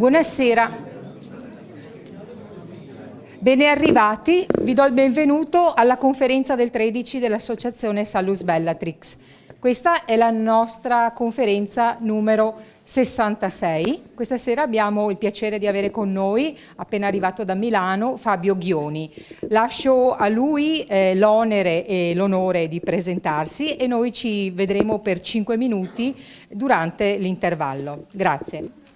Buonasera, ben arrivati, vi do il benvenuto alla conferenza del 13 dell'Associazione Salus Bellatrix. Questa è la nostra conferenza numero 66. Questa sera abbiamo il piacere di avere con noi, appena arrivato da Milano, Fabio Ghioni. Lascio a lui l'onere e l'onore di presentarsi e noi ci vedremo per 5 minuti durante l'intervallo. Grazie.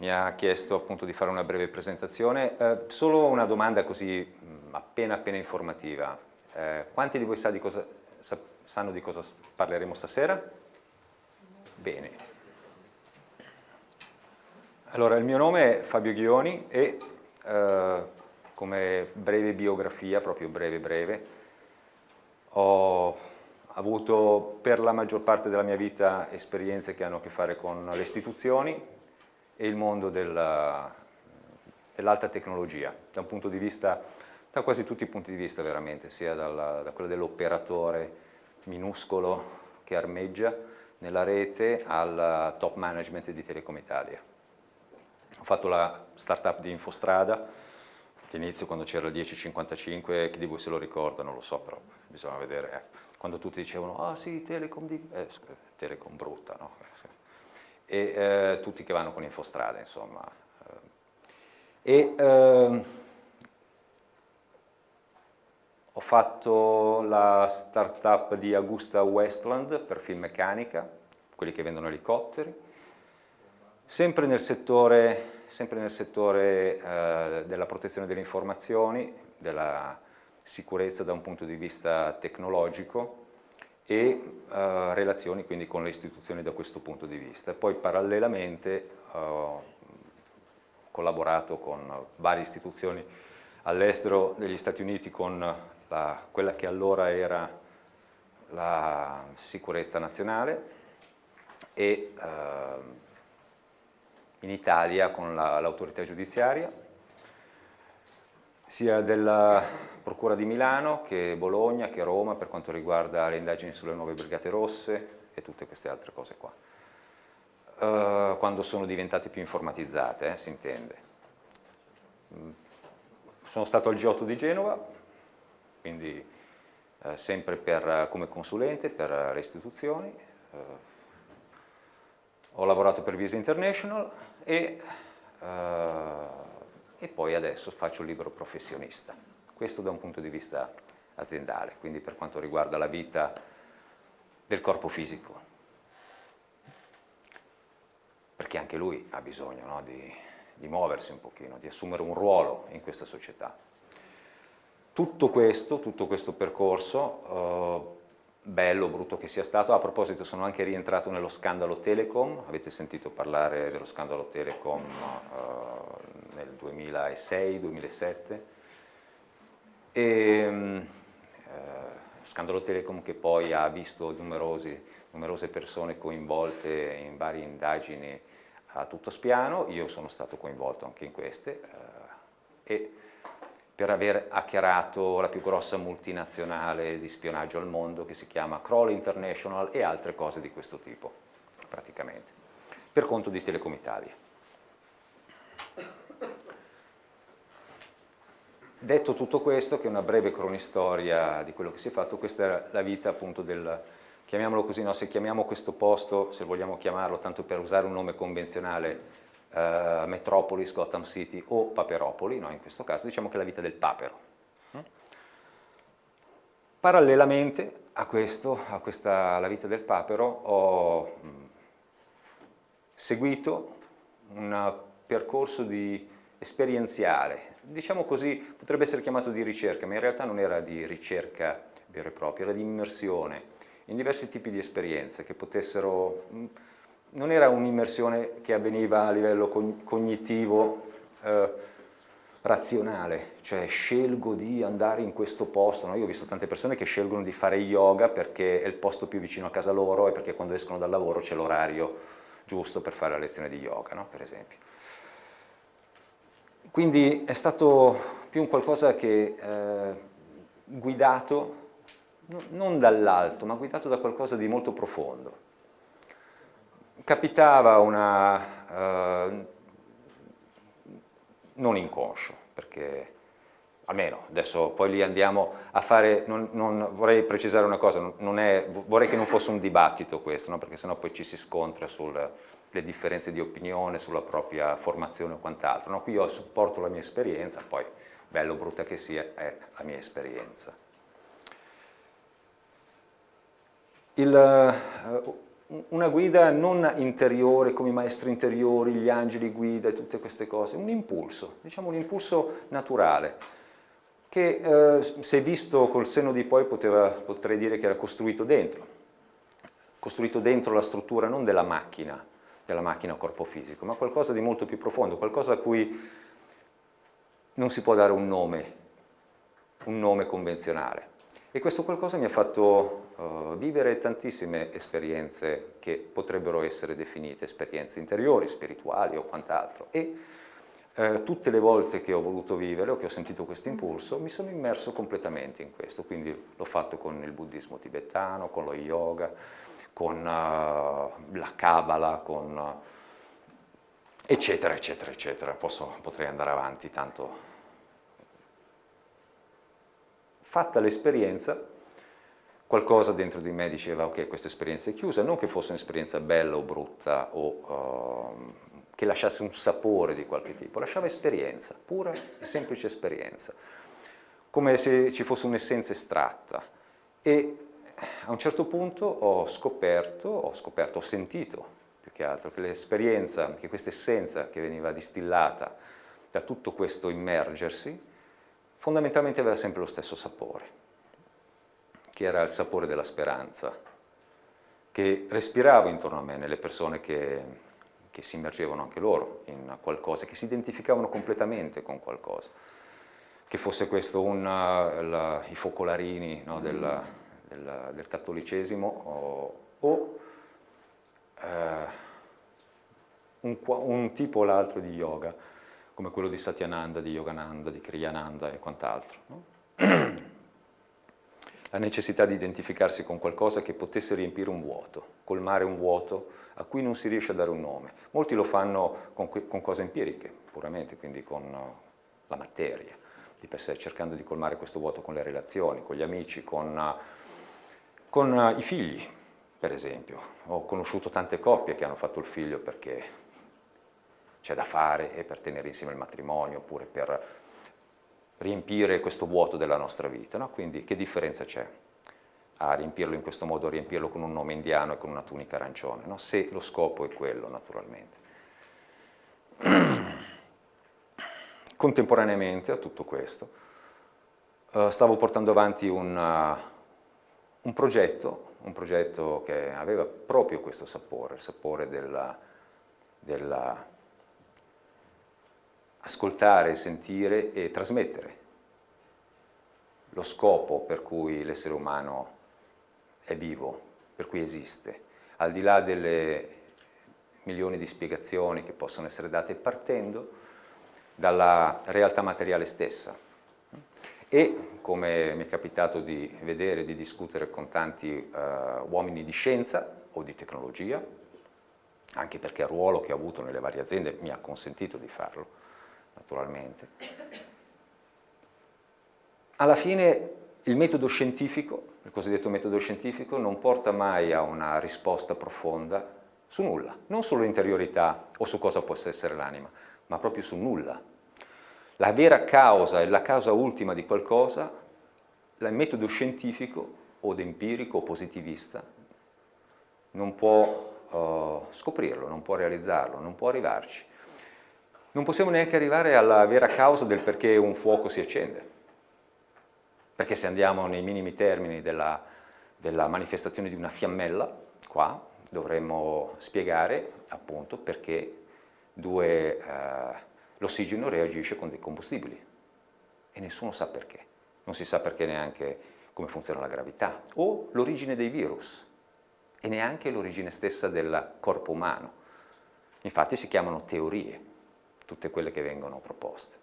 Mi ha chiesto appunto di fare una breve presentazione. Solo una domanda così appena informativa. Quanti di voi sanno di cosa parleremo stasera? Bene. Allora, il mio nome è Fabio Ghioni e come breve biografia, proprio breve, ho avuto per la maggior parte della mia vita esperienze che hanno a che fare con le istituzioni e il mondo dell'alta tecnologia, da un punto di vista, da quasi tutti i punti di vista veramente, sia da quello dell'operatore minuscolo che armeggia nella rete al top management di Telecom Italia. Ho fatto la startup di Infostrada, all'inizio quando c'era il 1055, chi di voi se lo ricorda, non lo so, però bisogna vedere, quando tutti dicevano, ah sì, Telecom, Telecom brutta, no? E tutti che vanno con Infostrada, insomma. Ho fatto la startup di Augusta Westland per Finmeccanica, quelli che vendono elicotteri, sempre nel settore della protezione delle informazioni, della sicurezza da un punto di vista tecnologico, e relazioni quindi con le istituzioni da questo punto di vista. Poi parallelamente ho collaborato con varie istituzioni all'estero degli Stati Uniti con quella che allora era la sicurezza nazionale e in Italia con l'autorità giudiziaria, sia della Procura di Milano che Bologna che Roma per quanto riguarda le indagini sulle nuove Brigate Rosse e tutte queste altre cose qua. Quando sono diventate più informatizzate, si intende. Sono stato al G8 di Genova, quindi sempre come consulente per le istituzioni. Ho lavorato per Visa International e poi adesso faccio il libero professionista. Questo da un punto di vista aziendale, quindi per quanto riguarda la vita del corpo fisico, perché anche lui ha bisogno, no, di muoversi un pochino, di assumere un ruolo in questa società. Tutto questo percorso, bello o brutto che sia stato, a proposito sono anche rientrato nello scandalo Telecom, avete sentito parlare dello scandalo Telecom nel 2006-2007, scandalo Telecom che poi ha visto numerose persone coinvolte in varie indagini a tutto spiano. Io sono stato coinvolto anche in queste e per aver hackerato la più grossa multinazionale di spionaggio al mondo che si chiama Kroll International e altre cose di questo tipo, praticamente, per conto di Telecom Italia. Detto tutto questo, che è una breve cronistoria di quello che si è fatto, questa è la vita appunto chiamiamolo così, no? Se chiamiamo questo posto, se vogliamo chiamarlo, tanto per usare un nome convenzionale, Metropolis, Gotham City o Paperopoli, no? In questo caso diciamo che è la vita del papero. Parallelamente a la vita del papero, ho seguito un percorso esperienziale, diciamo così, potrebbe essere chiamato di ricerca, ma in realtà non era di ricerca vera e propria, era di immersione in diversi tipi di esperienze che potessero, non era un'immersione che avveniva a livello cognitivo, razionale, cioè scelgo di andare in questo posto, no? Io ho visto tante persone che scelgono di fare yoga perché è il posto più vicino a casa loro e perché quando escono dal lavoro c'è l'orario giusto per fare la lezione di yoga, no? Per esempio. Quindi è stato più un qualcosa che guidato non dall'alto, ma guidato da qualcosa di molto profondo. Capitava non inconscio, perché almeno adesso poi lì andiamo a fare, vorrei precisare una cosa, vorrei che non fosse un dibattito questo, no? Perché sennò poi ci si scontra sulle differenze di opinione, sulla propria formazione o quant'altro, no? Qui io supporto la mia esperienza, poi bello o brutta che sia, è la mia esperienza. Una guida non interiore come i maestri interiori, gli angeli guida e tutte queste cose, un impulso, diciamo un impulso naturale, che se visto col senno di poi potrei dire che era costruito dentro la struttura non della macchina corpo fisico, ma qualcosa di molto più profondo, qualcosa a cui non si può dare un nome convenzionale. E questo qualcosa mi ha fatto vivere tantissime esperienze che potrebbero essere definite esperienze interiori, spirituali o quant'altro. E tutte le volte che ho voluto vivere o che ho sentito questo impulso mi sono immerso completamente in questo. Quindi l'ho fatto con il buddismo tibetano, con lo yoga, con la Kabbalah, con eccetera, eccetera, eccetera. Potrei andare avanti tanto. Fatta l'esperienza, qualcosa dentro di me diceva ok, questa esperienza è chiusa, non che fosse un'esperienza bella o brutta o che lasciasse un sapore di qualche tipo, lasciava esperienza, pura e semplice esperienza, come se ci fosse un'essenza estratta. E a un certo punto ho sentito più che altro che l'esperienza, che questa essenza che veniva distillata da tutto questo immergersi, fondamentalmente aveva sempre lo stesso sapore, che era il sapore della speranza, che respiravo intorno a me, nelle persone che si immergevano anche loro in qualcosa, che si identificavano completamente con qualcosa, che fosse questo i focolarini, no, del cattolicesimo o un tipo o l'altro di yoga, come quello di Satyananda, di Yogananda, di Kriyananda e quant'altro. No? La necessità di identificarsi con qualcosa che potesse riempire un vuoto, colmare un vuoto a cui non si riesce a dare un nome. Molti lo fanno con cose empiriche, puramente, quindi con la materia, di per sé, cercando di colmare questo vuoto con le relazioni, con gli amici, con i figli, per esempio. Ho conosciuto tante coppie che hanno fatto il figlio perché c'è da fare e per tenere insieme il matrimonio, oppure per riempire questo vuoto della nostra vita, no? Quindi che differenza c'è a riempirlo in questo modo, a riempirlo con un nome indiano e con una tunica arancione, no? Se lo scopo è quello, naturalmente. Contemporaneamente a tutto questo, stavo portando avanti un progetto che aveva proprio questo sapore, il sapore della ascoltare, sentire e trasmettere lo scopo per cui l'essere umano è vivo, per cui esiste, al di là delle milioni di spiegazioni che possono essere date partendo dalla realtà materiale stessa. E come mi è capitato di vedere, di discutere con tanti uomini di scienza o di tecnologia, anche perché il ruolo che ho avuto nelle varie aziende mi ha consentito di farlo, naturalmente. Alla fine il metodo scientifico, il cosiddetto metodo scientifico, non porta mai a una risposta profonda su nulla, non sull'interiorità o su cosa possa essere l'anima, ma proprio su nulla. La vera causa e la causa ultima di qualcosa, il metodo scientifico o empirico o positivista non può scoprirlo, non può realizzarlo, non può arrivarci. Non possiamo neanche arrivare alla vera causa del perché un fuoco si accende, perché se andiamo nei minimi termini della manifestazione di una fiammella, qua dovremmo spiegare appunto perché l'ossigeno reagisce con dei combustibili e nessuno sa perché, non si sa perché neanche come funziona la gravità o l'origine dei virus e neanche l'origine stessa del corpo umano. Infatti si chiamano teorie tutte quelle che vengono proposte.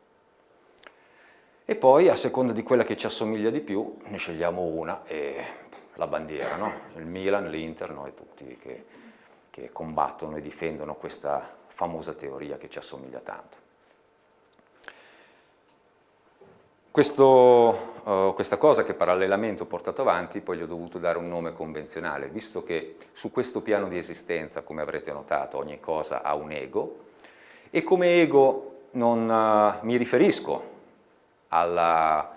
E poi, a seconda di quella che ci assomiglia di più, ne scegliamo una e la bandiera, no? Il Milan, l'Inter, no? E tutti che combattono e difendono questa famosa teoria che ci assomiglia tanto. Questa cosa che parallelamente ho portato avanti, poi gli ho dovuto dare un nome convenzionale, visto che su questo piano di esistenza, come avrete notato, ogni cosa ha un ego, e come ego non mi riferisco al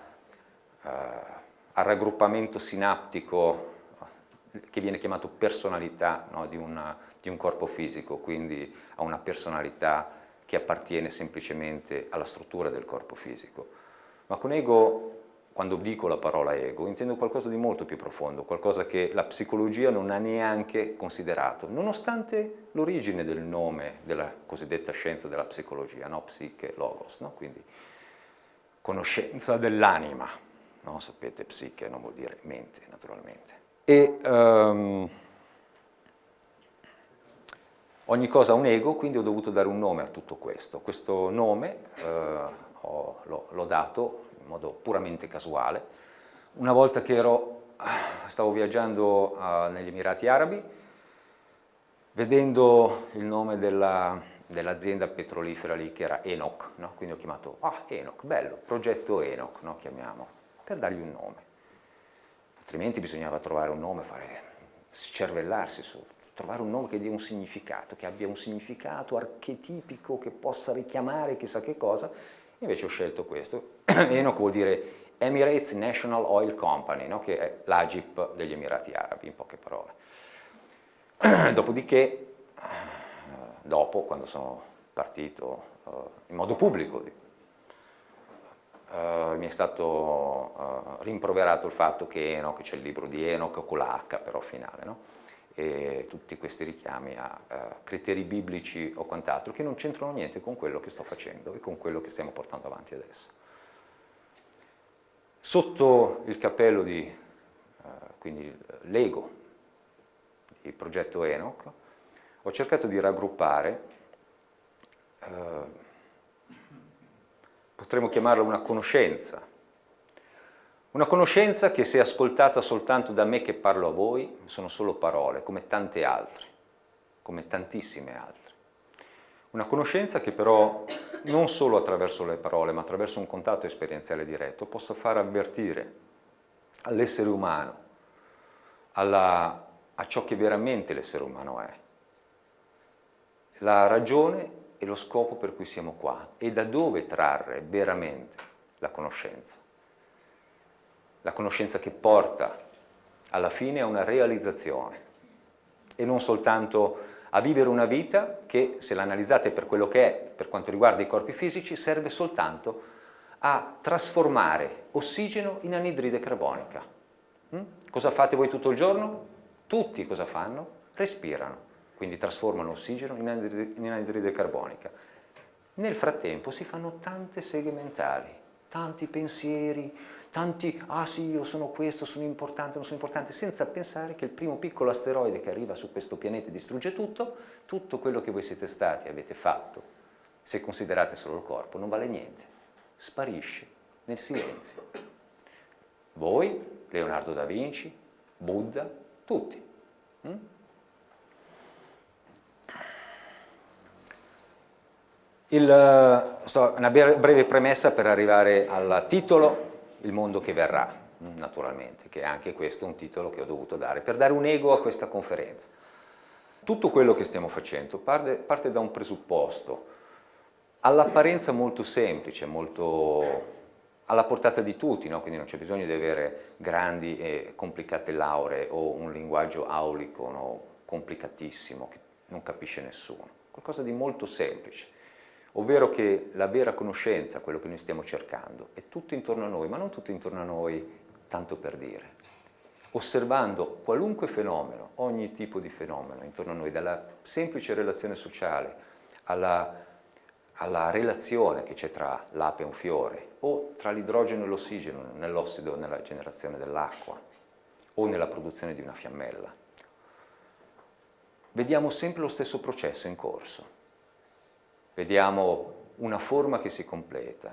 raggruppamento sinaptico che viene chiamato personalità, no, di un corpo fisico, quindi a una personalità che appartiene semplicemente alla struttura del corpo fisico. Ma con ego, quando dico la parola ego, intendo qualcosa di molto più profondo, qualcosa che la psicologia non ha neanche considerato, nonostante l'origine del nome della cosiddetta scienza della psicologia, no? Psiche, logos, no? Quindi conoscenza dell'anima, no? Sapete, psiche non vuol dire mente, naturalmente. E ogni cosa ha un ego, quindi ho dovuto dare un nome a tutto questo. Questo nome l'ho dato in modo puramente casuale. Una volta che stavo viaggiando negli Emirati Arabi, vedendo il nome dell'azienda petrolifera lì, che era Enoch, no? Quindi ho chiamato, Enoch, bello, progetto Enoch, no? Chiamiamo, per dargli un nome. Altrimenti bisognava trovare un nome, scervellarsi su, trovare un nome che dia un significato, che abbia un significato archetipico, che possa richiamare chissà che cosa. Invece ho scelto questo. Enoch vuol dire Emirates National Oil Company, no? Che è l'Agip degli Emirati Arabi, in poche parole. Dopodiché, quando sono partito in modo pubblico, mi è stato rimproverato il fatto che Enoch, c'è il libro di Enoch con la H però finale, no? E tutti questi richiami a criteri biblici o quant'altro che non c'entrano niente con quello che sto facendo e con quello che stiamo portando avanti adesso. Sotto il cappello di quindi l'ego di progetto Enoch ho cercato di raggruppare, potremmo chiamarla una conoscenza che se ascoltata soltanto da me che parlo a voi sono solo parole, come tante altre, come tantissime altre. Una conoscenza che però non solo attraverso le parole, ma attraverso un contatto esperienziale diretto possa far avvertire all'essere umano, a ciò che veramente l'essere umano è, la ragione e lo scopo per cui siamo qua e da dove trarre veramente la conoscenza. La conoscenza che porta alla fine a una realizzazione e non soltanto a vivere una vita che, se l'analizzate per quello che è, per quanto riguarda i corpi fisici, serve soltanto a trasformare ossigeno in anidride carbonica. Cosa fate voi tutto il giorno? Tutti cosa fanno? Respirano, quindi trasformano ossigeno in anidride carbonica. Nel frattempo si fanno tante seghe mentali, tanti pensieri, tanti, sì, io sono questo, sono importante, non sono importante, senza pensare che il primo piccolo asteroide che arriva su questo pianeta e distrugge tutto quello che voi siete stati e avete fatto, se considerate solo il corpo, non vale niente, sparisce nel silenzio. Voi, Leonardo da Vinci, Buddha, tutti. Una breve premessa per arrivare al titolo, Il mondo che verrà, naturalmente, che è anche questo un titolo che ho dovuto dare, per dare un ego a questa conferenza. Tutto quello che stiamo facendo parte da un presupposto, all'apparenza molto semplice, molto alla portata di tutti, no? Quindi non c'è bisogno di avere grandi e complicate lauree o un linguaggio aulico, no? Complicatissimo, che non capisce nessuno. Qualcosa di molto semplice. Ovvero che la vera conoscenza, quello che noi stiamo cercando, è tutto intorno a noi, ma non tutto intorno a noi tanto per dire. Osservando qualunque fenomeno, ogni tipo di fenomeno intorno a noi, dalla semplice relazione sociale alla relazione che c'è tra l'ape e un fiore, o tra l'idrogeno e l'ossigeno nell'ossido, nella generazione dell'acqua, o nella produzione di una fiammella. Vediamo sempre lo stesso processo in corso. Vediamo una forma che si completa,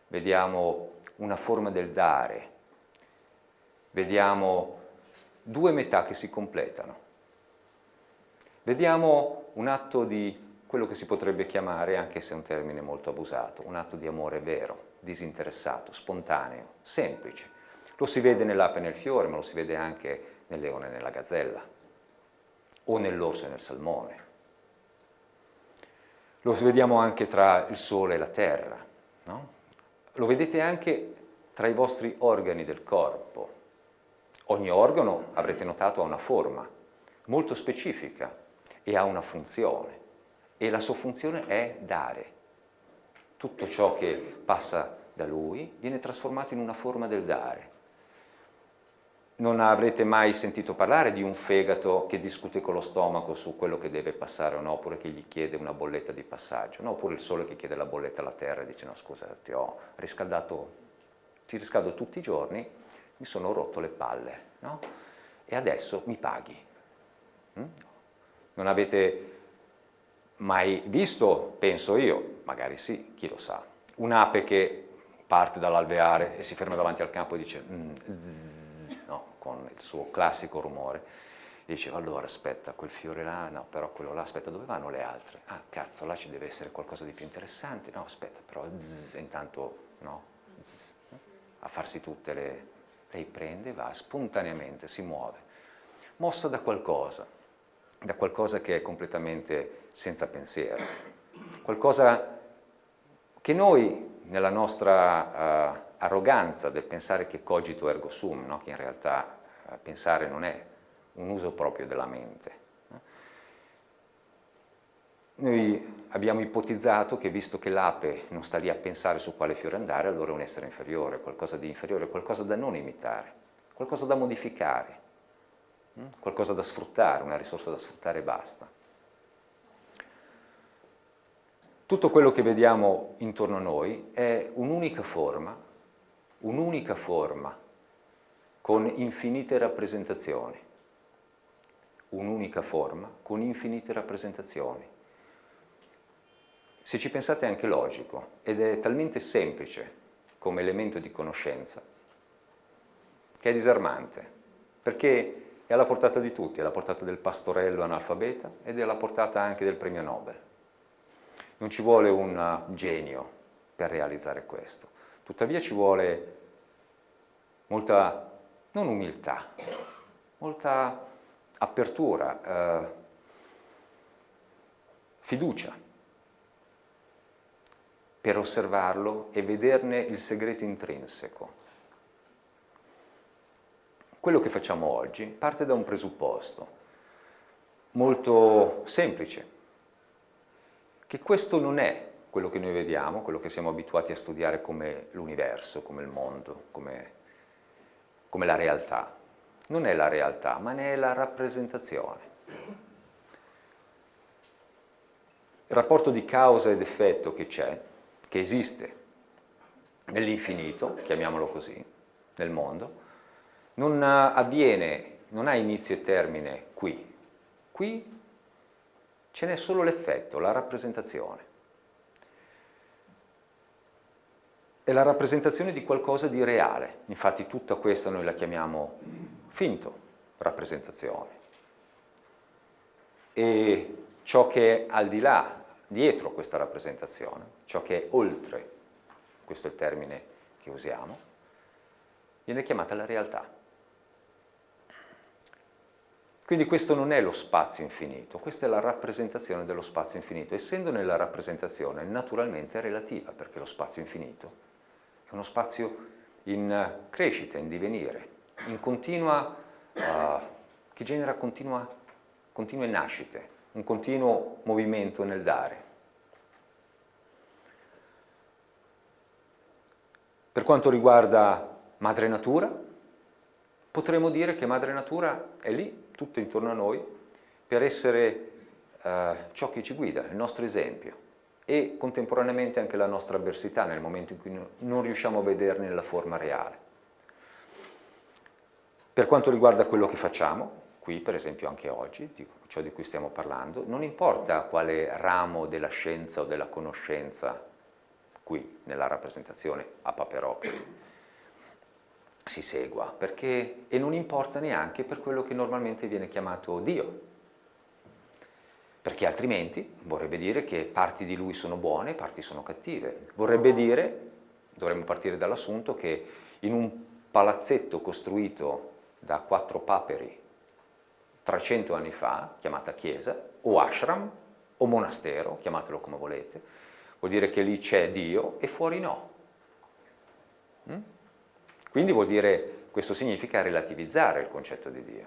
vediamo una forma del dare. Vediamo due metà che si completano. Vediamo un atto di quello che si potrebbe chiamare, anche se è un termine molto abusato, un atto di amore vero, disinteressato, spontaneo, semplice. Lo si vede nell'ape e nel fiore, ma lo si vede anche nel leone e nella gazzella, o nell'orso e nel salmone. Lo vediamo anche tra il sole e la terra, no? Lo vedete anche tra i vostri organi del corpo. Ogni organo, avrete notato, ha una forma molto specifica e ha una funzione, e la sua funzione è dare. Tutto ciò che passa da lui viene trasformato in una forma del dare. Non avrete mai sentito parlare di un fegato che discute con lo stomaco su quello che deve passare o no, oppure che gli chiede una bolletta di passaggio, no? Oppure il sole che chiede la bolletta alla terra e dice: no, scusa, ti riscaldo tutti i giorni, mi sono rotto le palle, no? E adesso mi paghi. Non avete mai visto, penso io, magari sì, chi lo sa, un'ape che parte dall'alveare e si ferma davanti al campo e dice zzz, no, con il suo classico rumore, e dice: allora aspetta, quel fiore là, no, però quello là, aspetta, dove vanno le altre? Ah, cazzo, là ci deve essere qualcosa di più interessante, no, aspetta, però zzz, intanto, no, zzz, a farsi tutte lei prende, va spontaneamente, si muove, mossa da qualcosa che è completamente senza pensiero, qualcosa che noi, nella nostra arroganza del pensare che cogito ergo sum, no? Che in realtà pensare non è un uso proprio della mente. Noi abbiamo ipotizzato che, visto che l'ape non sta lì a pensare su quale fiore andare, allora è un essere inferiore, qualcosa di inferiore, qualcosa da non imitare, qualcosa da modificare, qualcosa da sfruttare, una risorsa da sfruttare e basta. Tutto quello che vediamo intorno a noi è un'unica forma con infinite rappresentazioni, un'unica forma con infinite rappresentazioni. Se ci pensate è anche logico, ed è talmente semplice come elemento di conoscenza che è disarmante, perché è alla portata di tutti, è alla portata del pastorello analfabeta ed è alla portata anche del premio Nobel. Non ci vuole un genio per realizzare questo, tuttavia ci vuole molta, non umiltà, molta apertura, fiducia per osservarlo e vederne il segreto intrinseco. Quello che facciamo oggi parte da un presupposto molto semplice, che questo non è quello che noi vediamo, quello che siamo abituati a studiare come l'universo, come il mondo, come la realtà. Non è la realtà, ma ne è la rappresentazione. Il rapporto di causa ed effetto che c'è, che esiste nell'infinito, chiamiamolo così, nel mondo, non avviene, non ha inizio e termine qui. Qui ce n'è solo l'effetto, la rappresentazione. È la rappresentazione di qualcosa di reale. Infatti tutta questa noi la chiamiamo finto, rappresentazione. E ciò che è al di là, dietro questa rappresentazione, ciò che è oltre, questo è il termine che usiamo, viene chiamata la realtà. Quindi questo non è lo spazio infinito, questa è la rappresentazione dello spazio infinito. Essendo nella rappresentazione, naturalmente è relativa, perché lo spazio infinito è uno spazio in crescita, in divenire, in continua, che genera continue nascite, un continuo movimento nel dare. Per quanto riguarda Madre Natura, potremmo dire che Madre Natura è lì, tutto intorno a noi, per essere ciò che ci guida, il nostro esempio, e contemporaneamente anche la nostra avversità nel momento in cui non riusciamo a vederne la forma reale. Per quanto riguarda quello che facciamo, qui per esempio anche oggi, ciò di cui stiamo parlando, non importa quale ramo della scienza o della conoscenza qui nella rappresentazione a Paperopoli si segua, perché, e non importa neanche per quello che normalmente viene chiamato Dio, perché altrimenti vorrebbe dire che parti di lui sono buone e parti sono cattive. Vorrebbe dire, dovremmo partire dall'assunto, che in un palazzetto costruito da 4 paperi 300 anni fa, chiamata chiesa, o ashram, o monastero, chiamatelo come volete, vuol dire che lì c'è Dio e fuori no. Quindi vuol dire, questo significa relativizzare il concetto di Dio,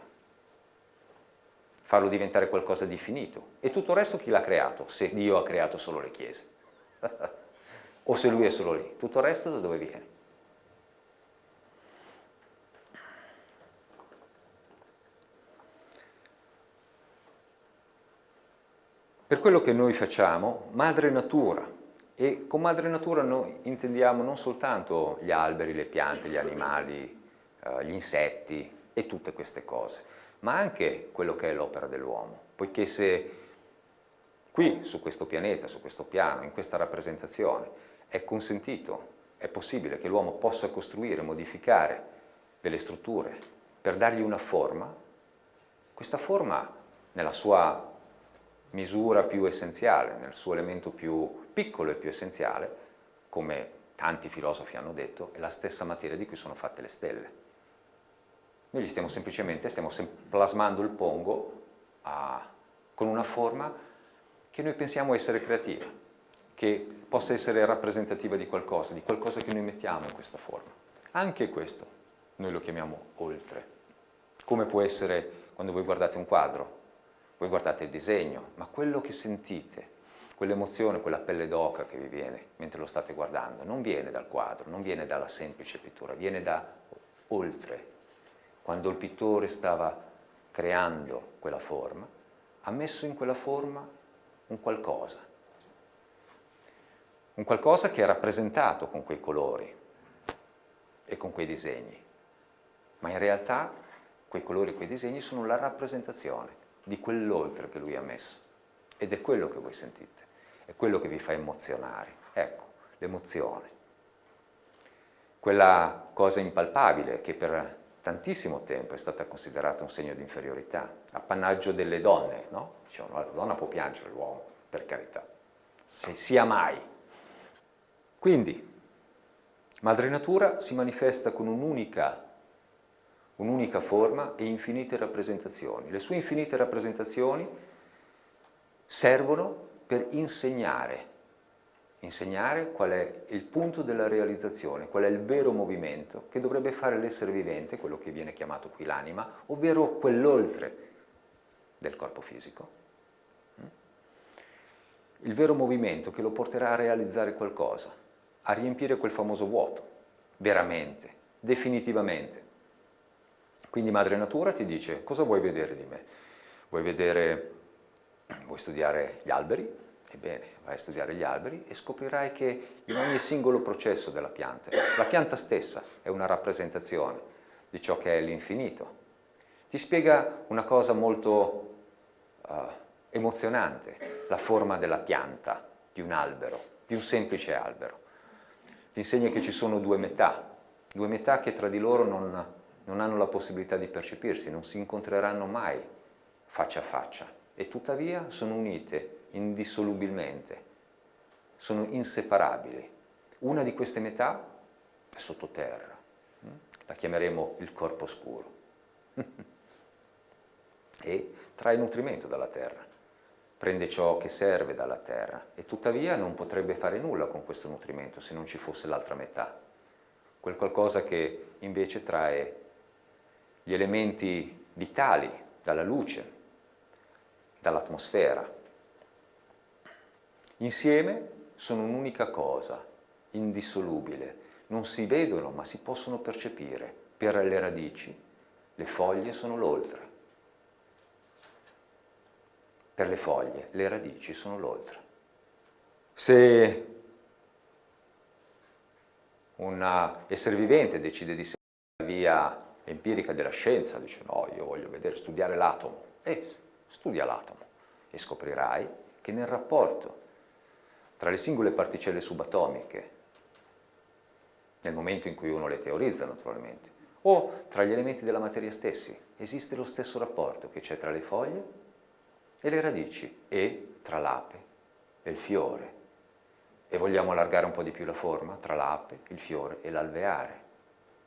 farlo diventare qualcosa di finito. E tutto il resto chi l'ha creato? Se Dio ha creato solo le chiese. O se lui è solo lì. Tutto il resto da dove viene? Per quello che noi facciamo, madre natura, e con madre natura noi intendiamo non soltanto gli alberi, le piante, gli animali, gli insetti e tutte queste cose, ma anche quello che è l'opera dell'uomo, poiché se qui, su questo pianeta, su questo piano, in questa rappresentazione, è consentito, è possibile che l'uomo possa costruire, modificare delle strutture per dargli una forma, questa forma nella sua misura più essenziale, nel suo elemento più piccolo e più essenziale, come tanti filosofi hanno detto, è la stessa materia di cui sono fatte le stelle. Noi gli stiamo semplicemente plasmando il pongo con una forma che noi pensiamo essere creativa, che possa essere rappresentativa di qualcosa che noi mettiamo in questa forma. Anche questo noi lo chiamiamo oltre. Come può essere quando voi guardate un quadro, voi guardate il disegno, ma quello che sentite, quell'emozione, quella pelle d'oca che vi viene mentre lo state guardando, non viene dal quadro, non viene dalla semplice pittura, viene da oltre. Quando il pittore stava creando quella forma, ha messo in quella forma un qualcosa che è rappresentato con quei colori e con quei disegni, ma in realtà quei colori e quei disegni sono la rappresentazione di quell'oltre che lui ha messo, ed è quello che voi sentite, è quello che vi fa emozionare. Ecco, l'emozione, quella cosa impalpabile che per tantissimo tempo è stata considerata un segno di inferiorità, appannaggio delle donne, no? Dicevano, la donna può piangere, l'uomo, per carità, se sia mai. Quindi, Madre Natura si manifesta con un'unica forma e infinite rappresentazioni. Le sue infinite rappresentazioni servono per insegnare qual è il punto della realizzazione, qual è il vero movimento che dovrebbe fare l'essere vivente, quello che viene chiamato qui l'anima, ovvero quell'oltre del corpo fisico. Il vero movimento che lo porterà a realizzare qualcosa, a riempire quel famoso vuoto, veramente, definitivamente. Quindi Madre Natura ti dice, cosa vuoi vedere di me? Vuoi studiare gli alberi? Ebbene, vai a studiare gli alberi e scoprirai che in ogni singolo processo della pianta, la pianta stessa è una rappresentazione di ciò che è l'infinito. Ti spiega una cosa molto emozionante, la forma della pianta, di un albero, di un semplice albero. Ti insegna che ci sono due metà che tra di loro non hanno la possibilità di percepirsi, non si incontreranno mai faccia a faccia e tuttavia sono unite indissolubilmente, sono inseparabili. Una di queste metà è sottoterra, la chiameremo il corpo scuro e trae nutrimento dalla terra, prende ciò che serve dalla terra e tuttavia non potrebbe fare nulla con questo nutrimento se non ci fosse l'altra metà, quel qualcosa che invece trae gli elementi vitali dalla luce, dall'atmosfera. Insieme sono un'unica cosa, indissolubile, non si vedono ma si possono percepire. Per le radici, le foglie sono l'oltre. Per le foglie, le radici sono l'oltre. Se un essere vivente decide di seguire la via empirica della scienza, dice no, io voglio studiare l'atomo, e studia l'atomo e scoprirai che nel rapporto tra le singole particelle subatomiche, nel momento in cui uno le teorizza naturalmente, o tra gli elementi della materia stessi. Esiste lo stesso rapporto che c'è tra le foglie e le radici, e tra l'ape e il fiore. E vogliamo allargare un po' di più la forma, tra l'ape, il fiore e l'alveare,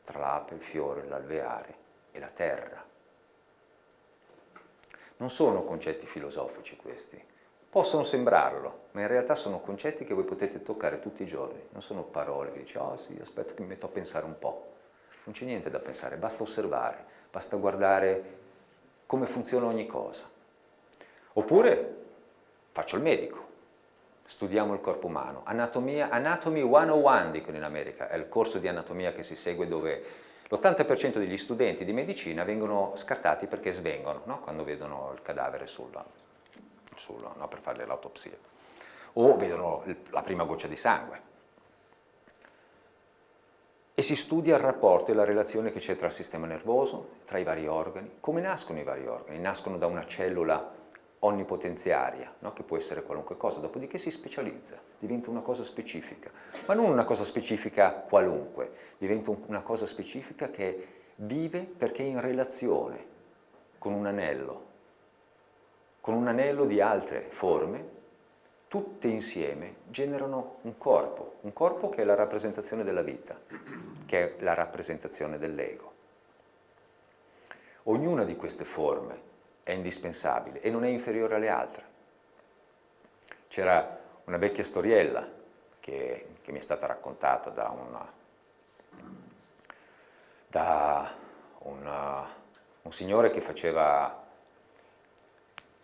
tra l'ape, il fiore, l'alveare e la terra. Non sono concetti filosofici questi, possono sembrarlo, ma in realtà sono concetti che voi potete toccare tutti i giorni, non sono parole che dici, oh sì, aspetta che mi metto a pensare un po'. Non c'è niente da pensare, basta osservare, basta guardare come funziona ogni cosa. Oppure faccio il medico, studiamo il corpo umano, Anatomy 101 dicono in America, è il corso di anatomia che si segue dove l'80% degli studenti di medicina vengono scartati perché svengono, no? Quando vedono il cadavere no? Per fare l'autopsia, o vedono la prima goccia di sangue. E si studia il rapporto e la relazione che c'è tra il sistema nervoso, tra i vari organi. Come nascono i vari organi? Nascono da una cellula onnipotenziaria, no? Che può essere qualunque cosa, dopodiché si specializza, diventa una cosa specifica, ma non una cosa specifica qualunque, diventa una cosa specifica che vive perché è in relazione con un anello di altre forme, tutte insieme generano un corpo che è la rappresentazione della vita, che è la rappresentazione dell'ego. Ognuna di queste forme è indispensabile e non è inferiore alle altre. C'era una vecchia storiella che mi è stata raccontata da un signore che faceva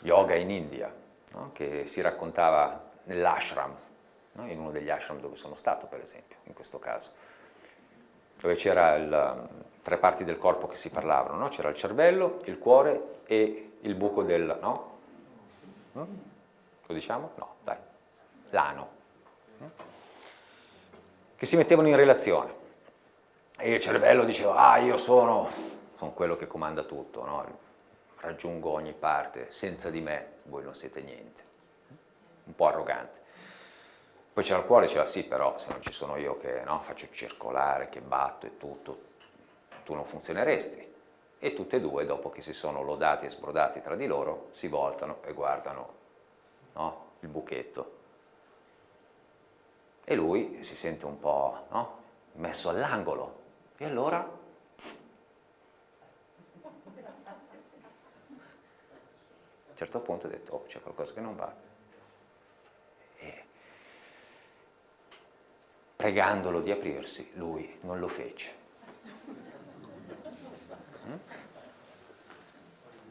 yoga in India, no? Che si raccontava nell'ashram, no? In uno degli ashram dove sono stato, per esempio, in questo caso, dove c'era 3 parti del corpo che si parlavano, no? C'era il cervello, il cuore e il buco del... no? Lo diciamo? No, dai. L'ano. Che si mettevano in relazione. E il cervello diceva, io sono quello che comanda tutto, no? Raggiungo ogni parte, senza di me voi non siete niente. Un po' arrogante. Poi c'era il cuore e diceva, sì, però se non ci sono io che no, faccio circolare, che batto e tutto, tu non funzioneresti. E tutte e due, dopo che si sono lodati e sbrodati tra di loro, si voltano e guardano, no, il buchetto. E lui si sente un po', no, messo all'angolo. E allora... a un certo punto ha detto, oh, c'è qualcosa che non va. E pregandolo di aprirsi, lui non lo fece.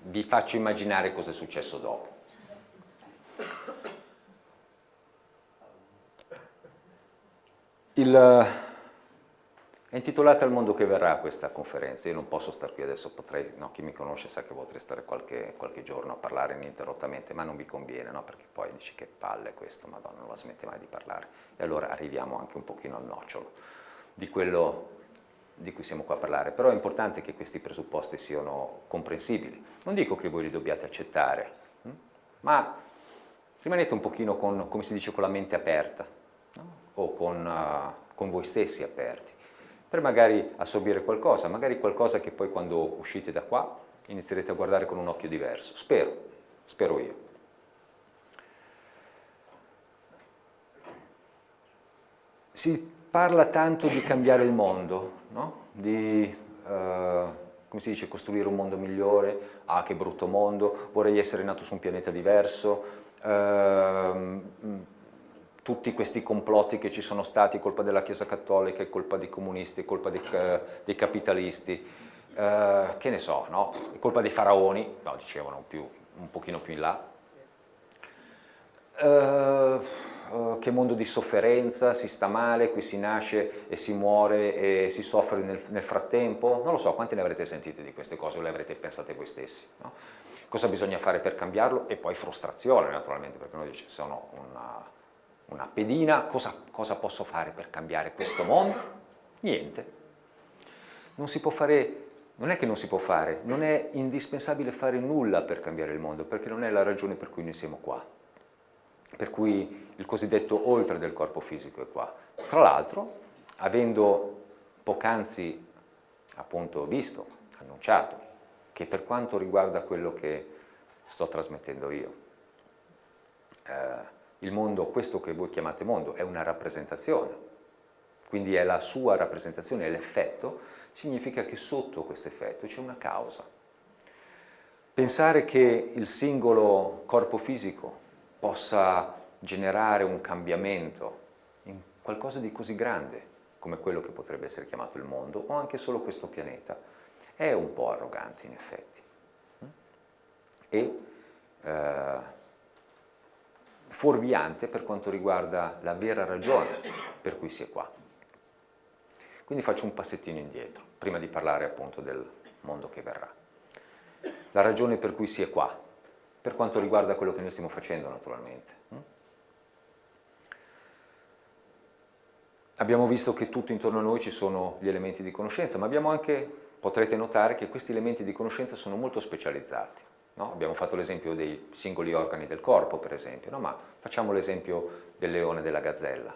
Vi faccio immaginare cosa è successo dopo. È intitolata Il mondo che verrà questa conferenza. Io non posso stare qui adesso, potrei, no, chi mi conosce sa che potrei stare qualche giorno a parlare ininterrottamente, ma non mi conviene, no, perché poi dici che palle questo, Madonna, non la smette mai di parlare. E allora arriviamo anche un pochino al nocciolo di quello di cui siamo qua a parlare. Però è importante che questi presupposti siano comprensibili. Non dico che voi li dobbiate accettare, ma rimanete un pochino con, come si dice, con la mente aperta, no? O con voi stessi aperti, per magari assorbire qualcosa, magari qualcosa che poi quando uscite da qua inizierete a guardare con un occhio diverso. Spero io. Si parla tanto di cambiare il mondo, no? Di, come si dice, costruire un mondo migliore. Ah, che brutto mondo, vorrei essere nato su un pianeta diverso. Tutti questi complotti che ci sono stati, colpa della Chiesa Cattolica, è colpa dei comunisti, è colpa dei capitalisti, che ne so, no? È colpa dei faraoni, no, dicevano un pochino più in là. Che mondo di sofferenza, si sta male, qui si nasce e si muore e si soffre nel frattempo. Non lo so, quante ne avrete sentite di queste cose o le avrete pensate voi stessi, no? Cosa bisogna fare per cambiarlo? E poi frustrazione, naturalmente, perché noi dice, sono una pedina, cosa posso fare per cambiare questo mondo? Niente. Non si può fare, non è che non si può fare, non è indispensabile fare nulla per cambiare il mondo, perché non è la ragione per cui noi siamo qua. per cui il cosiddetto oltre del corpo fisico è qua. Tra l'altro, avendo poc'anzi appunto visto, annunciato, che per quanto riguarda quello che sto trasmettendo io, il mondo, questo che voi chiamate mondo, è una rappresentazione, quindi è la sua rappresentazione, è l'effetto, significa che sotto questo effetto c'è una causa. Pensare che il singolo corpo fisico possa generare un cambiamento in qualcosa di così grande come quello che potrebbe essere chiamato il mondo, o anche solo questo pianeta, è un po' arrogante in effetti. E fuorviante per quanto riguarda la vera ragione per cui si è qua. Quindi faccio un passettino indietro, prima di parlare appunto del mondo che verrà. La ragione per cui si è qua, per quanto riguarda quello che noi stiamo facendo naturalmente. Abbiamo visto che tutto intorno a noi ci sono gli elementi di conoscenza, ma abbiamo anche, potrete notare che questi elementi di conoscenza sono molto specializzati. No? Abbiamo fatto l'esempio dei singoli organi del corpo, per esempio, no? Ma facciamo l'esempio del leone e della gazzella.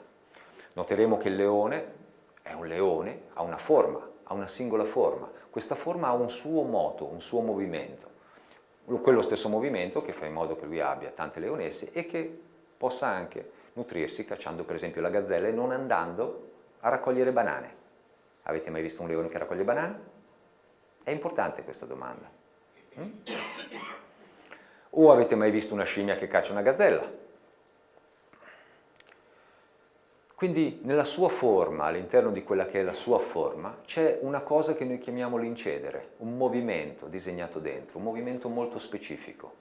Noteremo che il leone è un leone, ha una forma, ha una singola forma. Questa forma ha un suo moto, un suo movimento. Quello stesso movimento che fa in modo che lui abbia tante leonesse e che possa anche nutrirsi cacciando per esempio la gazzella e non andando a raccogliere banane. Avete mai visto un leone che raccoglie banane? È importante questa domanda. O avete mai visto una scimmia che caccia una gazzella? Quindi nella sua forma, all'interno di quella che è la sua forma, c'è una cosa che noi chiamiamo l'incedere, un movimento disegnato dentro, un movimento molto specifico,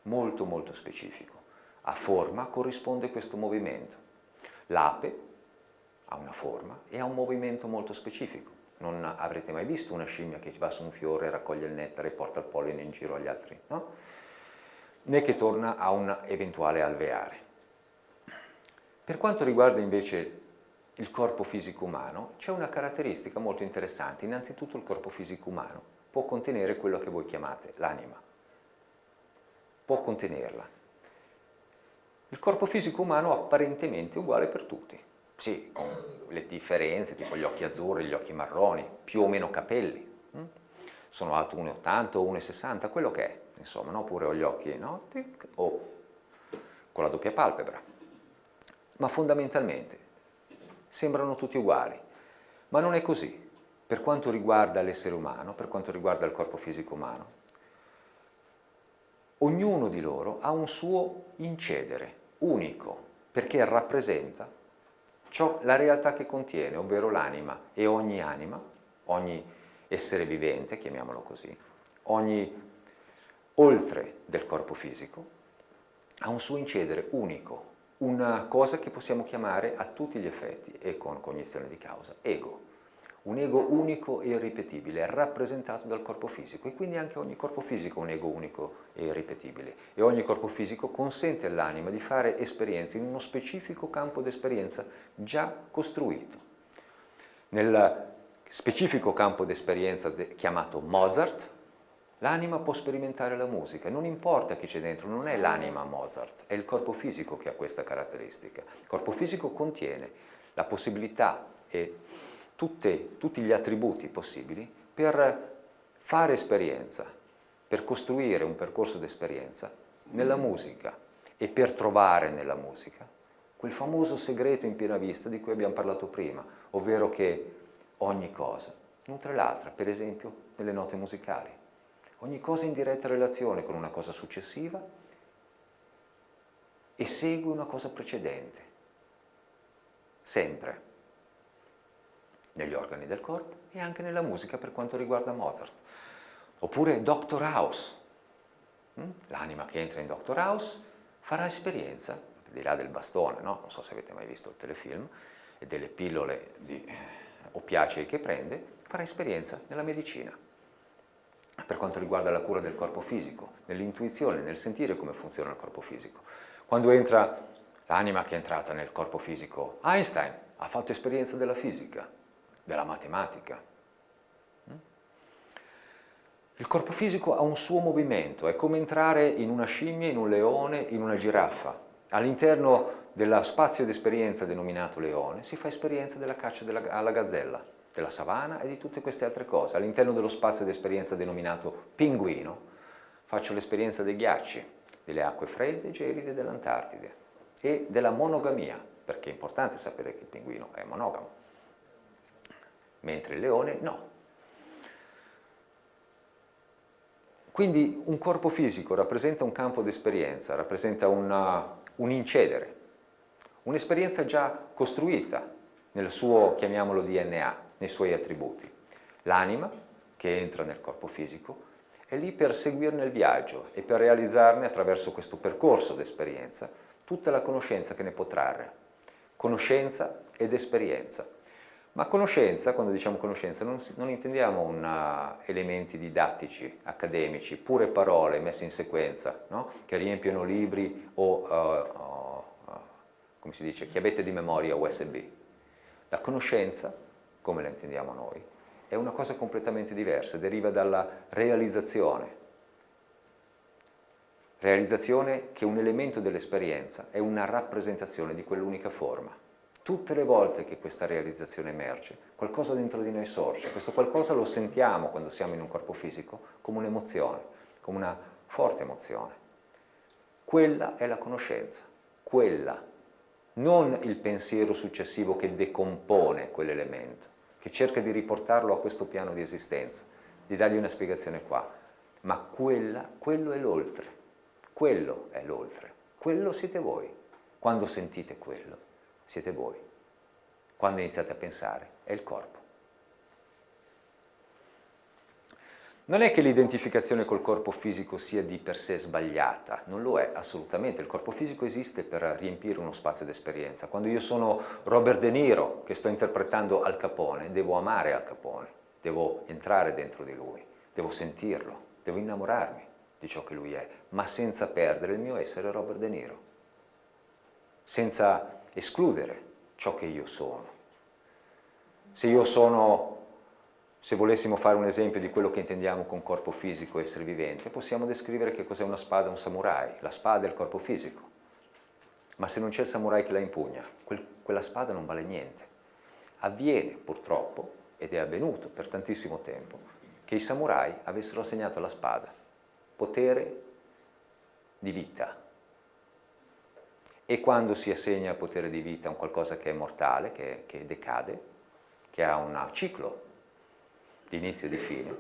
molto molto specifico. A forma corrisponde questo movimento. L'ape ha una forma e ha un movimento molto specifico. Non avrete mai visto una scimmia che va su un fiore, raccoglie il nettare e porta il polline in giro agli altri, no? Né che torna a un eventuale alveare. Per quanto riguarda invece il corpo fisico umano, c'è una caratteristica molto interessante. Innanzitutto il corpo fisico umano può contenere quello che voi chiamate l'anima. Può contenerla. Il corpo fisico umano apparentemente è uguale per tutti. Sì, con le differenze, tipo gli occhi azzurri, gli occhi marroni, più o meno capelli. Sono alto 1,80 o 1,60, quello che è, insomma, no? Oppure ho gli occhi, no? O con la doppia palpebra. Ma fondamentalmente sembrano tutti uguali, ma non è così. Per quanto riguarda l'essere umano, per quanto riguarda il corpo fisico umano, ognuno di loro ha un suo incedere unico, perché rappresenta la realtà che contiene, ovvero l'anima, e ogni anima, ogni essere vivente, chiamiamolo così, ogni oltre del corpo fisico, ha un suo incedere unico, una cosa che possiamo chiamare a tutti gli effetti e con cognizione di causa, ego. Un ego unico e irripetibile, rappresentato dal corpo fisico, e quindi anche ogni corpo fisico ha un ego unico e irripetibile, e ogni corpo fisico consente all'anima di fare esperienze in uno specifico campo d'esperienza già costruito. Nel specifico campo d'esperienza chiamato Mozart, l'anima può sperimentare la musica, non importa chi c'è dentro, non è l'anima Mozart, è il corpo fisico che ha questa caratteristica. Il corpo fisico contiene la possibilità e tutti gli attributi possibili per fare esperienza, per costruire un percorso d'esperienza nella musica e per trovare nella musica quel famoso segreto in piena vista di cui abbiamo parlato prima, ovvero che ogni cosa nutre l'altra, per esempio nelle note musicali. Ogni cosa è in diretta relazione con una cosa successiva e segue una cosa precedente, sempre, negli organi del corpo e anche nella musica per quanto riguarda Mozart. Oppure Dr. House, l'anima che entra in Dr. House farà esperienza, al di là del bastone, no? Non so se avete mai visto il telefilm, e delle pillole di oppiacei che prende, farà esperienza nella medicina. Per quanto riguarda la cura del corpo fisico, nell'intuizione, nel sentire come funziona il corpo fisico. Quando entra l'anima che è entrata nel corpo fisico, Einstein ha fatto esperienza della fisica, della matematica. Il corpo fisico ha un suo movimento, è come entrare in una scimmia, in un leone, in una giraffa. All'interno dello spazio di esperienza denominato leone si fa esperienza della caccia alla gazzella, della savana e di tutte queste altre cose. All'interno dello spazio di esperienza denominato pinguino faccio l'esperienza dei ghiacci, delle acque fredde e gelide dell'Antartide e della monogamia, perché è importante sapere che il pinguino è monogamo, mentre il leone no. Quindi un corpo fisico rappresenta un campo di esperienza, rappresenta un incedere, un'esperienza già costruita nel suo, chiamiamolo DNA, nei suoi attributi. L'anima, che entra nel corpo fisico, è lì per seguirne il viaggio e per realizzarne, attraverso questo percorso d'esperienza, tutta la conoscenza che ne può trarre. Conoscenza ed esperienza. Ma conoscenza, quando diciamo conoscenza, non intendiamo elementi didattici, accademici, pure parole messe in sequenza, no? Che riempiono libri o come si dice, chiavette di memoria USB. La conoscenza, come la intendiamo noi, è una cosa completamente diversa, deriva dalla realizzazione. Realizzazione che un elemento dell'esperienza è una rappresentazione di quell'unica forma. Tutte le volte che questa realizzazione emerge, qualcosa dentro di noi sorge. Questo qualcosa lo sentiamo quando siamo in un corpo fisico come un'emozione, come una forte emozione. Quella è la conoscenza, quella, non il pensiero successivo che decompone quell'elemento, che cerca di riportarlo a questo piano di esistenza, di dargli una spiegazione qua, ma quello è l'oltre, quello è l'oltre, quello siete voi. Quando sentite quello, siete voi. Quando iniziate a pensare, è il corpo. Non è che l'identificazione col corpo fisico sia di per sé sbagliata, non lo è assolutamente. Il corpo fisico esiste per riempire uno spazio d'esperienza. Quando io sono Robert De Niro, che sto interpretando Al Capone, devo amare Al Capone, devo entrare dentro di lui, devo sentirlo, devo innamorarmi di ciò che lui è, ma senza perdere il mio essere Robert De Niro, senza escludere ciò che io sono. Se volessimo fare un esempio di quello che intendiamo con corpo fisico e essere vivente, possiamo descrivere che cos'è una spada a un samurai. La spada è il corpo fisico, ma se non c'è il samurai che la impugna, quella spada non vale niente. Avviene purtroppo, ed è avvenuto per tantissimo tempo, che i samurai avessero assegnato alla spada potere di vita. E quando si assegna potere di vita a un qualcosa che è mortale, che decade, che ha un ciclo di inizio e di fine,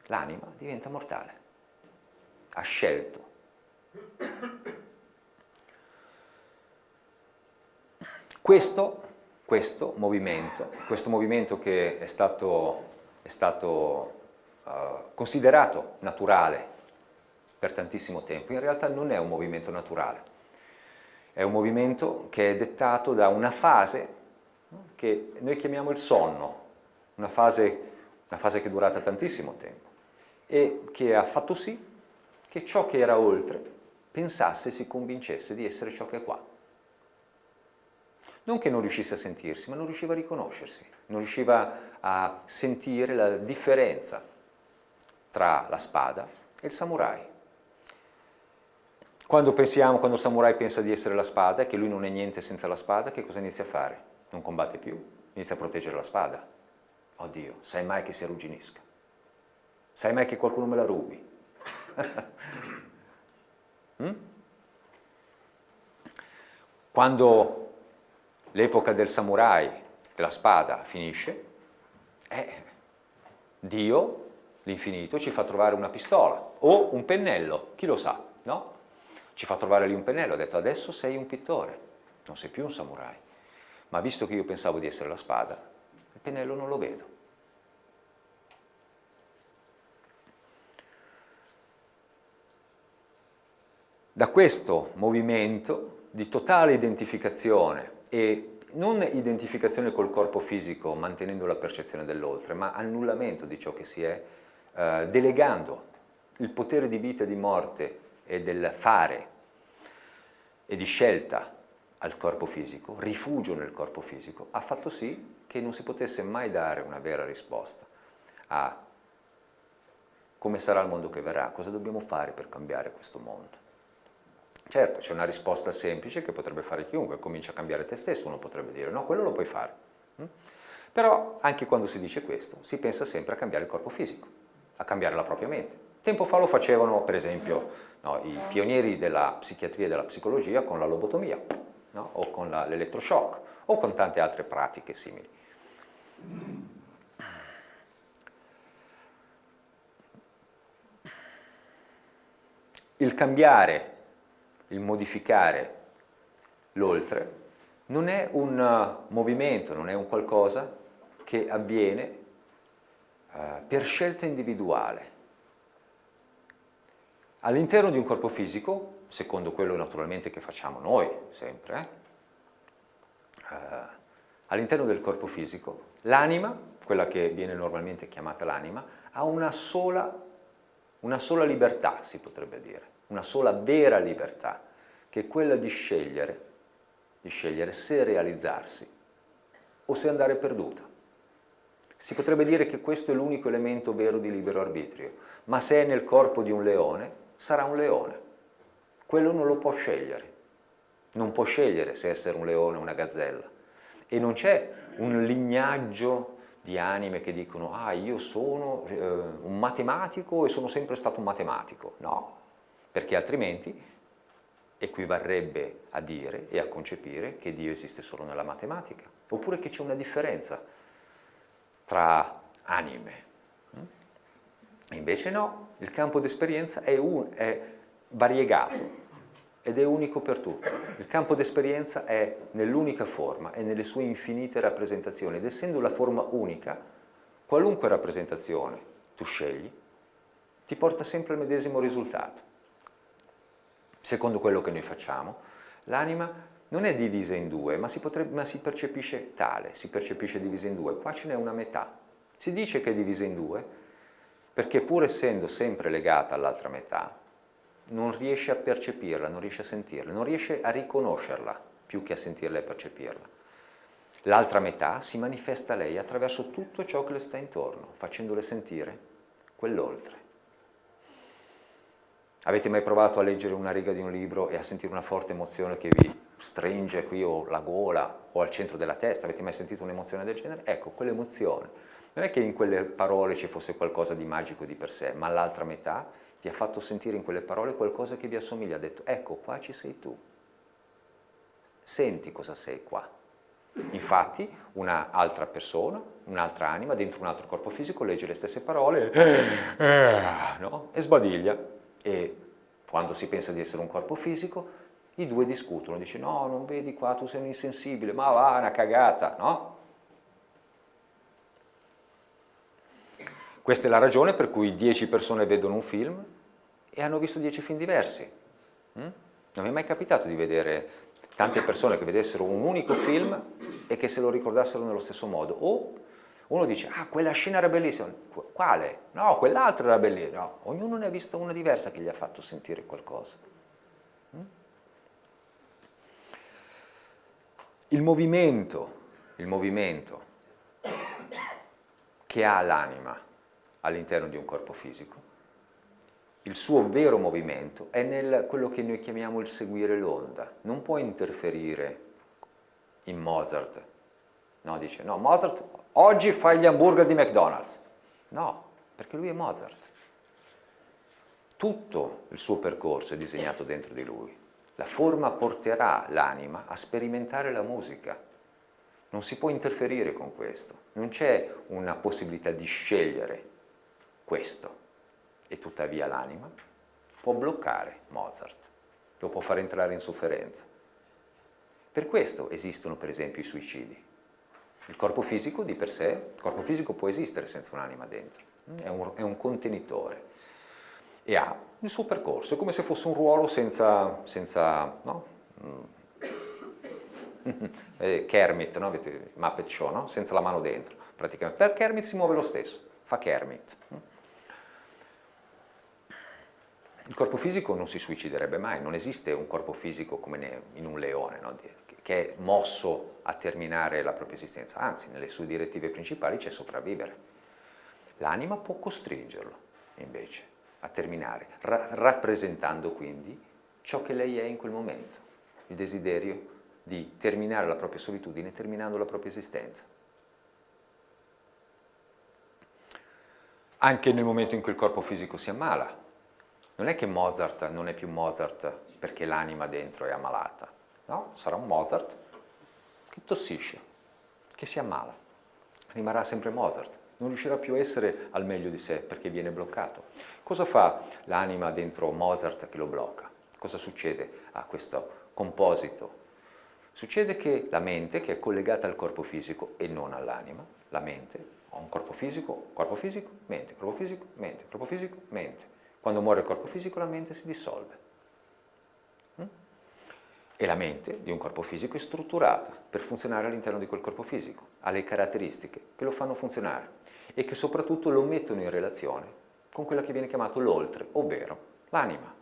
l'anima diventa mortale. Ha scelto. Questo movimento che è stato considerato naturale per tantissimo tempo, in realtà non è un movimento naturale. È un movimento che è dettato da una fase che noi chiamiamo il sonno, una fase che è durata tantissimo tempo e che ha fatto sì che ciò che era oltre pensasse e si convincesse di essere ciò che è qua. Non che non riuscisse a sentirsi, ma non riusciva a riconoscersi, non riusciva a sentire la differenza tra la spada e il samurai. Quando il samurai pensa di essere la spada e che lui non è niente senza la spada, che cosa inizia a fare? Non combatte più, inizia a proteggere la spada. Oddio, sai mai che si arrugginisca? Sai mai che qualcuno me la rubi? Quando l'epoca del samurai, della spada, finisce, Dio, l'infinito, ci fa trovare una pistola o un pennello, chi lo sa, no? Ci fa trovare lì un pennello, ha detto adesso sei un pittore, non sei più un samurai, ma visto che io pensavo di essere la spada, il pennello non lo vedo. Da questo movimento di totale identificazione e non identificazione col corpo fisico mantenendo la percezione dell'oltre, ma annullamento di ciò che si è, delegando il potere di vita e di morte e del fare e di scelta al corpo fisico, rifugio nel corpo fisico, ha fatto sì che non si potesse mai dare una vera risposta a come sarà il mondo che verrà, cosa dobbiamo fare per cambiare questo mondo. Certo, c'è una risposta semplice che potrebbe fare chiunque, comincia a cambiare te stesso, uno potrebbe dire no, quello lo puoi fare. Però anche quando si dice questo, si pensa sempre a cambiare il corpo fisico, a cambiare la propria mente. Tempo fa lo facevano, per esempio, no, i pionieri della psichiatria e della psicologia con la lobotomia, no? O con l'elettroshock, o con tante altre pratiche simili. Il cambiare, il modificare l'oltre non è un movimento, non è un qualcosa che avviene per scelta individuale. All'interno di un corpo fisico, secondo quello naturalmente che facciamo noi sempre, all'interno del corpo fisico, l'anima, quella che viene normalmente chiamata l'anima, ha una sola libertà, si potrebbe dire, una sola vera libertà, che è quella di scegliere se realizzarsi o se andare perduta. Si potrebbe dire che questo è l'unico elemento vero di libero arbitrio, ma se è nel corpo di un leone, sarà un leone. Quello non lo può scegliere. Non può scegliere se essere un leone o una gazzella. E non c'è un lignaggio di anime che dicono ah, io sono un matematico e sono sempre stato un matematico. No, perché altrimenti equivarrebbe a dire e a concepire che Dio esiste solo nella matematica, oppure che c'è una differenza tra anime. Invece no, il campo d'esperienza è variegato ed è unico per tutti. Il campo d'esperienza è nell'unica forma e nelle sue infinite rappresentazioni ed essendo la forma unica, qualunque rappresentazione tu scegli ti porta sempre al medesimo risultato. Secondo quello che noi facciamo, l'anima non è divisa in due, ma si percepisce tale, si percepisce divisa in due. Qua ce n'è una metà. Si dice che è divisa in due perché pur essendo sempre legata all'altra metà, non riesce a percepirla, non riesce a sentirla, non riesce a riconoscerla più che a sentirla e percepirla. L'altra metà si manifesta a lei attraverso tutto ciò che le sta intorno, facendole sentire quell'oltre. Avete mai provato a leggere una riga di un libro e a sentire una forte emozione che vi stringe qui o la gola o al centro della testa? Avete mai sentito un'emozione del genere? Ecco, quell'emozione. Non è che in quelle parole ci fosse qualcosa di magico di per sé, ma l'altra metà vi ha fatto sentire in quelle parole qualcosa che vi assomiglia. Ha detto, ecco, qua ci sei tu. Senti cosa sei qua. Infatti, un'altra persona, un'altra anima, dentro un altro corpo fisico, legge le stesse parole no? E sbadiglia. E quando si pensa di essere un corpo fisico, i due discutono, dice no, non vedi qua, tu sei un insensibile, ma va, una cagata, no? Questa è la ragione per cui 10 persone vedono un film e hanno visto 10 film diversi. Non mi è mai capitato di vedere tante persone che vedessero un unico film e che se lo ricordassero nello stesso modo. O uno dice, ah, quella scena era bellissima. Quale? No, quell'altra era bellissima. No, ognuno ne ha visto una diversa che gli ha fatto sentire qualcosa. Il movimento che ha l'anima all'interno di un corpo fisico, il suo vero movimento è nel quello che noi chiamiamo il seguire l'onda. Non può interferire in Mozart. No, dice, no, Mozart oggi fai gli hamburger di McDonald's. No, perché lui è Mozart. Tutto il suo percorso è disegnato dentro di lui. La forma porterà l'anima a sperimentare la musica. Non si può interferire con questo. Non c'è una possibilità di scegliere questo. E tuttavia l'anima può bloccare Mozart, lo può far entrare in sofferenza. Per questo esistono per esempio i suicidi. Il corpo fisico di per sé, il corpo fisico può esistere senza un'anima dentro, è un contenitore e ha il suo percorso, è come se fosse un ruolo senza no? Kermit, no? Avete Muppet Show, no? Senza la mano dentro, praticamente. Per Kermit si muove lo stesso, fa Kermit. Il corpo fisico non si suiciderebbe mai, non esiste un corpo fisico come in un leone, no? Che è mosso a terminare la propria esistenza, anzi nelle sue direttive principali c'è sopravvivere. L'anima può costringerlo invece a terminare, rappresentando quindi ciò che lei è in quel momento, il desiderio di terminare la propria solitudine terminando la propria esistenza. Anche nel momento in cui il corpo fisico si ammala, non è che Mozart non è più Mozart perché l'anima dentro è ammalata, no? Sarà un Mozart che tossisce, che si ammala, rimarrà sempre Mozart, non riuscirà più a essere al meglio di sé perché viene bloccato. Cosa fa l'anima dentro Mozart che lo blocca? Cosa succede a questo composito? Succede che la mente, che è collegata al corpo fisico e non all'anima, la mente, ha un corpo fisico, mente, corpo fisico, mente, corpo fisico, mente. Quando muore il corpo fisico la mente si dissolve. E la mente di un corpo fisico è strutturata per funzionare all'interno di quel corpo fisico, ha le caratteristiche che lo fanno funzionare e che soprattutto lo mettono in relazione con quella che viene chiamato l'oltre, ovvero l'anima.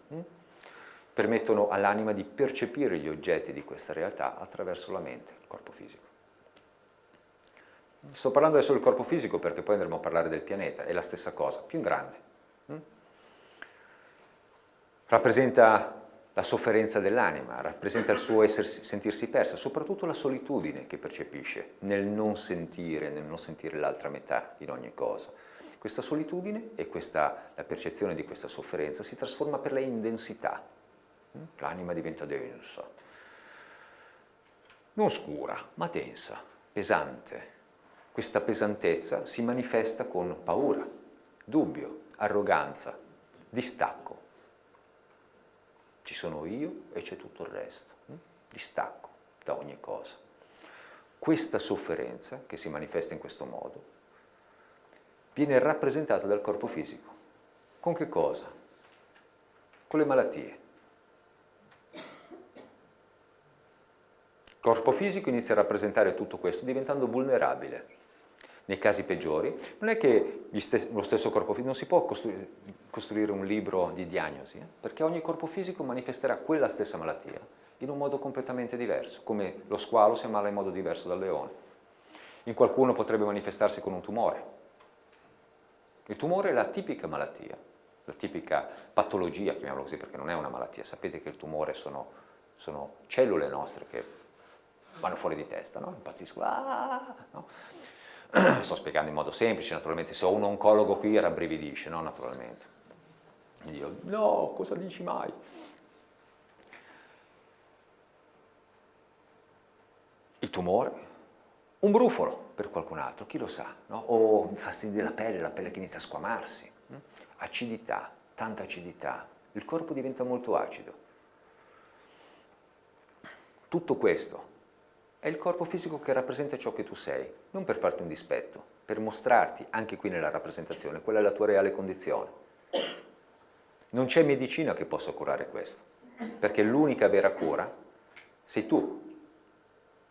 Permettono all'anima di percepire gli oggetti di questa realtà attraverso la mente, il corpo fisico. Sto parlando adesso del corpo fisico perché poi andremo a parlare del pianeta, è la stessa cosa, più in grande. Rappresenta la sofferenza dell'anima, rappresenta il suo sentirsi persa, soprattutto la solitudine che percepisce nel non sentire l'altra metà in ogni cosa. Questa solitudine e la percezione di questa sofferenza si trasforma per lei in densità. L'anima diventa densa, non scura, ma densa, pesante. Questa pesantezza si manifesta con paura, dubbio, arroganza, distacco. Ci sono io e c'è tutto il resto, distacco da ogni cosa. Questa sofferenza, che si manifesta in questo modo, viene rappresentata dal corpo fisico. Con che cosa? Con le malattie. Il corpo fisico inizia a rappresentare tutto questo diventando vulnerabile. Nei casi peggiori, non è che lo stesso corpo fisico, non si può costruire un libro di diagnosi, perché ogni corpo fisico manifesterà quella stessa malattia in un modo completamente diverso, come lo squalo si ammala in modo diverso dal leone. In qualcuno potrebbe manifestarsi con un tumore. Il tumore è la tipica malattia, la tipica patologia, chiamiamola così, perché non è una malattia. Sapete che il tumore sono cellule nostre che vanno fuori di testa, no? Impazziscono, no? Sto spiegando in modo semplice, naturalmente, se ho un oncologo qui rabbrividisce, no? Naturalmente. E io, no, cosa dici mai? Il tumore, un brufolo per qualcun altro, chi lo sa, no? O fastidi della pelle, la pelle che inizia a squamarsi, acidità, tanta acidità, il corpo diventa molto acido. Tutto questo è il corpo fisico che rappresenta ciò che tu sei, non per farti un dispetto, per mostrarti, anche qui nella rappresentazione, qual è la tua reale condizione. Non c'è medicina che possa curare questo, perché l'unica vera cura sei tu.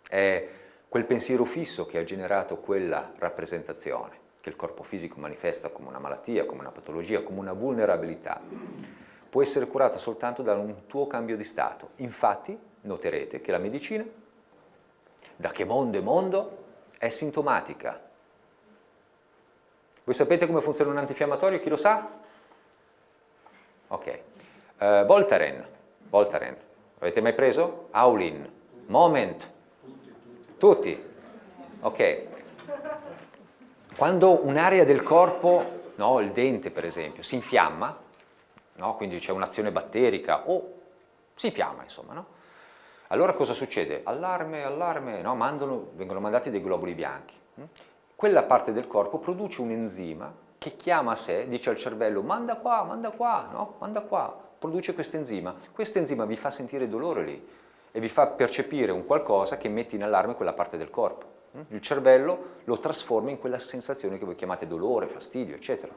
È quel pensiero fisso che ha generato quella rappresentazione, che il corpo fisico manifesta come una malattia, come una patologia, come una vulnerabilità. Può essere curata soltanto da un tuo cambio di stato. Infatti, noterete che la medicina, da che mondo è mondo, è sintomatica. Voi sapete come funziona un antinfiammatorio? Chi lo sa? Ok. Voltaren. Avete mai preso? Aulin. Moment. Tutti. Ok. Quando un'area del corpo, no, il dente per esempio, si infiamma, no, quindi c'è un'azione batterica o si infiamma, insomma, no? Allora cosa succede? Allarme, no? Vengono mandati dei globuli bianchi. Quella parte del corpo produce un enzima che chiama a sé, dice al cervello manda qua, no? Manda qua, produce questo enzima. Questo enzima vi fa sentire dolore lì e vi fa percepire un qualcosa che mette in allarme quella parte del corpo. Il cervello lo trasforma in quella sensazione che voi chiamate dolore, fastidio, eccetera.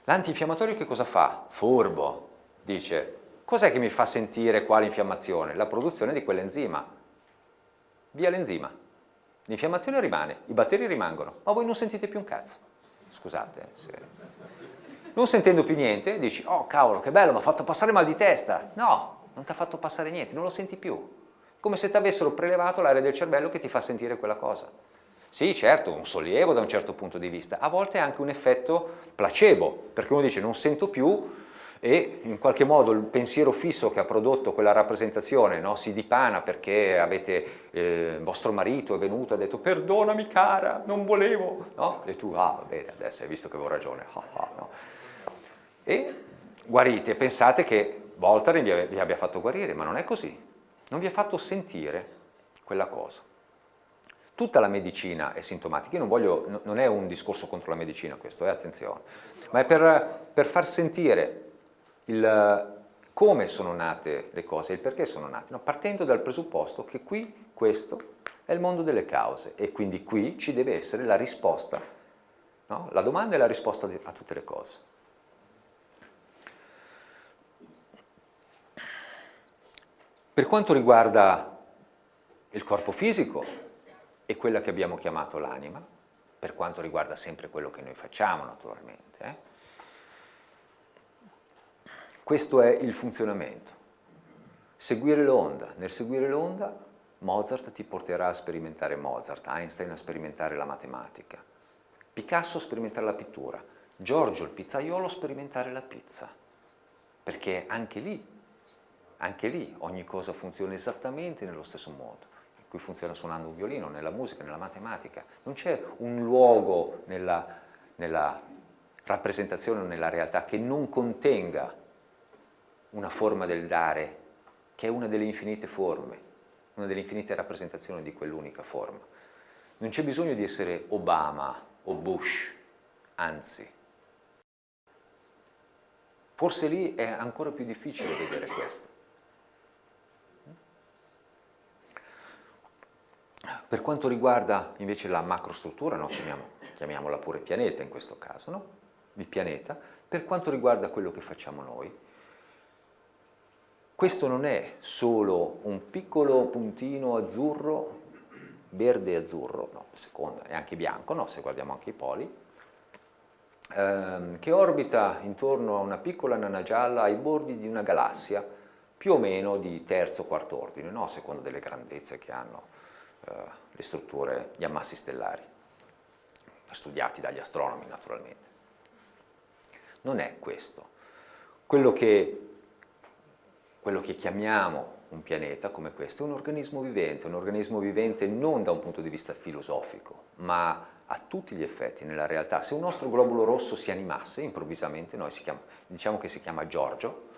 L'antinfiammatorio che cosa fa? Furbo, dice. Cos'è che mi fa sentire qua l'infiammazione? La produzione di quell'enzima. Via l'enzima. L'infiammazione rimane, i batteri rimangono, ma voi non sentite più un cazzo. Scusate. Non sentendo più niente, dici, oh cavolo, che bello, mi ha fatto passare mal di testa. No, non ti ha fatto passare niente, non lo senti più. Come se ti avessero prelevato l'area del cervello che ti fa sentire quella cosa. Sì, certo, un sollievo da un certo punto di vista. A volte è anche un effetto placebo, perché uno dice, non sento più, e in qualche modo il pensiero fisso che ha prodotto quella rappresentazione, no, si dipana perché vostro marito è venuto e ha detto perdonami cara, non volevo, no? E tu, va bene, adesso hai visto che avevo ragione, no? E guarite, pensate che Voltaren vi abbia fatto guarire, ma non è così, non vi ha fatto sentire quella cosa. Tutta la medicina è sintomatica, non è un discorso contro la medicina questo, attenzione, ma è per far sentire come sono nate le cose, il perché sono nate, no? Partendo dal presupposto che qui questo è il mondo delle cause e quindi qui ci deve essere la risposta, no? La domanda è la risposta a tutte le cose. Per quanto riguarda il corpo fisico e quella che abbiamo chiamato l'anima, per quanto riguarda sempre quello che noi facciamo naturalmente, questo è il funzionamento. Seguire l'onda. Nel seguire l'onda, Mozart ti porterà a sperimentare Mozart, Einstein a sperimentare la matematica, Picasso a sperimentare la pittura, Giorgio il pizzaiolo a sperimentare la pizza, perché anche lì ogni cosa funziona esattamente nello stesso modo, in cui funziona suonando un violino, nella musica, nella matematica. Non c'è un luogo nella rappresentazione o nella realtà che non contenga una forma del dare, che è una delle infinite forme, una delle infinite rappresentazioni di quell'unica forma. Non c'è bisogno di essere Obama o Bush, anzi. Forse lì è ancora più difficile vedere questo. Per quanto riguarda invece la macrostruttura, no? Chiamiamola pure pianeta in questo caso, no? Il pianeta, per quanto riguarda quello che facciamo noi, questo non è solo un piccolo puntino azzurro, verde e azzurro, no, seconda, è anche bianco, no, se guardiamo anche i poli, che orbita intorno a una piccola nana gialla ai bordi di una galassia più o meno di terzo o quarto ordine, no, a seconda delle grandezze che hanno le strutture, gli ammassi stellari, studiati dagli astronomi naturalmente. Non è questo. Quello che chiamiamo un pianeta come questo è un organismo vivente non da un punto di vista filosofico, ma a tutti gli effetti nella realtà. Se un nostro globulo rosso si animasse improvvisamente, diciamo che si chiama Giorgio,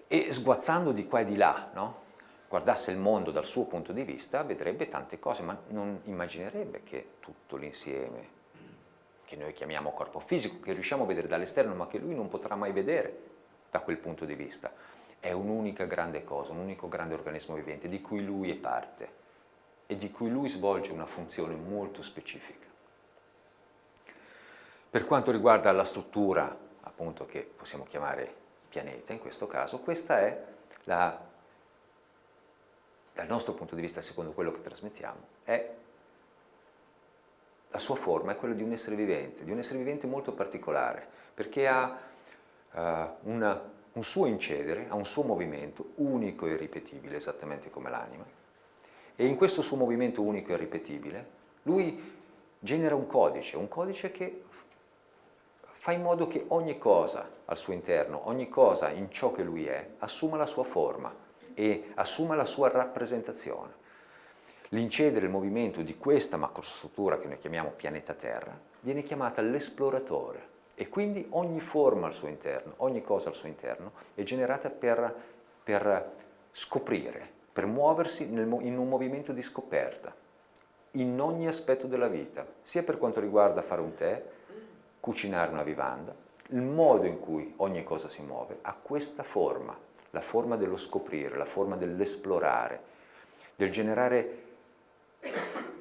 e sguazzando di qua e di là, no? Guardasse il mondo dal suo punto di vista, vedrebbe tante cose, ma non immaginerebbe che tutto l'insieme, che noi chiamiamo corpo fisico, che riusciamo a vedere dall'esterno, ma che lui non potrà mai vedere da quel punto di vista, è un'unica grande cosa, un unico grande organismo vivente di cui lui è parte e di cui lui svolge una funzione molto specifica. Per quanto riguarda la struttura, appunto, che possiamo chiamare pianeta in questo caso, questa è dal nostro punto di vista, secondo quello che trasmettiamo, la sua forma è quella di un essere vivente molto particolare, perché ha un suo incedere, ha un suo movimento unico e irripetibile, esattamente come l'anima, e in questo suo movimento unico e irripetibile lui genera un codice che fa in modo che ogni cosa al suo interno, ogni cosa in ciò che lui è, assuma la sua forma e assuma la sua rappresentazione. L'incedere, il movimento di questa macrostruttura che noi chiamiamo pianeta Terra, viene chiamata l'esploratore e quindi ogni forma al suo interno, ogni cosa al suo interno è generata per scoprire, per muoversi in un movimento di scoperta, in ogni aspetto della vita, sia per quanto riguarda fare un tè, cucinare una vivanda, il modo in cui ogni cosa si muove ha questa forma, la forma dello scoprire, la forma dell'esplorare, del generare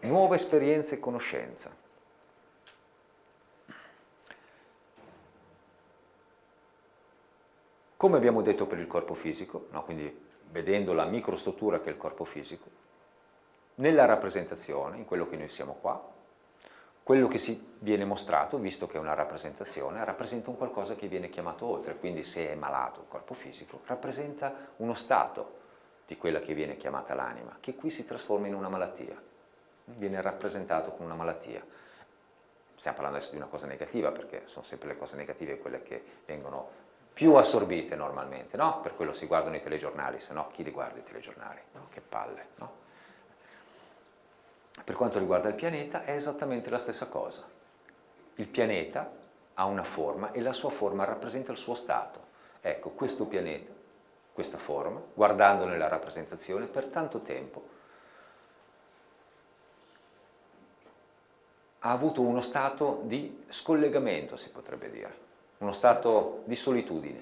nuove esperienze e conoscenza. Come abbiamo detto per il corpo fisico, no? Quindi vedendo la microstruttura che è il corpo fisico, nella rappresentazione, in quello che noi siamo qua, quello che si viene mostrato, visto che è una rappresentazione, rappresenta un qualcosa che viene chiamato oltre, quindi se è malato il corpo fisico, rappresenta uno stato di quella che viene chiamata l'anima, che qui si trasforma in una malattia, viene rappresentato come una malattia. Stiamo parlando adesso di una cosa negativa, perché sono sempre le cose negative quelle che vengono più assorbite normalmente, no? Per quello si guardano i telegiornali, se no chi li guarda i telegiornali? No? Che palle, no? Per quanto riguarda il pianeta è esattamente la stessa cosa. Il pianeta ha una forma e la sua forma rappresenta il suo stato. Ecco, questo pianeta, questa forma, guardandone la rappresentazione, per tanto tempo ha avuto uno stato di scollegamento, si potrebbe dire, uno stato di solitudine,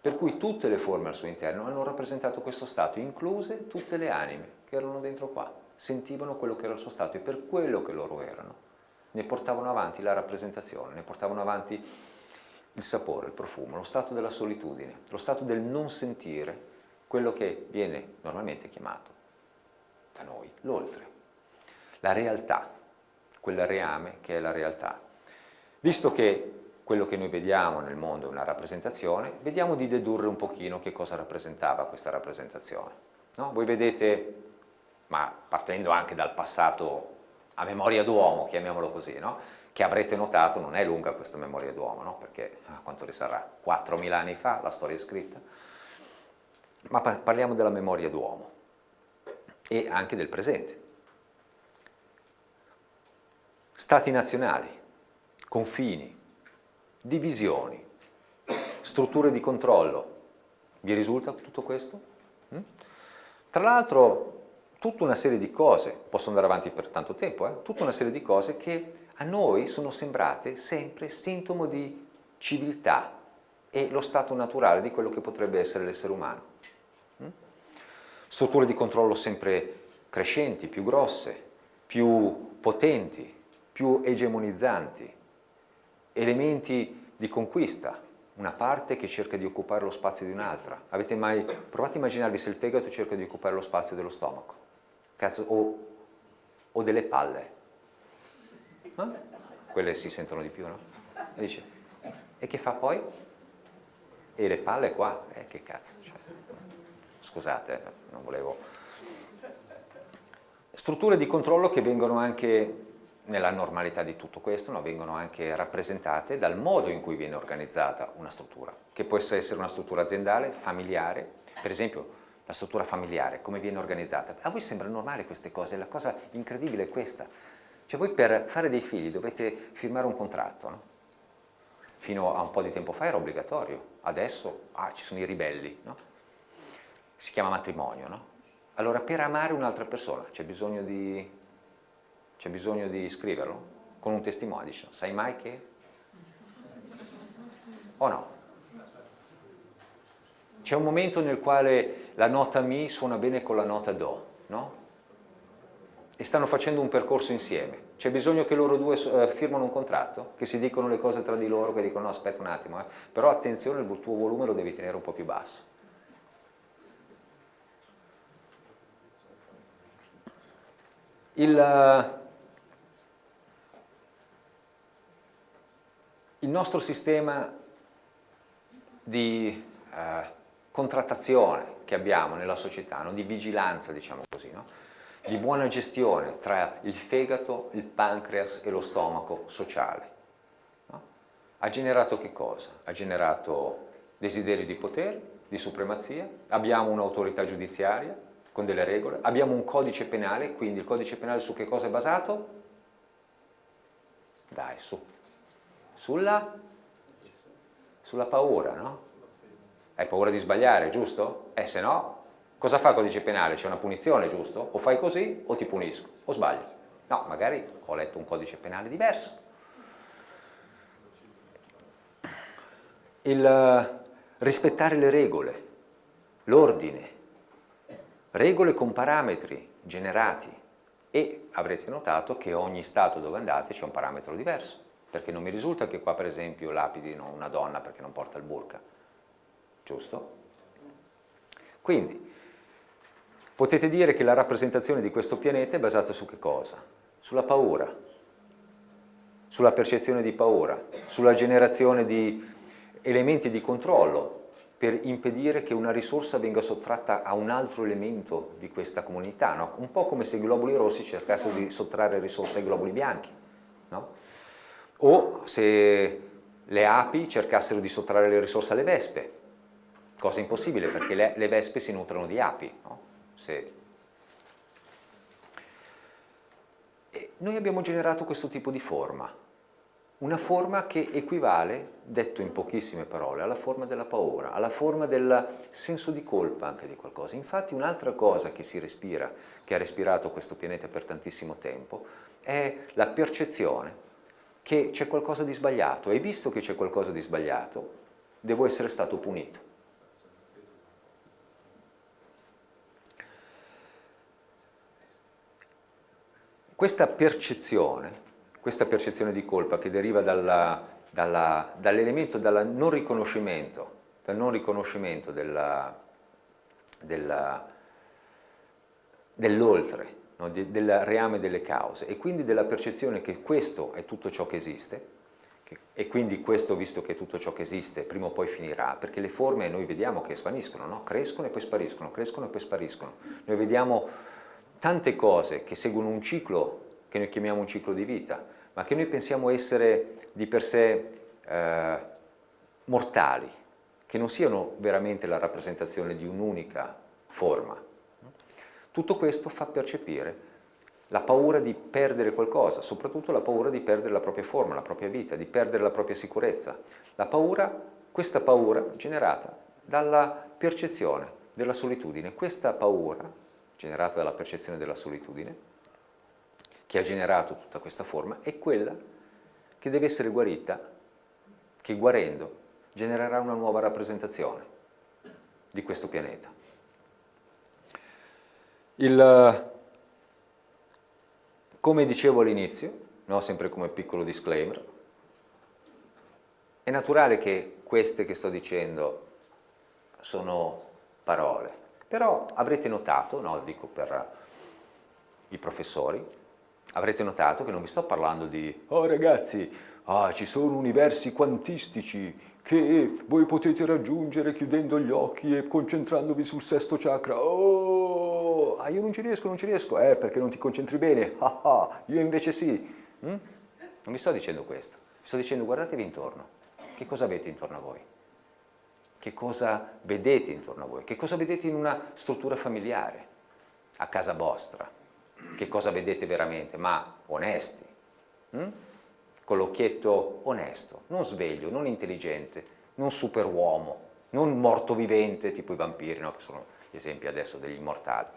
per cui tutte le forme al suo interno hanno rappresentato questo stato, incluse tutte le anime che erano dentro qua, sentivano quello che era il suo stato e per quello che loro erano ne portavano avanti la rappresentazione, ne portavano avanti il sapore, il profumo, lo stato della solitudine, lo stato del non sentire quello che viene normalmente chiamato da noi l'oltre, la realtà, quel reame che è la realtà. Visto che quello che noi vediamo nel mondo è una rappresentazione, vediamo di dedurre un pochino che cosa rappresentava questa rappresentazione. No? Voi vedete, ma partendo anche dal passato a memoria d'uomo, chiamiamolo così, no? Che avrete notato non è lunga questa memoria d'uomo, no? Perché quanto ne sarà? 4.000 anni fa la storia è scritta. Ma parliamo della memoria d'uomo e anche del presente. Stati nazionali, confini, divisioni, strutture di controllo. Vi risulta tutto questo? Tra l'altro tutta una serie di cose, posso andare avanti per tanto tempo, tutta una serie di cose che a noi sono sembrate sempre sintomo di civiltà e lo stato naturale di quello che potrebbe essere l'essere umano. Strutture di controllo sempre crescenti, più grosse, più potenti, più egemonizzanti, elementi di conquista, una parte che cerca di occupare lo spazio di un'altra. Avete mai provato a immaginarvi se il fegato cerca di occupare lo spazio dello stomaco? Cazzo, o delle palle? Quelle si sentono di più, no? E dice, e che fa poi? E le palle qua? Che cazzo, cioè, scusate, non volevo... Strutture di controllo che vengono anche, nella normalità di tutto questo, no? Vengono anche rappresentate dal modo in cui viene organizzata una struttura, che può essere una struttura aziendale, familiare, per esempio la struttura familiare, come viene organizzata. A voi sembra normale queste cose? La cosa incredibile è questa. Cioè voi per fare dei figli dovete firmare un contratto, no? Fino a un po' di tempo fa era obbligatorio, adesso ci sono i ribelli, no? Si chiama matrimonio, no? Allora per amare un'altra persona c'è bisogno di scriverlo con un testimone, dice, sai mai che? O no? C'è un momento nel quale la nota Mi suona bene con la nota Do, no? E stanno facendo un percorso insieme. C'è bisogno che loro due firmano un contratto? Che si dicono le cose tra di loro, che dicono no, aspetta un attimo, però attenzione, il tuo volume lo devi tenere un po' più basso. Il nostro sistema di contrattazione che abbiamo nella società, no? Di vigilanza, diciamo così, no? Di buona gestione tra il fegato, il pancreas e lo stomaco sociale, no? Ha generato che cosa? Ha generato desideri di potere, di supremazia, abbiamo un'autorità giudiziaria con delle regole, abbiamo un codice penale, quindi il codice penale su che cosa è basato? Dai, sulla paura, no? Hai paura di sbagliare, giusto? Se no, cosa fa il codice penale? C'è una punizione, giusto? O fai così o ti punisco, o sbaglio. No, magari ho letto un codice penale diverso. Il rispettare le regole, l'ordine, regole con parametri generati, e avrete notato che ogni stato dove andate c'è un parametro diverso, perché non mi risulta che qua per esempio lapidino una donna perché non porta il burqa, giusto? Quindi potete dire che la rappresentazione di questo pianeta è basata su che cosa? Sulla paura, sulla percezione di paura, sulla generazione di elementi di controllo per impedire che una risorsa venga sottratta a un altro elemento di questa comunità, no? Un po' come se i globuli rossi cercassero di sottrarre risorse ai globuli bianchi, no? O se le api cercassero di sottrarre le risorse alle vespe, cosa impossibile perché le vespe si nutrono di api, no? E noi abbiamo generato questo tipo di forma, una forma che equivale, detto in pochissime parole, alla forma della paura, alla forma del senso di colpa anche di qualcosa. Infatti un'altra cosa che si respira, che ha respirato questo pianeta per tantissimo tempo, è la percezione che c'è qualcosa di sbagliato e visto che c'è qualcosa di sbagliato, devo essere stato punito. Questa percezione di colpa che deriva dall'elemento, dal non riconoscimento dell'oltre, no? Del reame delle cause e quindi della percezione che questo è tutto ciò che esiste e quindi questo, visto che è tutto ciò che esiste, prima o poi finirà, perché le forme noi vediamo che svaniscono, no? Crescono e poi spariscono, crescono e poi spariscono. Noi vediamo tante cose che seguono un ciclo che noi chiamiamo un ciclo di vita, ma che noi pensiamo essere di per sé mortali, che non siano veramente la rappresentazione di un'unica forma. Tutto questo fa percepire la paura di perdere qualcosa, soprattutto la paura di perdere la propria forma, la propria vita, di perdere la propria sicurezza. Questa paura generata dalla percezione della solitudine, questa paura generata dalla percezione della solitudine, che ha generato tutta questa forma, è quella che deve essere guarita, che guarendo genererà una nuova rappresentazione di questo pianeta. Come dicevo all'inizio, no, sempre come piccolo disclaimer, è naturale che queste che sto dicendo sono parole, però avrete notato, no, dico per i professori, avrete notato che non vi sto parlando di «Oh ragazzi, ci sono universi quantistici che voi potete raggiungere chiudendo gli occhi e concentrandovi sul sesto chakra. Oh, io non ci riesco, perché non ti concentri bene, io invece sì». Non vi sto dicendo questo, vi sto dicendo guardatevi intorno, che cosa avete intorno a voi? Che cosa vedete intorno a voi? Che cosa vedete in una struttura familiare, a casa vostra? Che cosa vedete veramente? Ma onesti, con l'occhietto onesto, non sveglio, non intelligente, non superuomo, non morto vivente tipo i vampiri, no? Che sono gli esempi adesso degli immortali,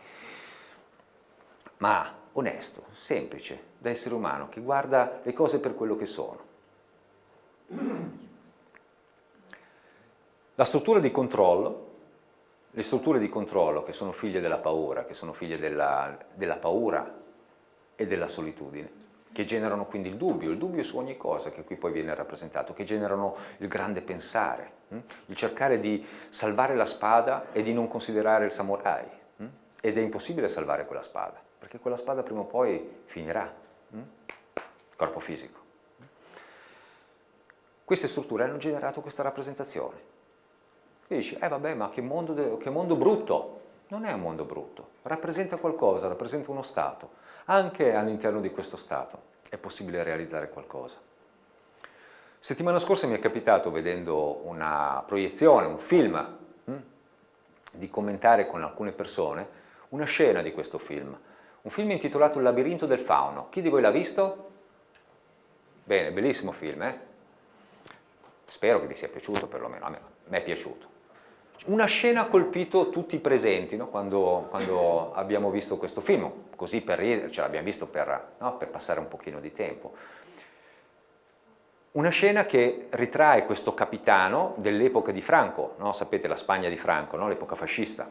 ma onesto, semplice, da essere umano, che guarda le cose per quello che sono. La struttura di controllo, le strutture di controllo che sono figlie della paura, che sono figlie della paura e della solitudine, che generano quindi il dubbio su ogni cosa che qui poi viene rappresentato, che generano il grande pensare, il cercare di salvare la spada e di non considerare il samurai, ed è impossibile salvare quella spada, perché quella spada prima o poi finirà, corpo fisico. Queste strutture hanno generato questa rappresentazione. E dici, vabbè, ma che mondo brutto! Non è un mondo brutto, rappresenta qualcosa, rappresenta uno stato. Anche all'interno di questo stato è possibile realizzare qualcosa. Settimana scorsa mi è capitato, vedendo una proiezione, un film, di commentare con alcune persone una scena di questo film. Un film intitolato Il labirinto del fauno. Chi di voi l'ha visto? Bene, bellissimo film, Spero che vi sia piaciuto perlomeno, a me è piaciuto. Una scena ha colpito tutti i presenti, no? quando abbiamo visto questo film, così per ridere, ce l'abbiamo visto per passare un pochino di tempo. Una scena che ritrae questo capitano dell'epoca di Franco, no? Sapete la Spagna di Franco, no? L'epoca fascista.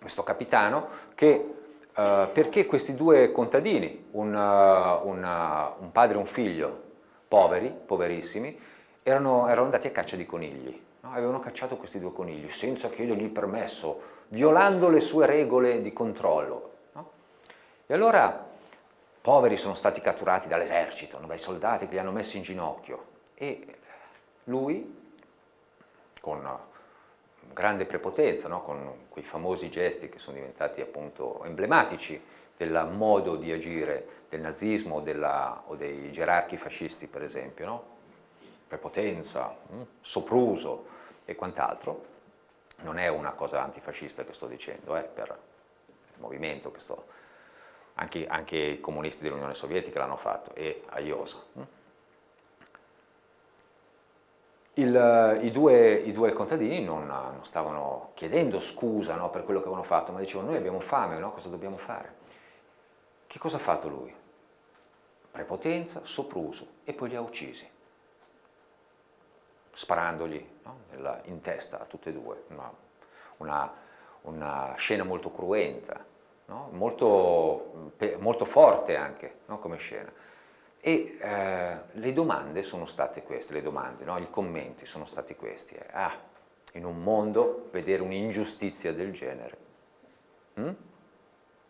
Questo capitano che, perché questi due contadini, un padre e un figlio, poverissimi, erano andati a caccia di conigli. No, avevano cacciato questi due conigli senza chiedergli il permesso, violando le sue regole di controllo. No? E allora, poveri sono stati catturati dall'esercito, dai soldati che li hanno messi in ginocchio. E lui, con grande prepotenza, no? Con quei famosi gesti che sono diventati appunto emblematici del modo di agire del nazismo o dei gerarchi fascisti, per esempio, no? Prepotenza, sopruso e quant'altro, Non è una cosa antifascista che sto dicendo, per il movimento che sto... Anche i comunisti dell'Unione Sovietica l'hanno fatto, e a iosa. I due contadini non stavano chiedendo scusa, no, per quello che avevano fatto, ma dicevano: noi abbiamo fame, no? Cosa dobbiamo fare? Che cosa ha fatto lui? Prepotenza, sopruso, e poi li ha uccisi, sparandogli, no, in testa a tutte e due. Una scena molto cruenta, no? Molto forte anche, no, come scena. E le domande sono state queste, le domande, no? I commenti sono stati questi. In un mondo vedere un'ingiustizia del genere.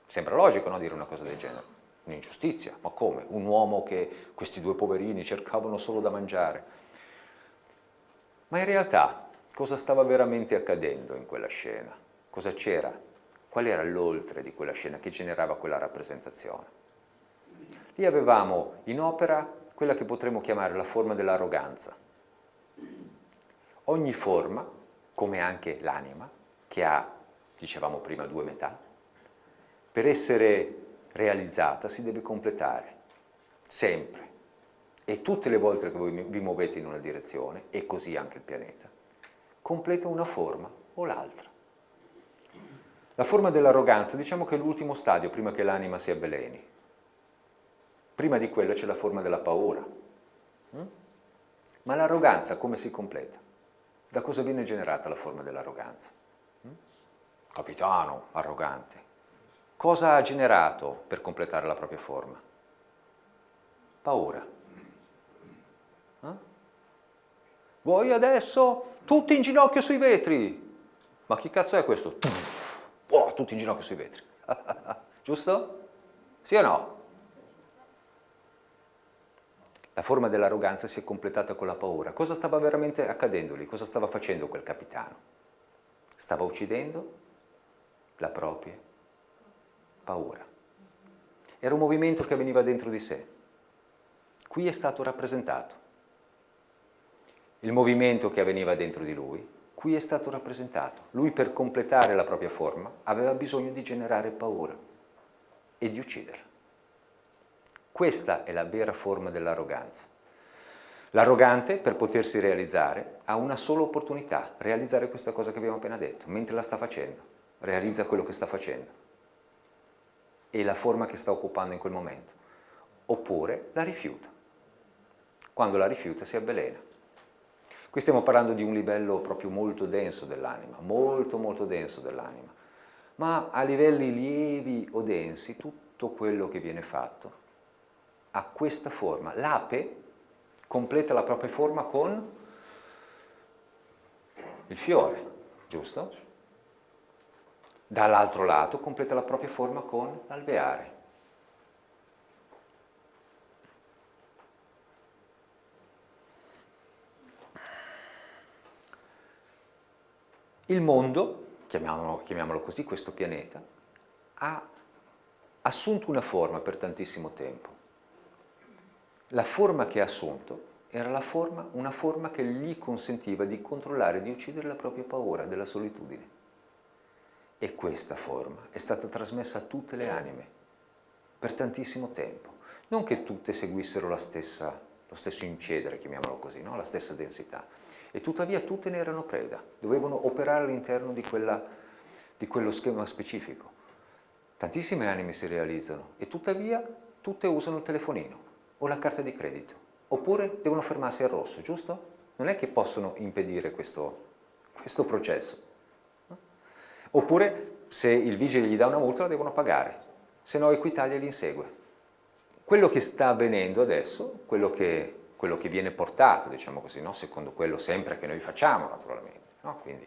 Sembra logico, no, dire una cosa del genere. Un'ingiustizia, ma come? Un uomo che questi due poverini cercavano solo da mangiare. Ma in realtà cosa stava veramente accadendo in quella scena? Cosa c'era? Qual era l'oltre di quella scena che generava quella rappresentazione? Lì avevamo in opera quella che potremmo chiamare la forma dell'arroganza. Ogni forma, come anche l'anima, che ha, dicevamo prima, due metà, per essere realizzata si deve completare, sempre. E tutte le volte che voi vi muovete in una direzione, e così anche il pianeta, completa una forma o l'altra. La forma dell'arroganza, diciamo che è l'ultimo stadio prima che l'anima si avveleni. Prima di quello c'è la forma della paura. Ma l'arroganza come si completa? Da cosa viene generata la forma dell'arroganza? Capitano arrogante. Cosa ha generato per completare la propria forma? Paura. Voi adesso tutti in ginocchio sui vetri. Ma chi cazzo è questo? Oh, tutti in ginocchio sui vetri. Giusto? Sì o no? La forma dell'arroganza si è completata con la paura. Cosa stava veramente accadendo lì? Cosa stava facendo quel capitano? Stava uccidendo la propria paura. Era un movimento che avveniva dentro di sé. Qui è stato rappresentato. Il movimento che avveniva dentro di lui, qui è stato rappresentato. Lui, per completare la propria forma, aveva bisogno di generare paura e di ucciderla. Questa è la vera forma dell'arroganza. L'arrogante, per potersi realizzare, ha una sola opportunità: realizzare questa cosa che abbiamo appena detto. Mentre la sta facendo, realizza quello che sta facendo e la forma che sta occupando in quel momento. Oppure la rifiuta. Quando la rifiuta si avvelena. Qui stiamo parlando di un livello proprio molto denso dell'anima, molto molto denso dell'anima. Ma a livelli lievi o densi, tutto quello che viene fatto ha questa forma. L'ape completa la propria forma con il fiore, giusto? Dall'altro lato completa la propria forma con l'alveare. Il mondo, chiamiamolo così, questo pianeta, ha assunto una forma per tantissimo tempo. La forma che ha assunto era una forma che gli consentiva di controllare e di uccidere la propria paura della solitudine. E questa forma è stata trasmessa a tutte le anime per tantissimo tempo. Non che tutte seguissero lo stesso incedere, chiamiamolo così, no? La stessa densità. E tuttavia tutte ne erano preda, dovevano operare all'interno di quello schema specifico. Tantissime anime si realizzano e tuttavia tutte usano il telefonino o la carta di credito, oppure devono fermarsi al rosso, giusto? Non è che possono impedire questo processo. No? Oppure se il vigile gli dà una multa la devono pagare, se no Equitalia li insegue. Quello che sta avvenendo adesso, quello che viene portato, diciamo così, no? Secondo quello sempre che noi facciamo naturalmente, no? Quindi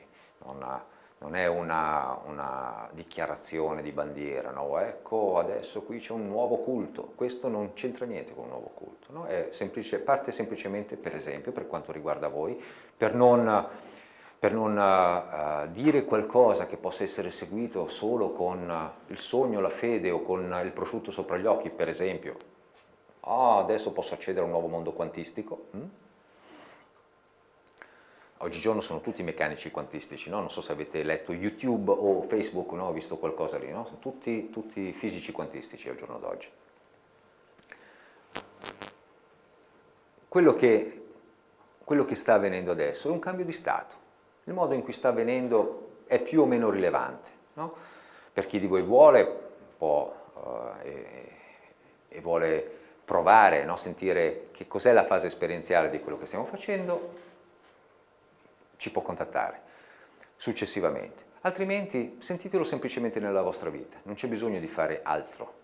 non è una dichiarazione di bandiera, no? Ecco, adesso qui c'è un nuovo culto. Questo non c'entra niente con un nuovo culto, no? Parte semplicemente, per esempio, per quanto riguarda voi, per non dire qualcosa che possa essere seguito solo con il sogno, la fede o con il prosciutto sopra gli occhi, per esempio. Adesso posso accedere a un nuovo mondo quantistico. oggigiorno sono tutti meccanici quantistici, no? Non so se avete letto YouTube o Facebook, no? Ho visto qualcosa lì, no? Sono tutti fisici quantistici al giorno d'oggi. Quello che sta avvenendo adesso è un cambio di stato. Il modo in cui sta avvenendo è più o meno rilevante, no? Per chi di voi vuole e vuole provare, no? Sentire che cos'è la fase esperienziale di quello che stiamo facendo, ci può contattare successivamente. Altrimenti sentitelo semplicemente nella vostra vita, non c'è bisogno di fare altro,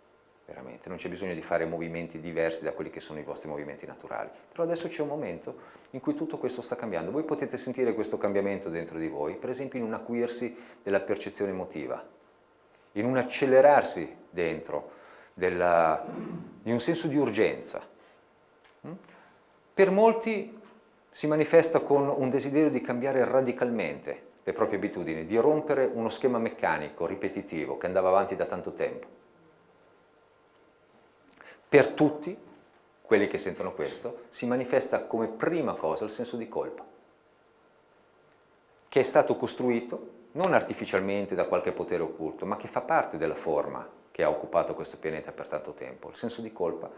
veramente, non c'è bisogno di fare movimenti diversi da quelli che sono i vostri movimenti naturali. Però adesso c'è un momento in cui tutto questo sta cambiando. Voi potete sentire questo cambiamento dentro di voi, per esempio in un acuirsi della percezione emotiva, in un accelerarsi dentro di un senso di urgenza. Per molti si manifesta con un desiderio di cambiare radicalmente le proprie abitudini, di rompere uno schema meccanico, ripetitivo, che andava avanti da tanto tempo. Per tutti quelli che sentono questo si manifesta come prima cosa il senso di colpa, che è stato costruito non artificialmente da qualche potere occulto, ma che fa parte della forma che ha occupato questo pianeta per tanto tempo. Il senso di colpa,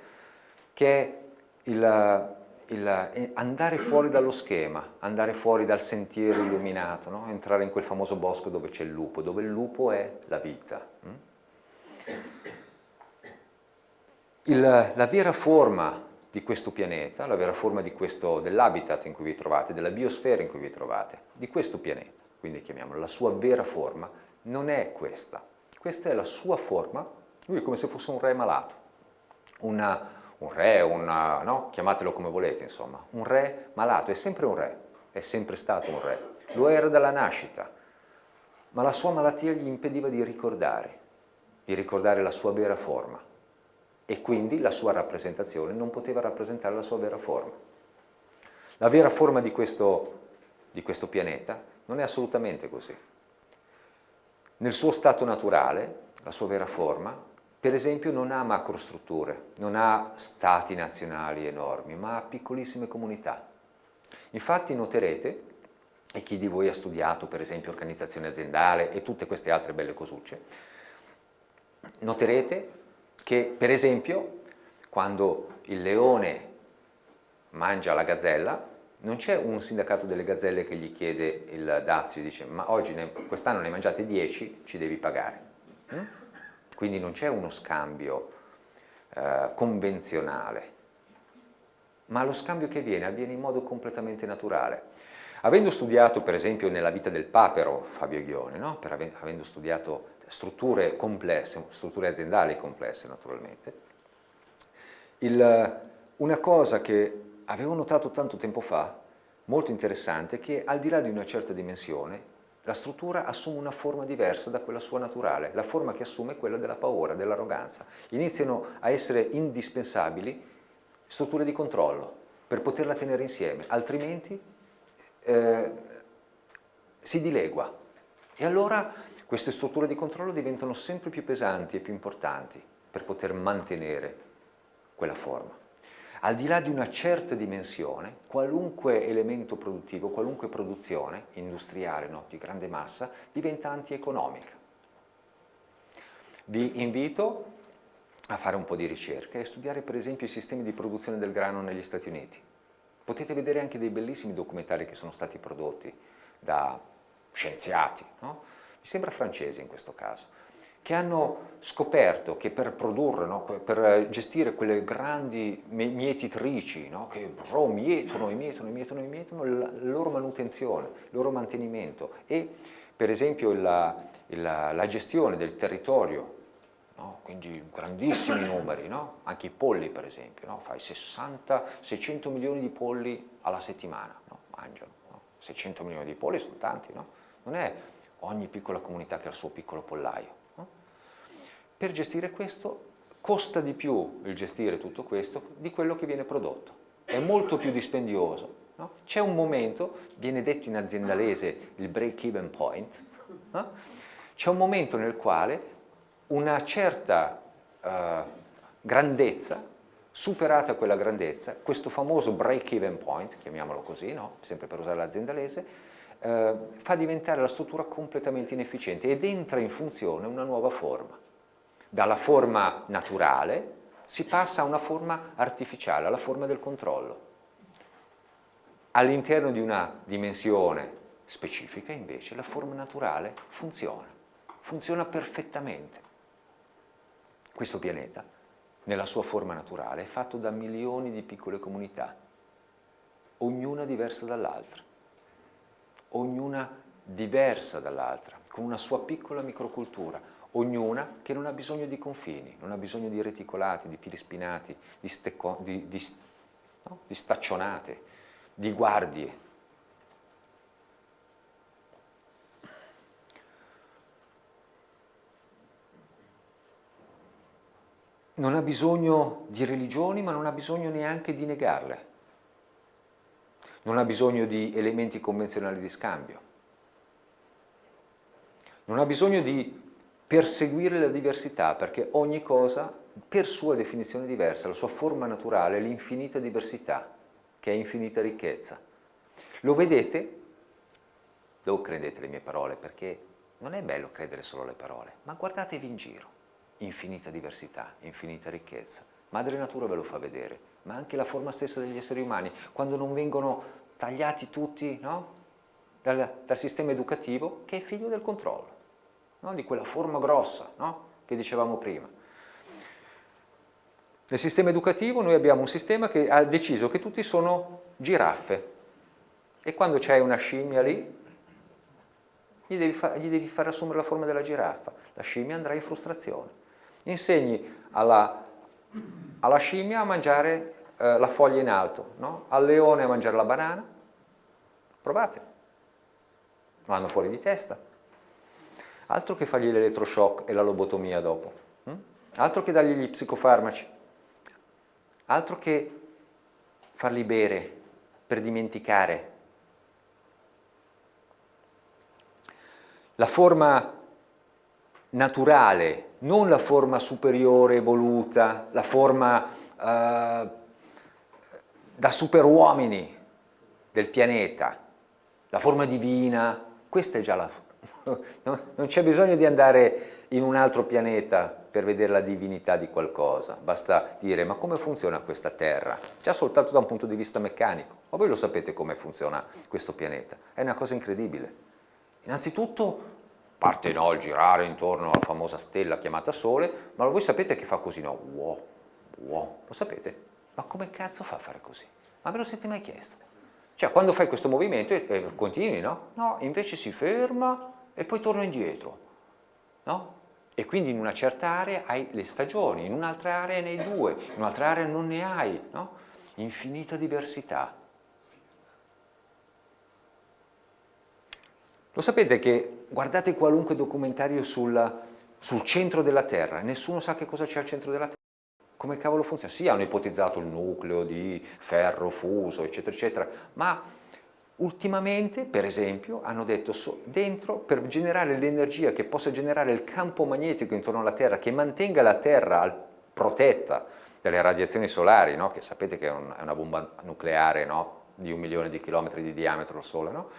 che è andare fuori dallo schema, andare fuori dal sentiero illuminato, no? Entrare in quel famoso bosco dove c'è il lupo, dove il lupo è la vita. La vera forma di questo pianeta, la vera forma dell'habitat in cui vi trovate, della biosfera in cui vi trovate, di questo pianeta, quindi chiamiamola la sua vera forma, non è questa. Questa è la sua forma, lui è come se fosse un re malato, no? Chiamatelo come volete, insomma, un re malato, è sempre un re, è sempre stato un re, lo era dalla nascita, ma la sua malattia gli impediva di ricordare la sua vera forma e quindi la sua rappresentazione non poteva rappresentare la sua vera forma. La vera forma di questo pianeta non è assolutamente così. Nel suo stato naturale, la sua vera forma, per esempio, non ha macrostrutture, non ha stati nazionali enormi, ma ha piccolissime comunità. Infatti noterete, e chi di voi ha studiato per esempio organizzazione aziendale e tutte queste altre belle cosucce, noterete che per esempio quando il leone mangia la gazzella, non c'è un sindacato delle gazzelle che gli chiede il dazio e dice ma quest'anno ne mangiate 10, ci devi pagare. Quindi non c'è uno scambio convenzionale, ma lo scambio che avviene in modo completamente naturale. Avendo studiato per esempio nella vita del papero Fabio Ghione, no? Avendo studiato strutture complesse, strutture aziendali complesse naturalmente, una cosa che avevo notato tanto tempo fa, molto interessante, è che al di là di una certa dimensione la struttura assume una forma diversa da quella sua naturale. La forma che assume è quella della paura, dell'arroganza. Iniziano a essere indispensabili strutture di controllo per poterla tenere insieme, altrimenti si dilegua. E allora queste strutture di controllo diventano sempre più pesanti e più importanti per poter mantenere quella forma. Al di là di una certa dimensione, qualunque elemento produttivo, qualunque produzione industriale, no, di grande massa, diventa antieconomica. Vi invito a fare un po' di ricerca e studiare per esempio i sistemi di produzione del grano negli Stati Uniti. Potete vedere anche dei bellissimi documentari che sono stati prodotti da scienziati, no? Mi sembra francesi in questo caso, che hanno scoperto che per produrre, no, per gestire quelle grandi mietitrici, no, che mietono la loro manutenzione, il loro mantenimento e per esempio la gestione del territorio, no, quindi grandissimi numeri, no? Anche i polli per esempio, no? Fai 600 milioni di polli alla settimana, no? Mangiano, no? 600 milioni di polli sono tanti, no? Non è ogni piccola comunità che ha il suo piccolo pollaio. Per gestire questo costa di più il gestire tutto questo di quello che viene prodotto, è molto più dispendioso, no? C'è un momento, viene detto in aziendalese il break-even point, no? C'è un momento nel quale una certa grandezza Superata quella grandezza, questo famoso break-even point, chiamiamolo così, no? Sempre per usare l'aziendalese, fa diventare la struttura completamente inefficiente ed entra in funzione una nuova forma. Dalla forma naturale si passa a una forma artificiale, alla forma del controllo. All'interno di una dimensione specifica, invece, la forma naturale funziona perfettamente. Questo pianeta, nella sua forma naturale, è fatto da milioni di piccole comunità, ognuna diversa dall'altra, con una sua piccola microcultura, ognuna che non ha bisogno di confini, non ha bisogno di reticolati, di fili spinati, di staccionate, di guardie. Non ha bisogno di religioni, ma non ha bisogno neanche di negarle. Non ha bisogno di elementi convenzionali di scambio. Non ha bisogno di perseguire la diversità, perché ogni cosa, per sua definizione diversa, la sua forma naturale è l'infinita diversità, che è infinita ricchezza. Lo vedete? Non credete le mie parole, perché non è bello credere solo alle parole, ma guardatevi in giro. Infinita diversità, infinita ricchezza. Madre Natura ve lo fa vedere, ma anche la forma stessa degli esseri umani, quando non vengono tagliati tutti, no? dal sistema educativo, che è figlio del controllo, no? Di quella forma grossa, no? Che dicevamo prima. Nel sistema educativo noi abbiamo un sistema che ha deciso che tutti sono giraffe e quando c'è una scimmia lì, gli devi far assumere la forma della giraffa, la scimmia andrà in frustrazione. Insegni alla scimmia a mangiare la foglia in alto, no? Al leone a mangiare la banana, provate, vanno fuori di testa. Altro che fargli l'elettroshock e la lobotomia dopo, altro che dargli gli psicofarmaci, altro che farli bere per dimenticare. La forma naturale, non la forma superiore evoluta, la forma da superuomini del pianeta, la forma divina, questa è già la forma. Non c'è bisogno di andare in un altro pianeta per vedere la divinità di qualcosa, basta dire ma come funziona questa Terra? Già soltanto da un punto di vista meccanico, ma voi lo sapete come funziona questo pianeta, è una cosa incredibile. Innanzitutto parte no, il girare intorno alla famosa stella chiamata Sole, ma voi sapete che fa così, no? Wow, lo sapete? Ma come cazzo fa a fare così? Ma ve lo siete mai chiesto? Cioè, quando fai questo movimento continui, no? No, invece si ferma e poi torna indietro, no? E quindi in una certa area hai le stagioni, in un'altra area ne hai due, in un'altra area non ne hai, no? Infinita diversità. Lo sapete che guardate qualunque documentario sul centro della Terra, nessuno sa che cosa c'è al centro della Terra. Come cavolo funziona? Sì, hanno ipotizzato il nucleo di ferro fuso, eccetera, eccetera, ma ultimamente, per esempio, hanno detto dentro, per generare l'energia che possa generare il campo magnetico intorno alla Terra, che mantenga la Terra protetta dalle radiazioni solari, no? Che sapete che è una bomba nucleare, no? Di 1 milione di chilometri di diametro il Sole, no?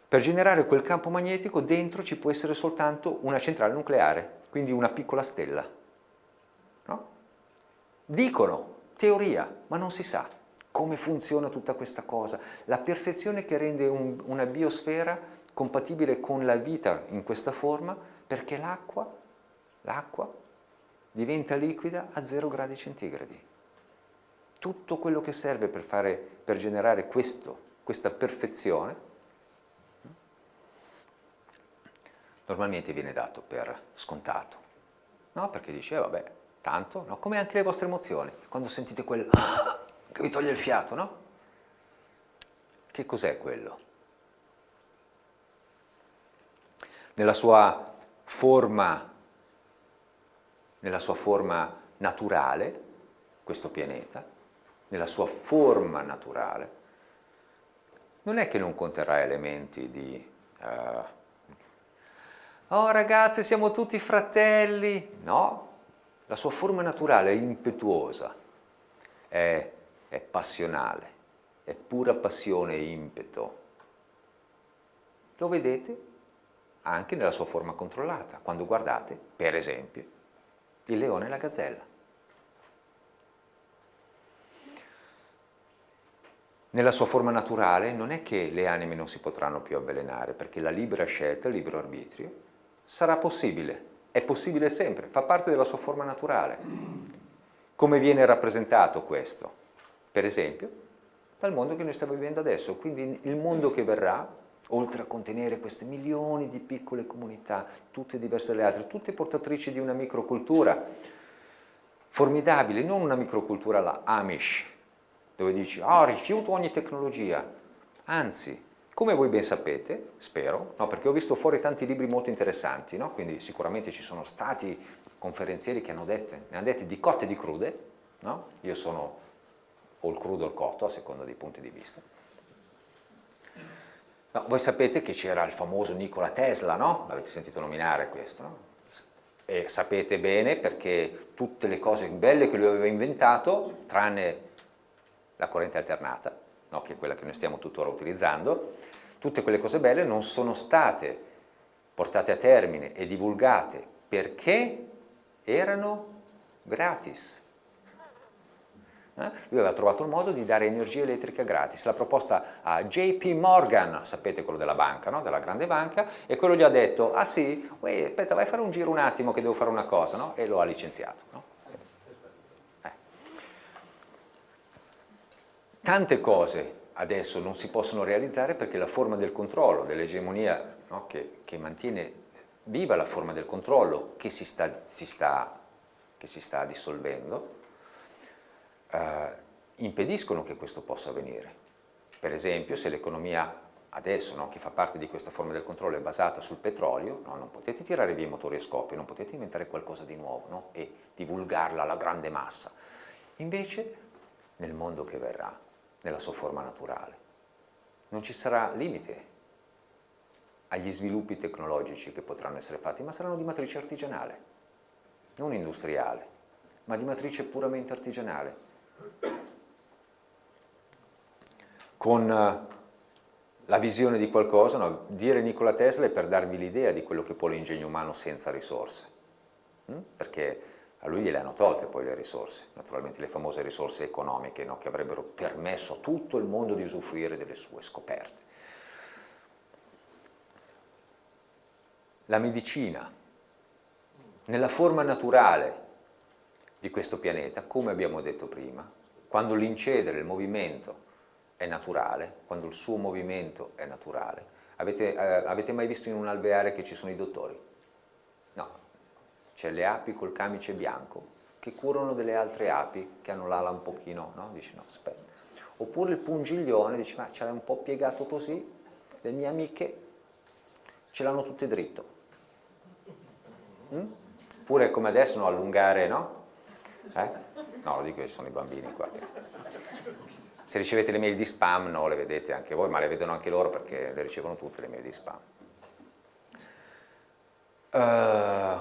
Per generare quel campo magnetico dentro ci può essere soltanto una centrale nucleare, quindi una piccola stella. No? Dicono, teoria, ma non si sa come funziona tutta questa cosa. La perfezione che rende una biosfera compatibile con la vita in questa forma, perché l'acqua diventa liquida a 0 gradi centigradi. Tutto quello che serve per generare questa perfezione normalmente viene dato per scontato, no? Perché dice, vabbè, tanto, no? Come anche le vostre emozioni, quando sentite quel che vi toglie il fiato, no? Che cos'è quello? Nella sua forma naturale, questo pianeta, nella sua forma naturale, non è che non conterrà elementi di oh ragazzi, siamo tutti fratelli. No, la sua forma naturale è impetuosa, è passionale, è pura passione e impeto. Lo vedete anche nella sua forma controllata, quando guardate, per esempio, il leone e la gazzella. Nella sua forma naturale non è che le anime non si potranno più avvelenare, perché la libera scelta, il libero arbitrio, sarà possibile, è possibile sempre, fa parte della sua forma naturale. Come viene rappresentato questo? Per esempio, dal mondo che noi stiamo vivendo adesso, quindi il mondo che verrà, oltre a contenere queste milioni di piccole comunità, tutte diverse dalle altre, tutte portatrici di una microcultura formidabile, non una microcultura alla Amish, dove dici, rifiuto ogni tecnologia. Anzi, come voi ben sapete, spero, no, perché ho visto fuori tanti libri molto interessanti, no? Quindi sicuramente ci sono stati conferenzieri che ne hanno dette di cotte e di crude, no? Io sono o il crudo o il cotto, a seconda dei punti di vista. No, voi sapete che c'era il famoso Nikola Tesla, no? L'avete sentito nominare questo, no? E sapete bene perché tutte le cose belle che lui aveva inventato, tranne la corrente alternata, no? Che è quella che noi stiamo tuttora utilizzando, tutte quelle cose belle non sono state portate a termine e divulgate perché erano gratis. Lui aveva trovato il modo di dare energia elettrica gratis, l'ha proposta a JP Morgan, sapete quello della banca, no? Della grande banca, e quello gli ha detto, ah sì, aspetta, vai a fare un giro un attimo che devo fare una cosa, no? E lo ha licenziato. No? Tante cose adesso non si possono realizzare perché la forma del controllo, dell'egemonia, no? che mantiene viva la forma del controllo che si sta dissolvendo, impediscono che questo possa avvenire. Per esempio, se l'economia adesso, no, che fa parte di questa forma del controllo, è basata sul petrolio, no, non potete tirare via i motori a scoppio, non potete inventare qualcosa di nuovo, no, e divulgarla alla grande massa. Invece, nel mondo che verrà, nella sua forma naturale, non ci sarà limite agli sviluppi tecnologici che potranno essere fatti, ma saranno di matrice artigianale, non industriale, ma di matrice puramente artigianale. Con la visione di qualcosa, no? Dire Nikola Tesla è per darvi l'idea di quello che può l'ingegno umano senza risorse, perché a lui gliele hanno tolte poi le risorse, naturalmente le famose risorse economiche, no? Che avrebbero permesso a tutto il mondo di usufruire delle sue scoperte. La medicina, nella forma naturale di questo pianeta, come abbiamo detto prima, quando l'incedere, il movimento è naturale, quando il suo movimento è naturale. Avete mai visto in un alveare che ci sono i dottori? No, c'è le api col camice bianco che curano delle altre api che hanno l'ala un pochino, no? Dici no, aspetta. Oppure il pungiglione, dici ma ce l'hai un po' piegato così, le mie amiche ce l'hanno tutte dritto. Oppure come adesso, no, allungare, no? No, lo dico che ci sono i bambini qua. Se ricevete le mail di spam, no, le vedete anche voi, ma le vedono anche loro perché le ricevono tutte le mail di spam.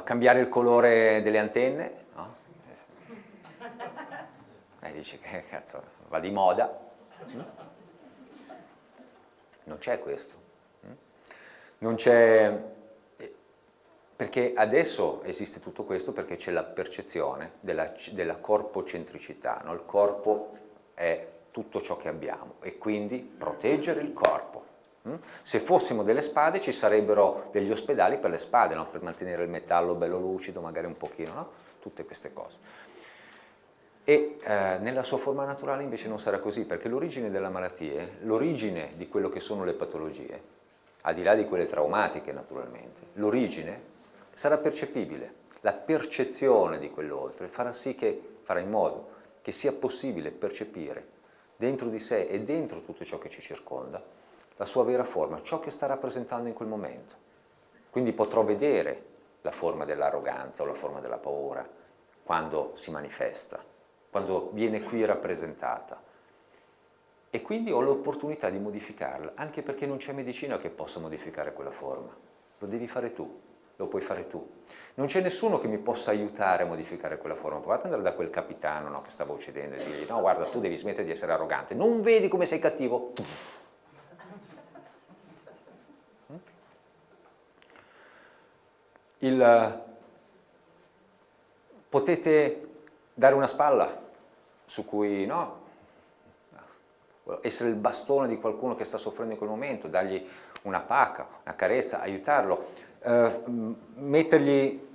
Cambiare il colore delle antenne, no? Dice che cazzo, va di moda. Non c'è questo. Non c'è... Perché adesso esiste tutto questo perché c'è la percezione della corpocentricità, no? Il corpo è tutto ciò che abbiamo e quindi proteggere il corpo. Se fossimo delle spade ci sarebbero degli ospedali per le spade, no? Per mantenere il metallo bello lucido, magari un pochino, no? Tutte queste cose. E nella sua forma naturale invece non sarà così, perché l'origine della malattia, l'origine di quello che sono le patologie, al di là di quelle traumatiche naturalmente, l'origine sarà percepibile. La percezione di quell'oltre farà in modo che sia possibile percepire dentro di sé e dentro tutto ciò che ci circonda la sua vera forma, ciò che sta rappresentando in quel momento. Quindi potrò vedere la forma dell'arroganza o la forma della paura quando si manifesta, quando viene qui rappresentata. E quindi ho l'opportunità di modificarla, anche perché non c'è medicina che possa modificare quella forma. Lo devi fare tu. lo puoi fare tu. Non c'è nessuno che mi possa aiutare a modificare quella forma. Provate ad andare da quel capitano, no, che stava uccidendo e dirgli: no, guarda, tu devi smettere di essere arrogante, non vedi come sei cattivo? Potete dare una spalla su cui, no, essere il bastone di qualcuno che sta soffrendo in quel momento, dargli una pacca, una carezza, aiutarlo, mettergli,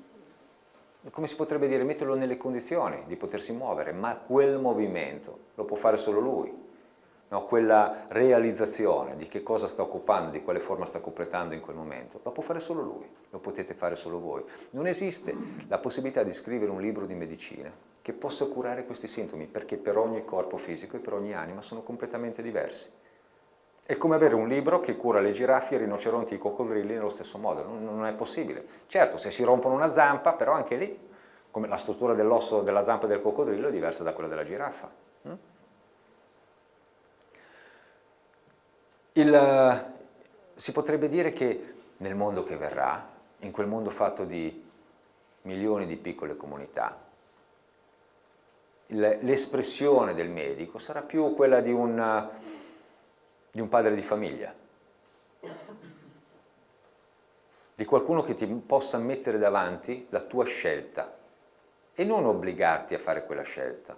come si potrebbe dire, metterlo nelle condizioni di potersi muovere, ma quel movimento lo può fare solo lui. No, quella realizzazione di che cosa sta occupando, di quale forma sta completando in quel momento, lo può fare solo lui, lo potete fare solo voi. Non esiste la possibilità di scrivere un libro di medicina che possa curare questi sintomi, perché per ogni corpo fisico e per ogni anima sono completamente diversi. È come avere un libro che cura le giraffe, i rinoceronti e i coccodrilli nello stesso modo, non è possibile. Certo, se si rompono una zampa, però anche lì, come la struttura dell'osso della zampa del coccodrillo è diversa da quella della giraffa. Si potrebbe dire che nel mondo che verrà, in quel mondo fatto di milioni di piccole comunità, l'espressione del medico sarà più quella di un padre di famiglia, di qualcuno che ti possa mettere davanti la tua scelta e non obbligarti a fare quella scelta,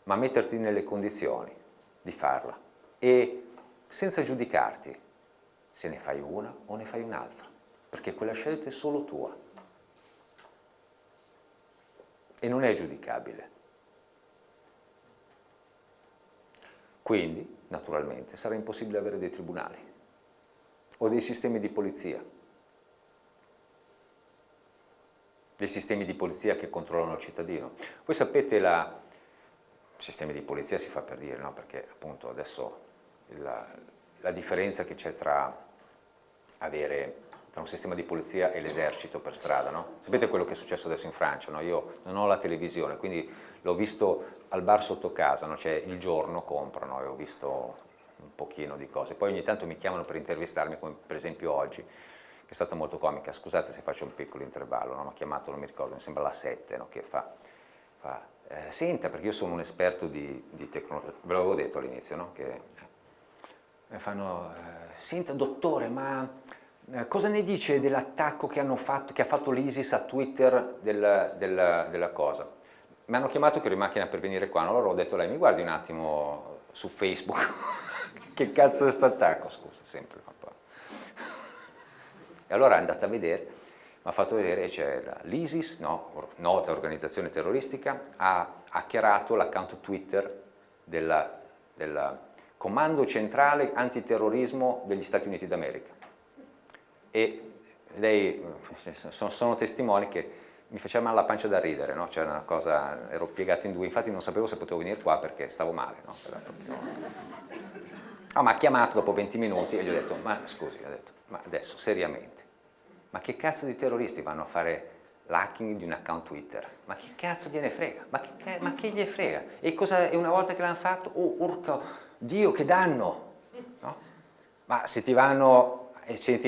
ma metterti nelle condizioni di farla e senza giudicarti se ne fai una o ne fai un'altra, perché quella scelta è solo tua e non è giudicabile. Quindi, naturalmente, sarà impossibile avere dei tribunali o dei sistemi di polizia, che controllano il cittadino. Voi sapete, sistemi di polizia si fa per dire, no? Perché appunto adesso la differenza che c'è tra un sistema di polizia e l'esercito per strada, no? Sapete quello che è successo adesso in Francia, no? Io non ho la televisione, quindi l'ho visto al bar sotto casa, no? Cioè il giorno comprano e ho visto un pochino di cose. Poi ogni tanto mi chiamano per intervistarmi, come per esempio oggi, che è stata molto comica. Scusate se faccio un piccolo intervallo, no? Mi ha chiamato, non mi ricordo, mi sembra la 7, no? Che senta, perché io sono un esperto di tecnologia, ve l'avevo detto all'inizio, no? Senta dottore, ma cosa ne dice dell'attacco che ha fatto l'ISIS a Twitter della cosa? Mi hanno chiamato che ero in macchina per venire qua, allora ho detto: lei mi guardi un attimo su Facebook, che cazzo è sto attacco? Scusa, sempre un po'. E allora è andata a vedere, mi ha fatto vedere, c'è l'ISIS, no, nota organizzazione terroristica, ha hackerato l'account Twitter del Comando Centrale Antiterrorismo degli Stati Uniti d'America. E lei, sono testimoni che mi faceva male la pancia da ridere, no? C'era una cosa, ero piegato in due, infatti non sapevo se potevo venire qua perché stavo male, no? Mi ha chiamato dopo 20 minuti e gli ho detto: ma scusi, ma adesso seriamente, ma che cazzo di terroristi vanno a fare l'hacking di un account Twitter? Ma che cazzo gliene frega? Ma che gli frega? E una volta che l'hanno fatto, urco Dio, che danno, no? Ma se ti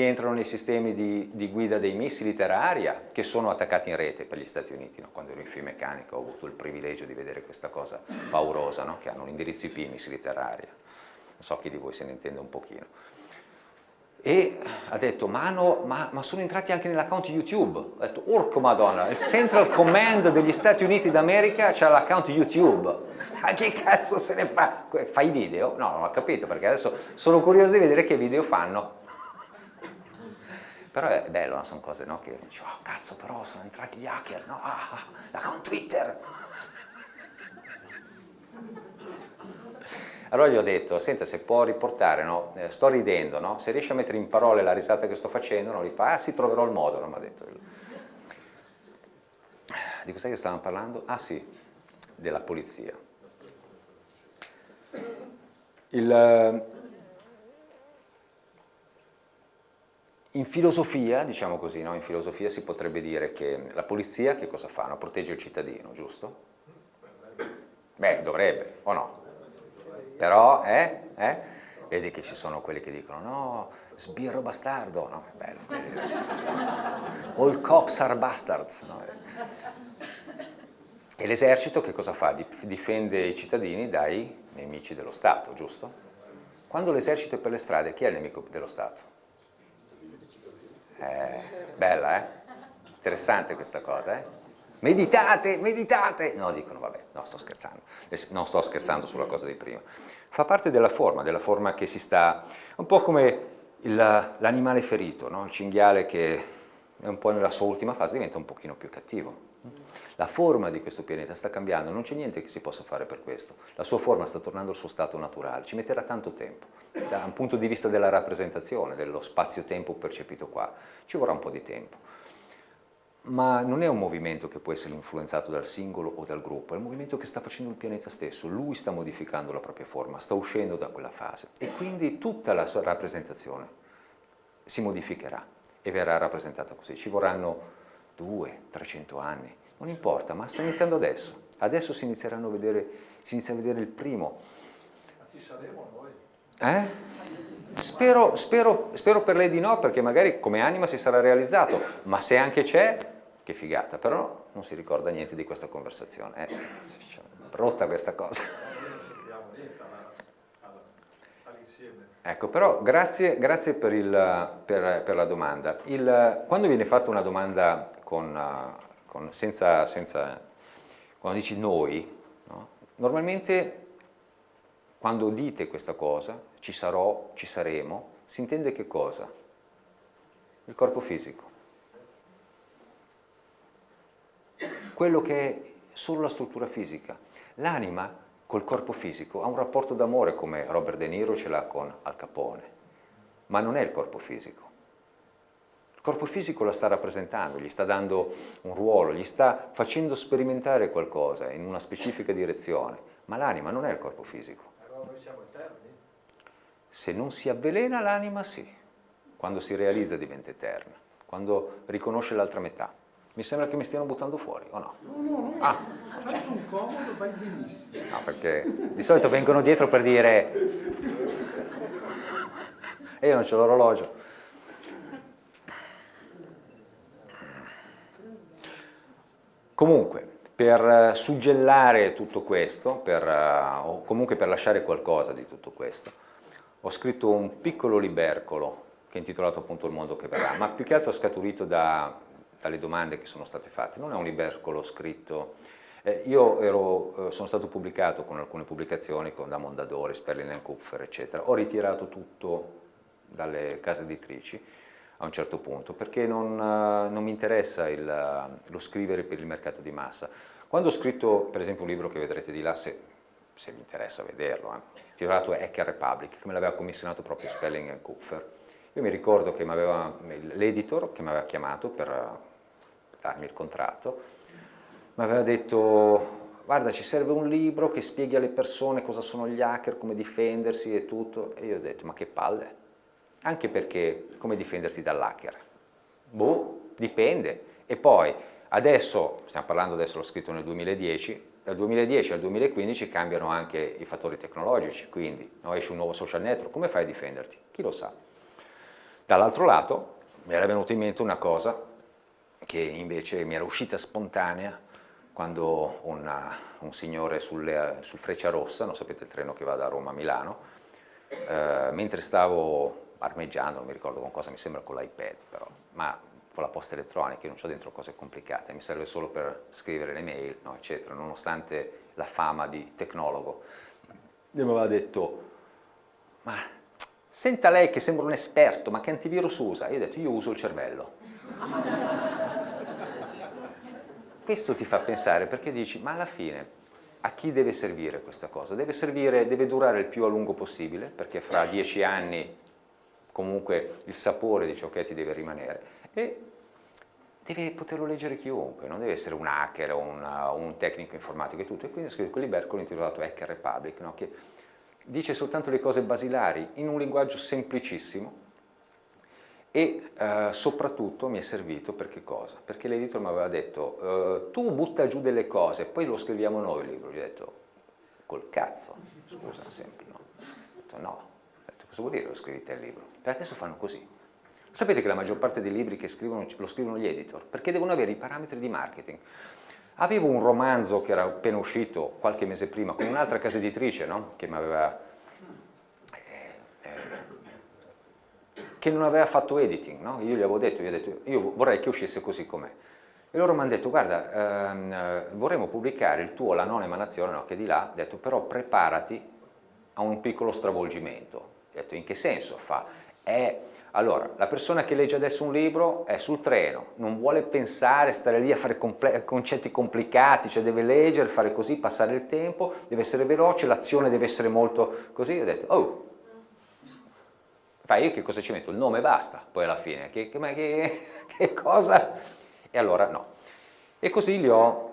entrano nei sistemi di guida dei missili terra-aria, che sono attaccati in rete per gli Stati Uniti, no? Quando ero in Finmeccanica ho avuto il privilegio di vedere questa cosa paurosa, no? Che hanno un indirizzo IP, missili terra-aria. Non so chi di voi se ne intende un pochino. E ha detto: ma sono entrati anche nell'account YouTube. Ho detto: urco madonna, il Central Command degli Stati Uniti d'America c'ha l'account YouTube. Ma che cazzo se ne fa? Fai video? No, non ho capito, perché adesso sono curioso di vedere che video fanno. Però è bello, no? Sono cose, no? Che dici: oh cazzo, però sono entrati gli hacker, no? L'account Twitter. Allora gli ho detto: senta, se può riportare, no? Sto ridendo, no? Se riesce a mettere in parole la risata che sto facendo, no? Gli fa: sì, troverò il modo, no? Mi ha detto. Di cos'è che stavamo parlando? Ah sì, della polizia. In filosofia, diciamo così, no? In filosofia si potrebbe dire che la polizia che cosa fa? No? Protegge il cittadino, giusto? Beh, dovrebbe, o no? Però, Vedi che ci sono quelli che dicono no, sbirro bastardo, no, è bello. All cops are bastards. No? E l'esercito che cosa fa? Difende i cittadini dai nemici dello Stato, giusto? Quando l'esercito è per le strade, chi è il nemico dello Stato? Bella, eh? Interessante questa cosa, eh? Meditate, meditate! No, dicono, vabbè, no, sto scherzando. Non sto scherzando sulla cosa di prima. Fa parte della forma che si sta... un po' come l'animale ferito, no? Il cinghiale che è un po' nella sua ultima fase diventa un pochino più cattivo. La forma di questo pianeta sta cambiando, non c'è niente che si possa fare per questo. La sua forma sta tornando al suo stato naturale, ci metterà tanto tempo. Da un punto di vista della rappresentazione, dello spazio-tempo percepito qua, ci vorrà un po' di tempo. Ma non è un movimento che può essere influenzato dal singolo o dal gruppo, è un movimento che sta facendo il pianeta stesso, lui sta modificando la propria forma, sta uscendo da quella fase e quindi tutta la sua rappresentazione si modificherà e verrà rappresentata così. Ci vorranno 200-300 anni, non importa, ma sta iniziando adesso. Adesso si inizia a vedere il primo. Ma ci saremo noi? Spero per lei di no, perché magari come anima si sarà realizzato, ma se anche c'è, che figata, però non si ricorda niente di questa conversazione. Rotta questa cosa. Non sappiamo niente all'insieme. Ecco, però grazie per la domanda. Quando viene fatta una domanda senza quando dici noi, no? Normalmente quando dite questa cosa, ci sarò, ci saremo, si intende che cosa? Il corpo fisico. Quello che è solo la struttura fisica. L'anima col corpo fisico ha un rapporto d'amore come Robert De Niro ce l'ha con Al Capone, ma non è il corpo fisico. Il corpo fisico la sta rappresentando, gli sta dando un ruolo, gli sta facendo sperimentare qualcosa in una specifica direzione, ma l'anima non è il corpo fisico. Allora noi siamo eterni? Se non si avvelena l'anima sì, quando si realizza diventa eterna, quando riconosce l'altra metà. Mi sembra che mi stiano buttando fuori, o no? No, Ah, fai un comodo, vai benissimo. no, perché di solito vengono dietro per dire e io non c'ho l'orologio. Comunque, per suggellare tutto questo, o comunque per lasciare qualcosa di tutto questo, ho scritto un piccolo libercolo che è intitolato appunto Il mondo che verrà, ma più che altro è scaturito dalle domande che sono state fatte. Non è un libercolo scritto... sono stato pubblicato con alcune pubblicazioni da Mondadori, Sperling & Kupfer, eccetera. Ho ritirato tutto dalle case editrici a un certo punto, perché non mi interessa lo scrivere per il mercato di massa. Quando ho scritto, per esempio, un libro che vedrete di là, se vi interessa vederlo, titolato Hacker Republic, che me l'aveva commissionato proprio Sperling & Kupfer, io mi ricordo che l'editor che mi aveva chiamato per darmi il contratto, mi aveva detto: guarda, ci serve un libro che spieghi alle persone cosa sono gli hacker, come difendersi e tutto. E io ho detto: ma che palle, anche perché come difenderti dall'hacker? Boh, dipende. E poi adesso, stiamo parlando, adesso l'ho scritto nel 2010, dal 2010 al 2015 cambiano anche i fattori tecnologici, quindi esce un nuovo social network, come fai a difenderti? Chi lo sa? Dall'altro lato mi era venuta in mente una cosa che invece mi era uscita spontanea quando un signore sul Frecciarossa, non sapete il treno che va da Roma a Milano, mentre stavo armeggiando, non mi ricordo con cosa, mi sembra con l'iPad però, ma con la posta elettronica, io non ho dentro cose complicate, mi serve solo per scrivere le mail, no, eccetera, nonostante la fama di tecnologo. E mi aveva detto: ma senta lei che sembra un esperto, ma che antivirus usa? E io ho detto: io uso il cervello. Questo ti fa pensare, perché dici: ma alla fine a chi deve servire questa cosa? Deve durare il più a lungo possibile, perché fra 10 anni comunque il sapore di ciò che ti deve rimanere, e deve poterlo leggere chiunque, non deve essere un hacker o un tecnico informatico e tutto. E quindi ho scritto quel libercolo intitolato Hacker Republic, no? Che dice soltanto le cose basilari in un linguaggio semplicissimo. E soprattutto mi è servito per che cosa? Perché l'editor mi aveva detto: tu butta giù delle cose, poi lo scriviamo noi il libro. Gli ho detto: col cazzo, scusa, sempre no. Ho detto: no. Ho detto, Cosa vuol dire lo scrivete il libro? Adesso fanno così. Sapete che la maggior parte dei libri che scrivono lo scrivono gli editor, perché devono avere i parametri di marketing. Avevo un romanzo che era appena uscito qualche mese prima con un'altra casa editrice, no? Che non aveva fatto editing, no? Io gli avevo detto, io vorrei che uscisse così com'è. E loro mi hanno detto, guarda, vorremmo pubblicare il tuo La nona emanazione, no, che è di là, ho detto, però preparati a un piccolo stravolgimento. Ho detto, in che senso? Allora, la persona che legge adesso un libro è sul treno, non vuole pensare, stare lì a fare concetti complicati, cioè deve leggere, fare così, passare il tempo, deve essere veloce, l'azione deve essere molto così. Ho detto, oh, io che cosa ci metto? Il nome e basta, poi alla fine, che cosa? E allora no. E così li ho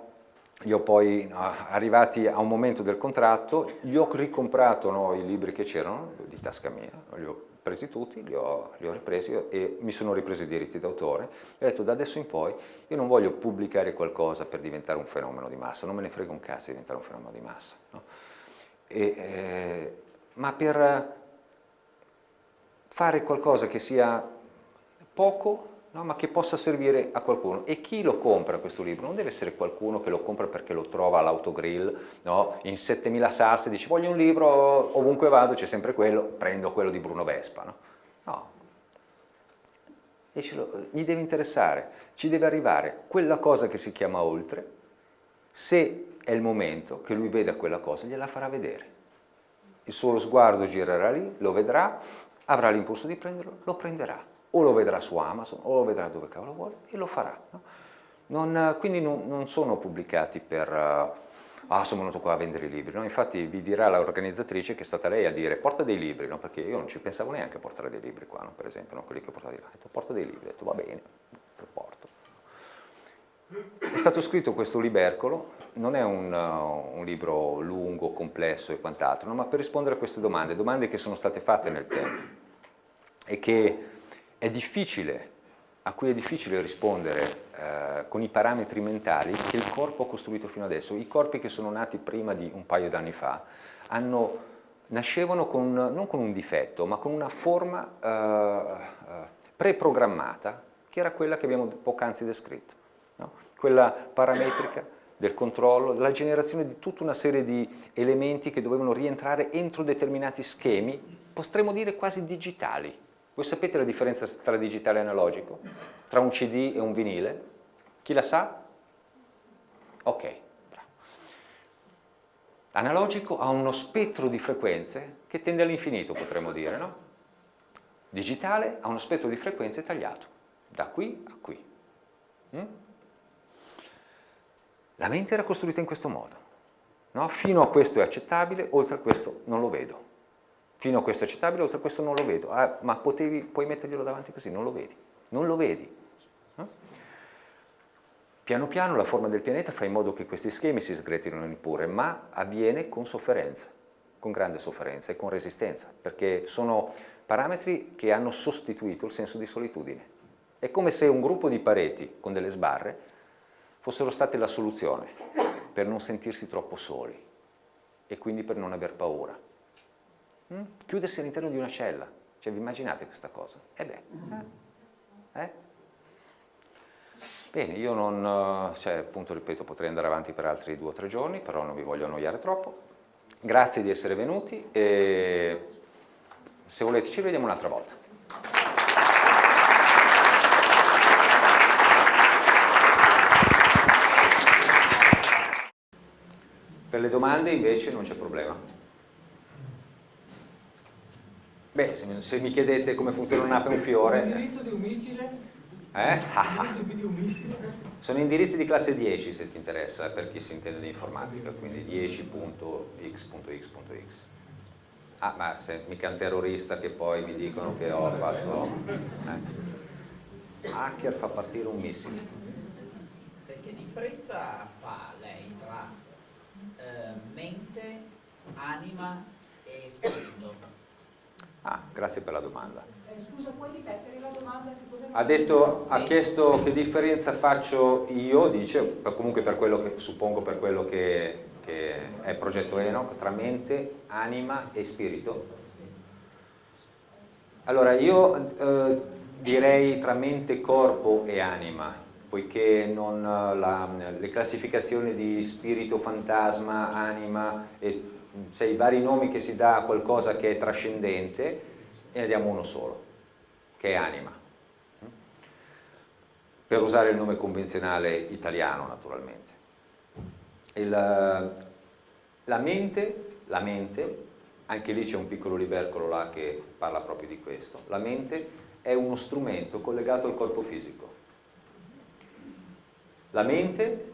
poi, arrivati a un momento del contratto, gli ho ricomprato, no, i libri che c'erano, di tasca mia, li ho presi tutti, li ho ripresi e mi sono ripreso i diritti d'autore e ho detto, da adesso in poi io non voglio pubblicare qualcosa per diventare un fenomeno di massa, non me ne frega un cazzo di diventare un fenomeno di massa, no? Ma per fare qualcosa che sia poco, no, ma che possa servire a qualcuno. E chi lo compra questo libro? Non deve essere qualcuno che lo compra perché lo trova all'autogrill, no, in 7000 salse, dice voglio un libro, ovunque vado c'è sempre quello, prendo quello di Bruno Vespa. No, no. E gli deve interessare, ci deve arrivare quella cosa che si chiama oltre, se è il momento che lui veda quella cosa, gliela farà vedere. Il suo sguardo girerà lì, lo vedrà, avrà l'impulso di prenderlo, lo prenderà. O lo vedrà su Amazon, o lo vedrà dove cavolo vuole, e lo farà. No? Quindi non sono pubblicati per, sono venuto qua a vendere i libri. No? Infatti vi dirà l'organizzatrice che è stata lei a dire, porta dei libri, no? Perché io non ci pensavo neanche a portare dei libri qua, no? Per esempio, no? Quelli che ho portato di là. Ho detto, porta dei libri, ho detto, va bene, lo porto. È stato scritto questo libercolo, non è un libro lungo, complesso e quant'altro, no? Ma per rispondere a queste domande che sono state fatte nel tempo e che a cui è difficile rispondere con i parametri mentali che il corpo ha costruito fino adesso. I corpi che sono nati prima di un paio d'anni fa nascevano non con un difetto, ma con una forma preprogrammata, che era quella che abbiamo poc'anzi descritto, no? Quella parametrica del controllo, della generazione di tutta una serie di elementi che dovevano rientrare entro determinati schemi, potremmo dire quasi digitali. Voi sapete la differenza tra digitale e analogico? Tra un CD e un vinile? Chi la sa? Ok, bravo. L'analogico ha uno spettro di frequenze che tende all'infinito, potremmo dire, no? Digitale ha uno spettro di frequenze tagliato, da qui a qui. La mente era costruita in questo modo, no? Fino a questo è accettabile, oltre a questo non lo vedo. Fino a questo è accettabile, oltre a questo non lo vedo. Ma puoi metterglielo davanti così, non lo vedi. Non lo vedi. No? Piano piano la forma del pianeta fa in modo che questi schemi si sgretino pure, ma avviene con sofferenza, con grande sofferenza e con resistenza, perché sono parametri che hanno sostituito il senso di solitudine. È come se un gruppo di pareti con delle sbarre fossero state la soluzione per non sentirsi troppo soli e quindi per non aver paura. Chiudersi all'interno di una cella, cioè vi immaginate questa cosa? Bene, io non, appunto ripeto, potrei andare avanti per altri 2 o 3 giorni, però non vi voglio annoiare troppo. Grazie di essere venuti e se volete ci vediamo un'altra volta. Per le domande invece non c'è problema. Beh, se mi chiedete come funziona un'app e un fiore... L'indirizzo di un missile? L'indirizzo di un missile? Sono indirizzi di classe 10 se ti interessa, per chi si intende di informatica, quindi 10.x.x.x. Ma se mica un terrorista che poi mi dicono che ho fatto... Hacker fa partire un missile. Che differenza fa lei tra mente, anima e spirito? Grazie per la domanda. Scusa, puoi ripetere la domanda? Ha chiesto che differenza faccio io, dice, comunque per quello che, suppongo per quello che è il progetto Enoch, tra mente, anima e spirito. Allora, io direi tra mente, corpo e anima, poiché le classificazioni di spirito, fantasma, anima, i vari nomi che si dà a qualcosa che è trascendente, e ne diamo uno solo, che è anima. Per usare il nome convenzionale italiano, naturalmente. La mente, anche lì c'è un piccolo libercolo là che parla proprio di questo, la mente è uno strumento collegato al corpo fisico. La mente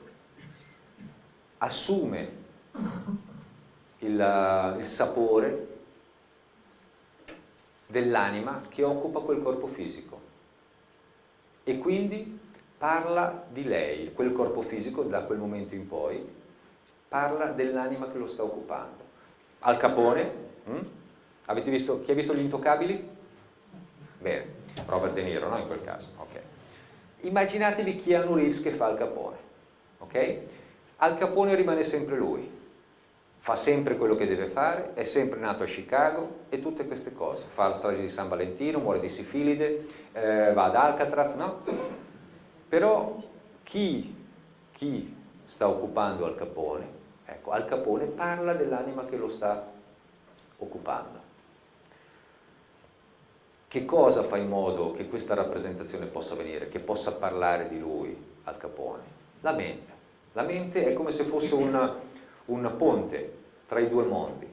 assume il sapore dell'anima che occupa quel corpo fisico e quindi parla di lei, quel corpo fisico da quel momento in poi parla dell'anima che lo sta occupando. Al Capone, avete visto, chi ha visto Gli Intoccabili? Bene, Robert De Niro, no? In quel caso, ok. Immaginatevi Keanu Reeves che fa Al Capone, ok? Al Capone rimane sempre lui, fa sempre quello che deve fare, è sempre nato a Chicago e tutte queste cose, fa la strage di San Valentino, muore di sifilide, va ad Alcatraz, no? Però chi sta occupando Al Capone? Ecco, Al Capone parla dell'anima che lo sta occupando. Che cosa fa in modo che questa rappresentazione possa avvenire, che possa parlare di lui, Al Capone? La mente. La mente è come se fosse un ponte tra i due mondi.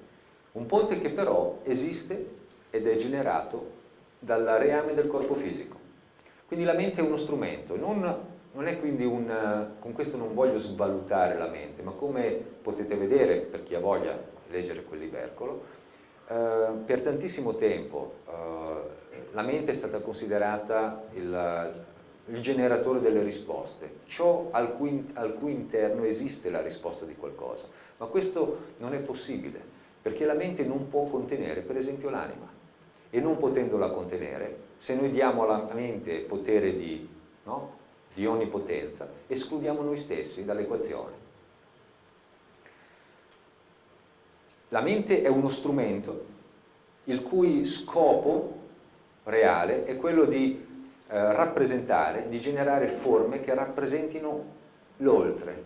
Un ponte che però esiste ed è generato dal reame del corpo fisico. Quindi la mente è uno strumento, non è quindi con questo non voglio svalutare la mente, ma come potete vedere, per chi ha voglia di leggere quel libercolo, per tantissimo tempo la mente è stata considerata il generatore delle risposte, ciò al cui interno esiste la risposta di qualcosa. Ma questo non è possibile, perché la mente non può contenere, per esempio, l'anima. E non potendola contenere, se noi diamo alla mente potere di onnipotenza, escludiamo noi stessi dall'equazione. La mente è uno strumento il cui scopo reale è quello di rappresentare, di generare forme che rappresentino l'oltre.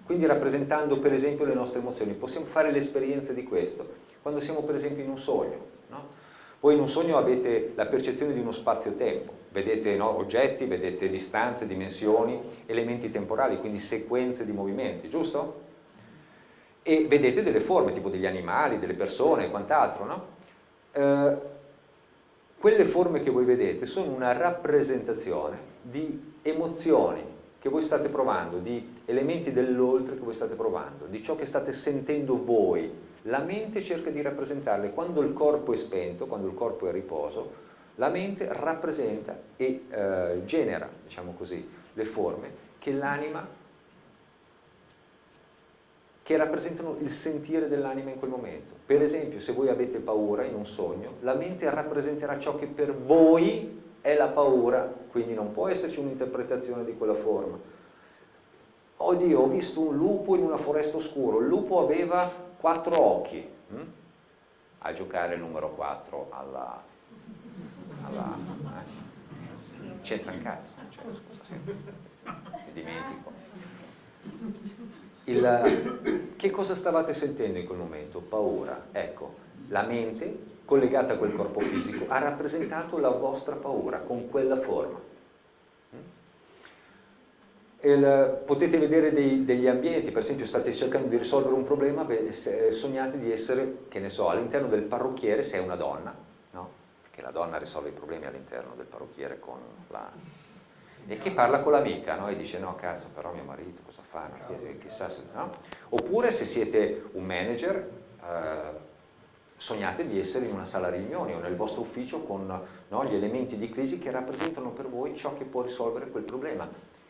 Quindi rappresentando per esempio le nostre emozioni. Possiamo fare l'esperienza di questo quando siamo per esempio in un sogno, no? Voi in un sogno avete la percezione di uno spazio-tempo, vedete, no, oggetti, vedete distanze, dimensioni, elementi temporali, quindi sequenze di movimenti, giusto? E vedete delle forme, tipo degli animali, delle persone e quant'altro, no? Quelle forme che voi vedete sono una rappresentazione di emozioni che voi state provando, di elementi dell'oltre che voi state provando, di ciò che state sentendo voi. La mente cerca di rappresentarle. Quando il corpo è spento, quando il corpo è a riposo, la mente rappresenta e genera, diciamo così, le forme che l'anima, che rappresentano il sentire dell'anima in quel momento. Per esempio, se voi avete paura in un sogno, la mente rappresenterà ciò che per voi è la paura, quindi non può esserci un'interpretazione di quella forma. Oddio, ho visto un lupo in una foresta oscura, il lupo aveva 4 occhi, a giocare il numero 4 c'entra un cazzo, cioè, scusa sempre, mi dimentico. Che cosa stavate sentendo in quel momento? Paura. Ecco, la mente collegata a quel corpo fisico ha rappresentato la vostra paura con quella forma. Potete vedere degli ambienti, per esempio state cercando di risolvere un problema, sognate di essere, che ne so, all'interno del parrucchiere se è una donna, no? Perché la donna risolve i problemi all'interno del parrucchiere e che parla con l'amica, no? E dice no cazzo però mio marito cosa fa, chissà se, no? Oppure se siete un manager sognate di essere in una sala riunioni o nel vostro ufficio con, no, gli elementi di crisi che rappresentano per voi ciò che può risolvere quel problema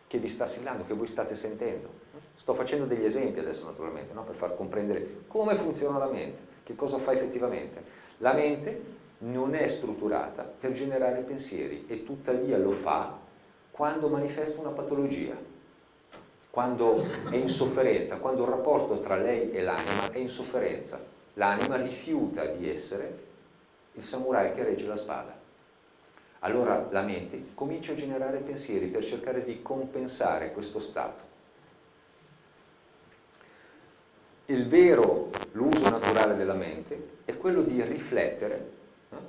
che vi sta assillando, che voi state sentendo. Sto facendo degli esempi adesso naturalmente, no? Per far comprendere come funziona la mente, che cosa fa effettivamente. La mente non è strutturata per generare pensieri e tuttavia lo fa quando manifesta una patologia, quando è in sofferenza, quando il rapporto tra lei e l'anima è in sofferenza. L'anima rifiuta di essere il samurai che regge la spada. allora la mente comincia a generare pensieri per cercare di compensare questo stato. L'uso naturale della mente è quello di riflettere, no?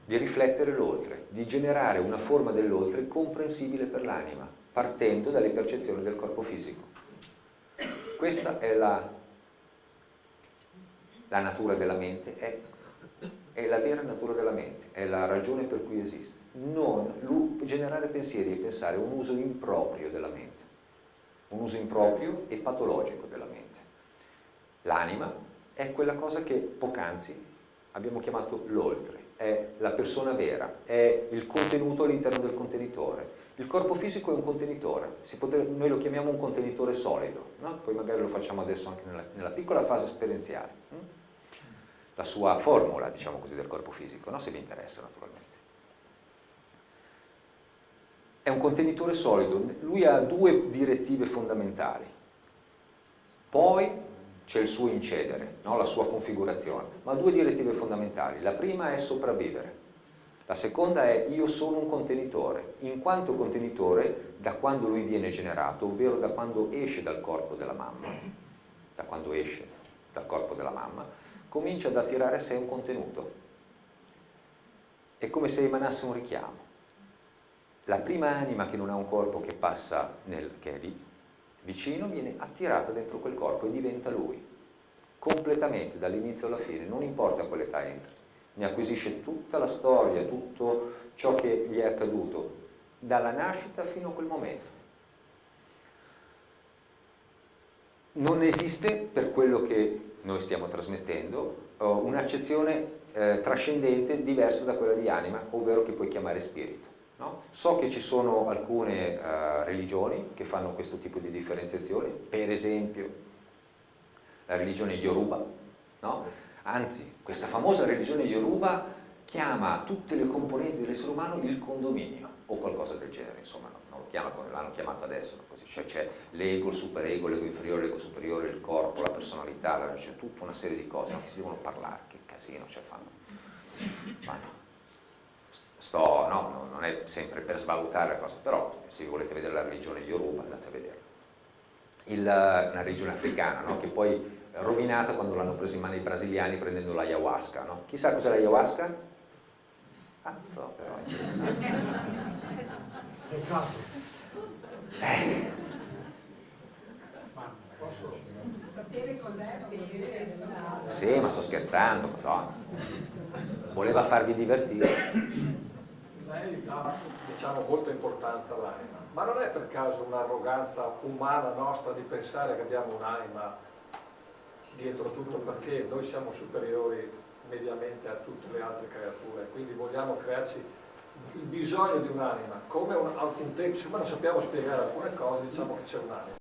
Di riflettere l'oltre, di generare una forma dell'oltre comprensibile per l'anima, partendo dalle percezioni del corpo fisico. Questa è la natura della mente, è la vera natura della mente, è la ragione per cui esiste. Non generare pensieri e pensare è un uso improprio della mente, un uso improprio e patologico della mente. L'anima è quella cosa che poc'anzi abbiamo chiamato l'oltre, è la persona vera, è il contenuto all'interno del contenitore. Il corpo fisico è un contenitore, noi lo chiamiamo un contenitore solido, no? Poi magari lo facciamo adesso anche nella piccola fase esperienziale. La sua formula, diciamo così, del corpo fisico, no? Se vi interessa naturalmente. È un contenitore solido, lui ha due direttive fondamentali. Poi c'è il suo incedere, no? La sua configurazione, ma due direttive fondamentali. La prima è sopravvivere, la seconda è io sono un contenitore, in quanto contenitore da quando lui viene generato, ovvero da quando esce dal corpo della mamma, da quando esce dal corpo della mamma, comincia ad attirare a sé un contenuto. È come se emanasse un richiamo. La prima anima che non ha un corpo che passa che è lì vicino, viene attirata dentro quel corpo e diventa lui, completamente, dall'inizio alla fine, non importa a quale età entri, ne acquisisce tutta la storia, tutto ciò che gli è accaduto, dalla nascita fino a quel momento. Non esiste, per quello che noi stiamo trasmettendo, un'accezione trascendente diversa da quella di anima, ovvero che puoi chiamare spirito. No? So che ci sono alcune religioni che fanno questo tipo di differenziazione, per esempio la religione Yoruba, no? Anzi, questa famosa religione Yoruba chiama tutte le componenti dell'essere umano il condominio, o qualcosa del genere, insomma, non lo chiama come l'hanno chiamato adesso, no? Così, cioè c'è l'ego, il superego, l'ego inferiore, l'ego superiore, il corpo, la personalità, c'è tutta una serie di cose, no? Che si devono parlare, che casino ci fanno. Ma no. No, non è sempre per svalutare la cosa, però se volete vedere la religione Yoruba andate a vederla. Una religione africana, no? Che poi è rovinata quando l'hanno presa in mano i brasiliani prendendo l'ayahuasca, no? Chissà cos'è l'ayahuasca? Cazzo, però è interessante. Posso sapere cos'è? Sì, ma sto scherzando, madonna. Voleva farvi divertire. Lei dà, diciamo, molta importanza all'anima, ma non è per caso un'arroganza umana nostra di pensare che abbiamo un'anima dietro tutto, perché noi siamo superiori mediamente a tutte le altre creature, quindi vogliamo crearci il bisogno di un'anima, come un tempo, siccome non sappiamo spiegare alcune cose, diciamo che c'è un'anima.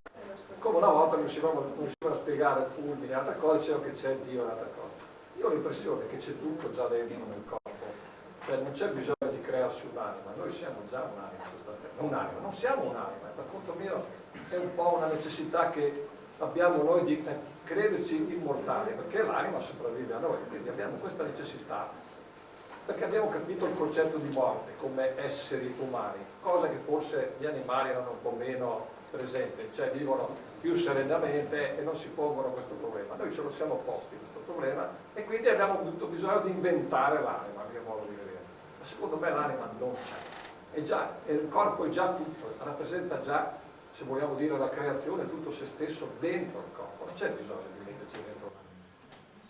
Come una volta non riuscivamo a spiegare fulmini, altre cose, dicevano che c'è Dio, un'altra cosa. Io ho l'impressione che c'è tutto già dentro nel corpo. Cioè non c'è bisogno di crearsi un'anima, noi siamo già un'anima sostanzialmente, un'anima, non siamo un'anima, per conto mio è un po' una necessità che abbiamo noi di crederci immortali, perché l'anima sopravvive a noi, quindi abbiamo questa necessità, perché abbiamo capito il concetto di morte come esseri umani, cosa che forse gli animali erano un po' meno presenti, cioè vivono più serenamente e non si pongono questo problema. Noi ce lo siamo posti questo problema e quindi abbiamo avuto bisogno di inventare l'anima, a mio modo di vedere. Ma secondo me l'anima non c'è, il corpo è già tutto, rappresenta già, se vogliamo dire, la creazione, tutto se stesso dentro il corpo, non c'è bisogno di metterci dentro l'anima.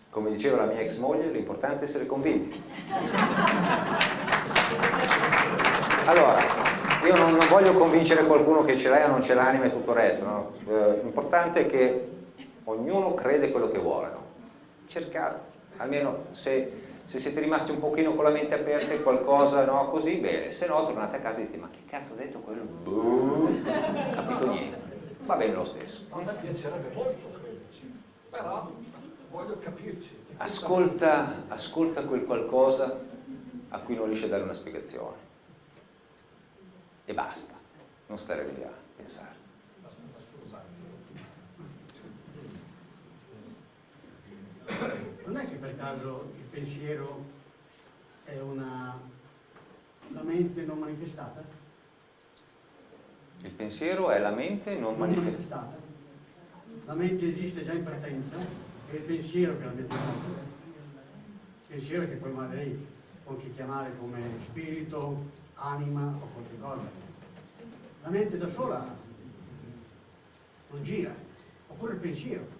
Come diceva la mia ex moglie, l'importante è essere convinti. Allora, io non voglio convincere qualcuno che ce l'ha o non ce l'anima e tutto il resto, no? L'importante è che ognuno crede quello che vuole, no? Cercate, almeno se siete rimasti un pochino con la mente aperta e qualcosa, no, così, bene, se no tornate a casa e dite, ma che cazzo ha detto quello? Non ho capito niente, va bene lo stesso. A me piacerebbe molto crederci, però voglio capirci. Ascolta quel qualcosa a cui non riesce a dare una spiegazione e basta, non stare lì a pensare. Non è che per caso il pensiero è la mente non manifestata? Il pensiero è la mente non manifestata. manifestata. La mente esiste già in partenza, è il pensiero che l'abbiamo fatto. Il pensiero che poi magari può anche chiamare come spirito, anima o qualche cosa. La mente da sola non gira, oppure il pensiero.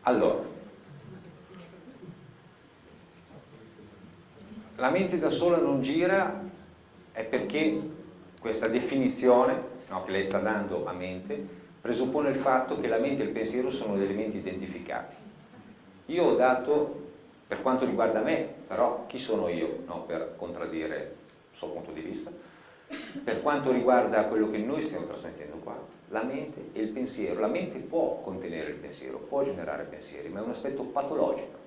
Allora, la mente da sola non gira è perché questa definizione, no, che lei sta dando a mente presuppone il fatto che la mente e il pensiero sono degli elementi identificati. Io ho dato, per quanto riguarda me, però chi sono io, no, per contraddire il suo punto di vista? Per quanto riguarda quello che noi stiamo trasmettendo qua, la mente e il pensiero, la mente può contenere il pensiero, può generare pensieri, ma è un aspetto patologico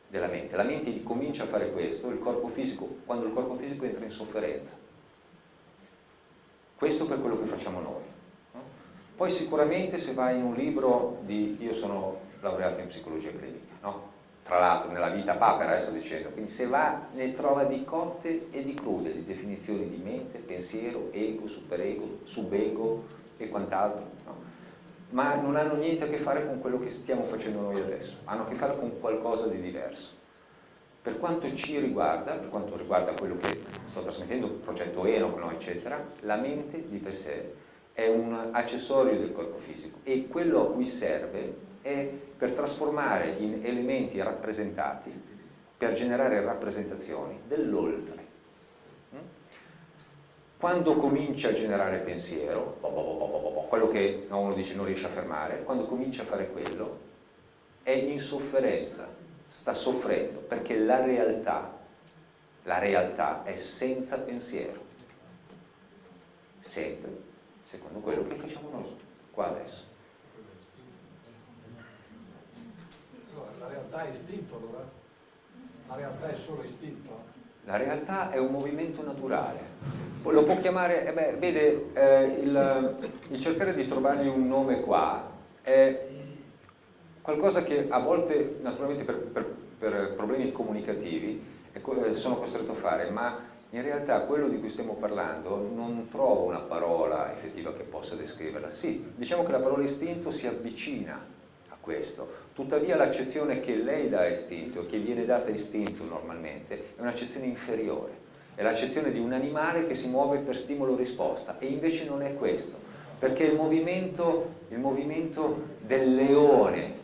della mente. La mente comincia a fare questo, il corpo fisico, quando il corpo fisico entra in sofferenza. Questo per quello che facciamo noi. No? Poi sicuramente se vai in un libro io sono laureato in psicologia clinica, no? Tra l'altro nella vita papera, sto dicendo, quindi se va ne trova di cotte e di crude, di definizioni di mente, pensiero, ego, superego, subego e quant'altro, no? Ma non hanno niente a che fare con quello che stiamo facendo noi adesso, hanno a che fare con qualcosa di diverso. Per quanto ci riguarda, per quanto riguarda quello che sto trasmettendo, il progetto Enoch, no, eccetera, la mente di per sé è un accessorio del corpo fisico e quello a cui serve è per trasformare in elementi rappresentati, per generare rappresentazioni dell'oltre. Quando comincia a generare pensiero, quello che uno dice non riesce a fermare, quando comincia a fare quello è in sofferenza, sta soffrendo, perché la realtà è senza pensiero, sempre secondo quello che facciamo noi qua adesso. Allora, la realtà è istinto, allora? La realtà è solo istinto? La realtà è un movimento naturale. Lo può chiamare, vede, il cercare di trovargli un nome qua è qualcosa che a volte, naturalmente per problemi comunicativi, sono costretto a fare, ma in realtà quello di cui stiamo parlando non trovo una parola effettiva che possa descriverla. Sì, diciamo che la parola istinto si avvicina a questo, tuttavia l'accezione che lei dà a istinto, che viene data a istinto normalmente, è un'accezione inferiore, è l'accezione di un animale che si muove per stimolo-risposta, e invece non è questo, perché il movimento del leone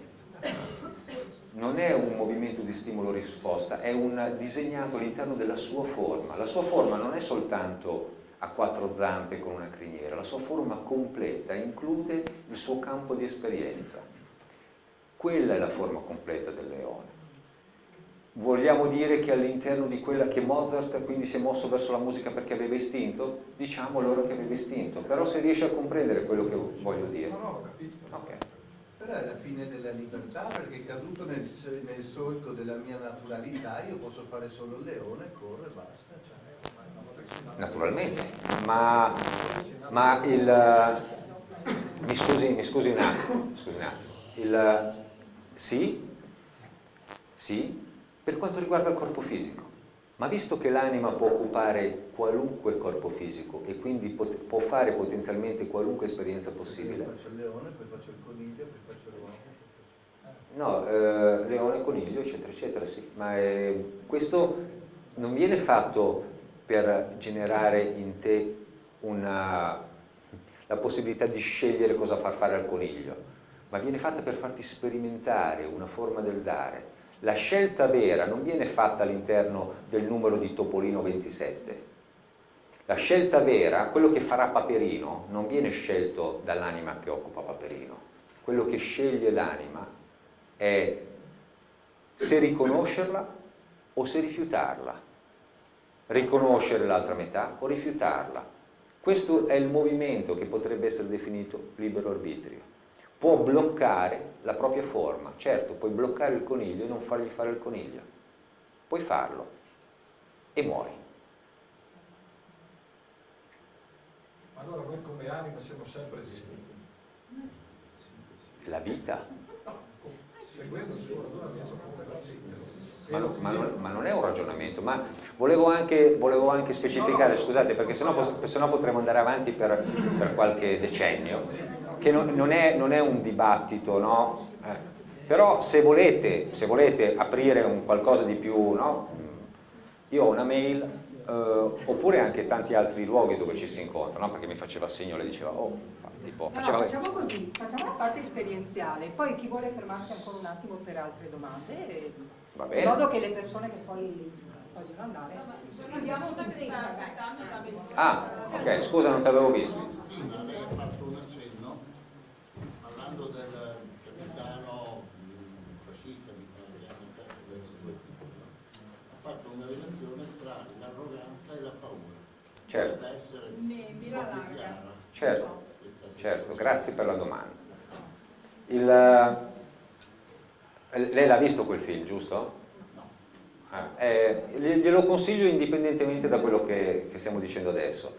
non è un movimento di stimolo-risposta, è un disegnato all'interno della sua forma. La sua forma non è soltanto a 4 zampe con una criniera, la sua forma completa include il suo campo di esperienza. Quella è la forma completa del leone. Vogliamo dire che all'interno di quella che Mozart quindi si è mosso verso la musica perché aveva istinto? Diciamo allora che aveva istinto, però se riesce a comprendere quello che voglio dire. No, ho capito. Ok. Però è la fine della libertà, perché caduto nel solco della mia naturalità io posso fare solo il leone, corre e basta. Naturalmente, ma mi scusi un attimo, sì, per quanto riguarda il corpo fisico, ma visto che l'anima può occupare qualunque corpo fisico e quindi può fare potenzialmente qualunque esperienza possibile. Poi faccio il leone, poi faccio il coniglio, poi faccio l'uomo. No, leone, coniglio, eccetera, eccetera, sì, ma questo non viene fatto per generare in te la possibilità di scegliere cosa far fare al coniglio, ma viene fatta per farti sperimentare una forma del dare. La scelta vera non viene fatta all'interno del numero di Topolino 27. La scelta vera, quello che farà Paperino, non viene scelto dall'anima che occupa Paperino. Quello che sceglie l'anima è se riconoscerla o se rifiutarla, riconoscere l'altra metà o rifiutarla. Questo è il movimento che potrebbe essere definito libero arbitrio. Può bloccare la propria forma, certo, puoi bloccare il coniglio e non fargli fare il coniglio, puoi farlo e muori. Ma allora noi come anima siamo sempre esistiti. La vita. Seguendo il suo ragionamento come la gente. ma non è un ragionamento, ma volevo anche specificare, scusate, perché sennò potremmo andare avanti per qualche decennio, che non è un dibattito, no? Però se volete aprire un qualcosa di più, no? Io ho una mail, oppure anche tanti altri luoghi dove ci si incontra, no? Perché mi faceva segno, le diceva, tipo, facciamo così, facciamo la parte esperienziale, poi chi vuole fermarsi ancora un attimo per altre domande, va bene. in modo che le persone che poi vogliono andare. Ok, scusa, non ti avevo visto. Prima lei ha fatto un accenno parlando del capitano fascista che ha ammazzato questi due tizi, no? Ha fatto una relazione tra l'arroganza e la paura. Certo. Questa essere un po' più chiara. Certo, grazie per la domanda. Lei l'ha visto quel film, giusto? Glielo consiglio indipendentemente da quello che stiamo dicendo adesso.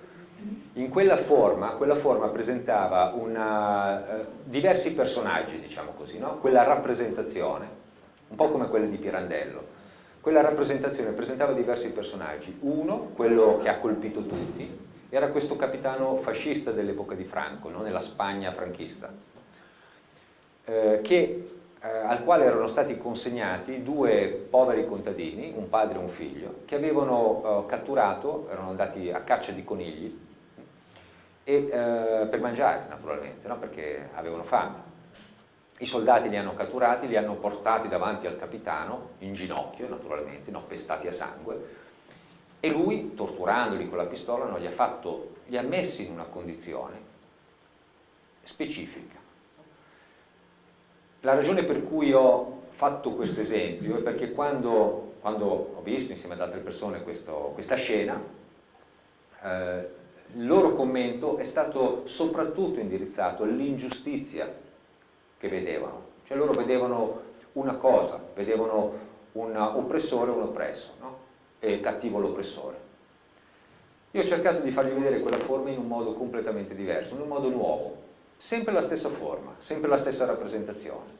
In quella forma presentava diversi personaggi, diciamo così, no? Quella rappresentazione, un po' come quella di Pirandello. Quella rappresentazione presentava diversi personaggi. Uno, quello che ha colpito tutti, era questo capitano fascista dell'epoca di Franco, no? Nella Spagna franchista, al quale erano stati consegnati due poveri contadini, un padre e un figlio, che avevano catturato, erano andati a caccia di conigli, per mangiare naturalmente, no? Perché avevano fame. I soldati li hanno catturati, li hanno portati davanti al capitano, in ginocchio naturalmente, no? Pestati a sangue, e lui, torturandoli con la pistola, li ha messi in una condizione specifica. La ragione per cui ho fatto questo esempio è perché quando ho visto insieme ad altre persone questa scena, il loro commento è stato soprattutto indirizzato all'ingiustizia che vedevano. Cioè loro vedevano una cosa, vedevano un oppressore e un oppresso, no? E cattivo l'oppressore. Io ho cercato di fargli vedere quella forma in un modo completamente diverso, in un modo nuovo, sempre la stessa forma, sempre la stessa rappresentazione.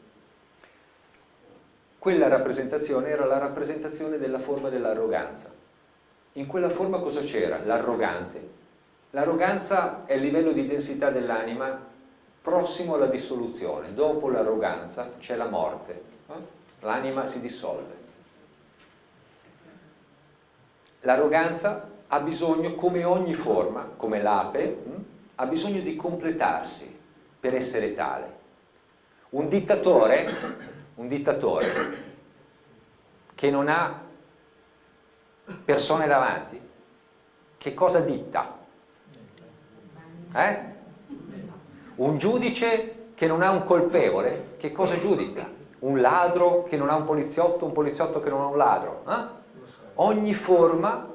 Quella rappresentazione era la rappresentazione della forma dell'arroganza. In quella forma cosa c'era? L'arrogante. L'arroganza è il livello di densità dell'anima prossimo alla dissoluzione. Dopo l'arroganza c'è la morte, l'anima si dissolve. L'arroganza ha bisogno, come ogni forma, come l'ape, ha bisogno di completarsi per essere tale. Un dittatore che non ha persone davanti, che cosa ditta? Un giudice che non ha un colpevole, che cosa giudica? Un ladro che non ha un poliziotto che non ha un ladro. Ogni forma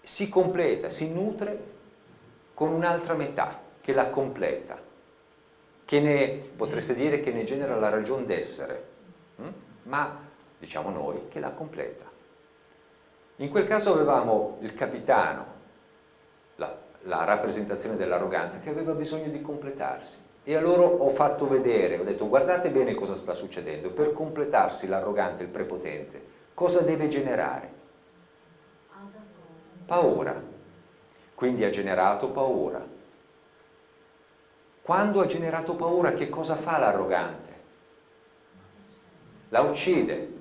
si completa, si nutre con un'altra metà che la completa, potreste dire che ne genera la ragion d'essere, ma diciamo noi che la completa. In quel caso avevamo il capitano, la rappresentazione dell'arroganza, che aveva bisogno di completarsi. E allora ho fatto vedere, ho detto guardate bene cosa sta succedendo, per completarsi l'arrogante, il prepotente, cosa deve generare? Paura. Quindi ha generato paura. Quando ha generato paura, che cosa fa l'arrogante? La uccide.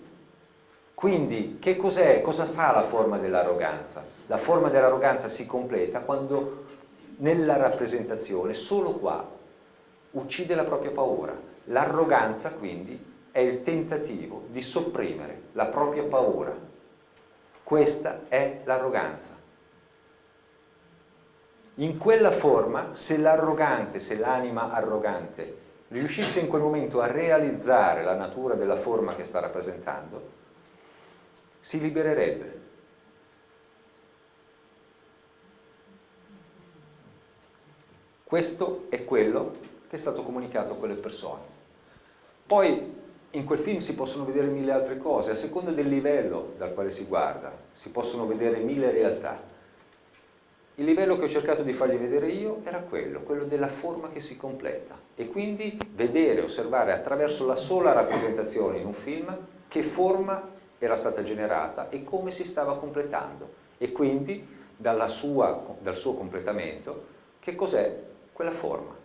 Quindi che cos'è? Cosa fa la forma dell'arroganza? La forma dell'arroganza si completa quando nella rappresentazione, solo qua, uccide la propria paura. L'arroganza quindi è il tentativo di sopprimere la propria paura. Questa è l'arroganza. In quella forma, se l'anima arrogante riuscisse in quel momento a realizzare la natura della forma che sta rappresentando, si libererebbe. Questo è quello che è stato comunicato a quelle persone. Poi in quel film si possono vedere mille altre cose, a seconda del livello dal quale si guarda, si possono vedere mille realtà. Il livello che ho cercato di fargli vedere io era quello della forma che si completa, e quindi vedere, osservare attraverso la sola rappresentazione in un film che forma era stata generata e come si stava completando, e quindi dal suo completamento che cos'è quella forma.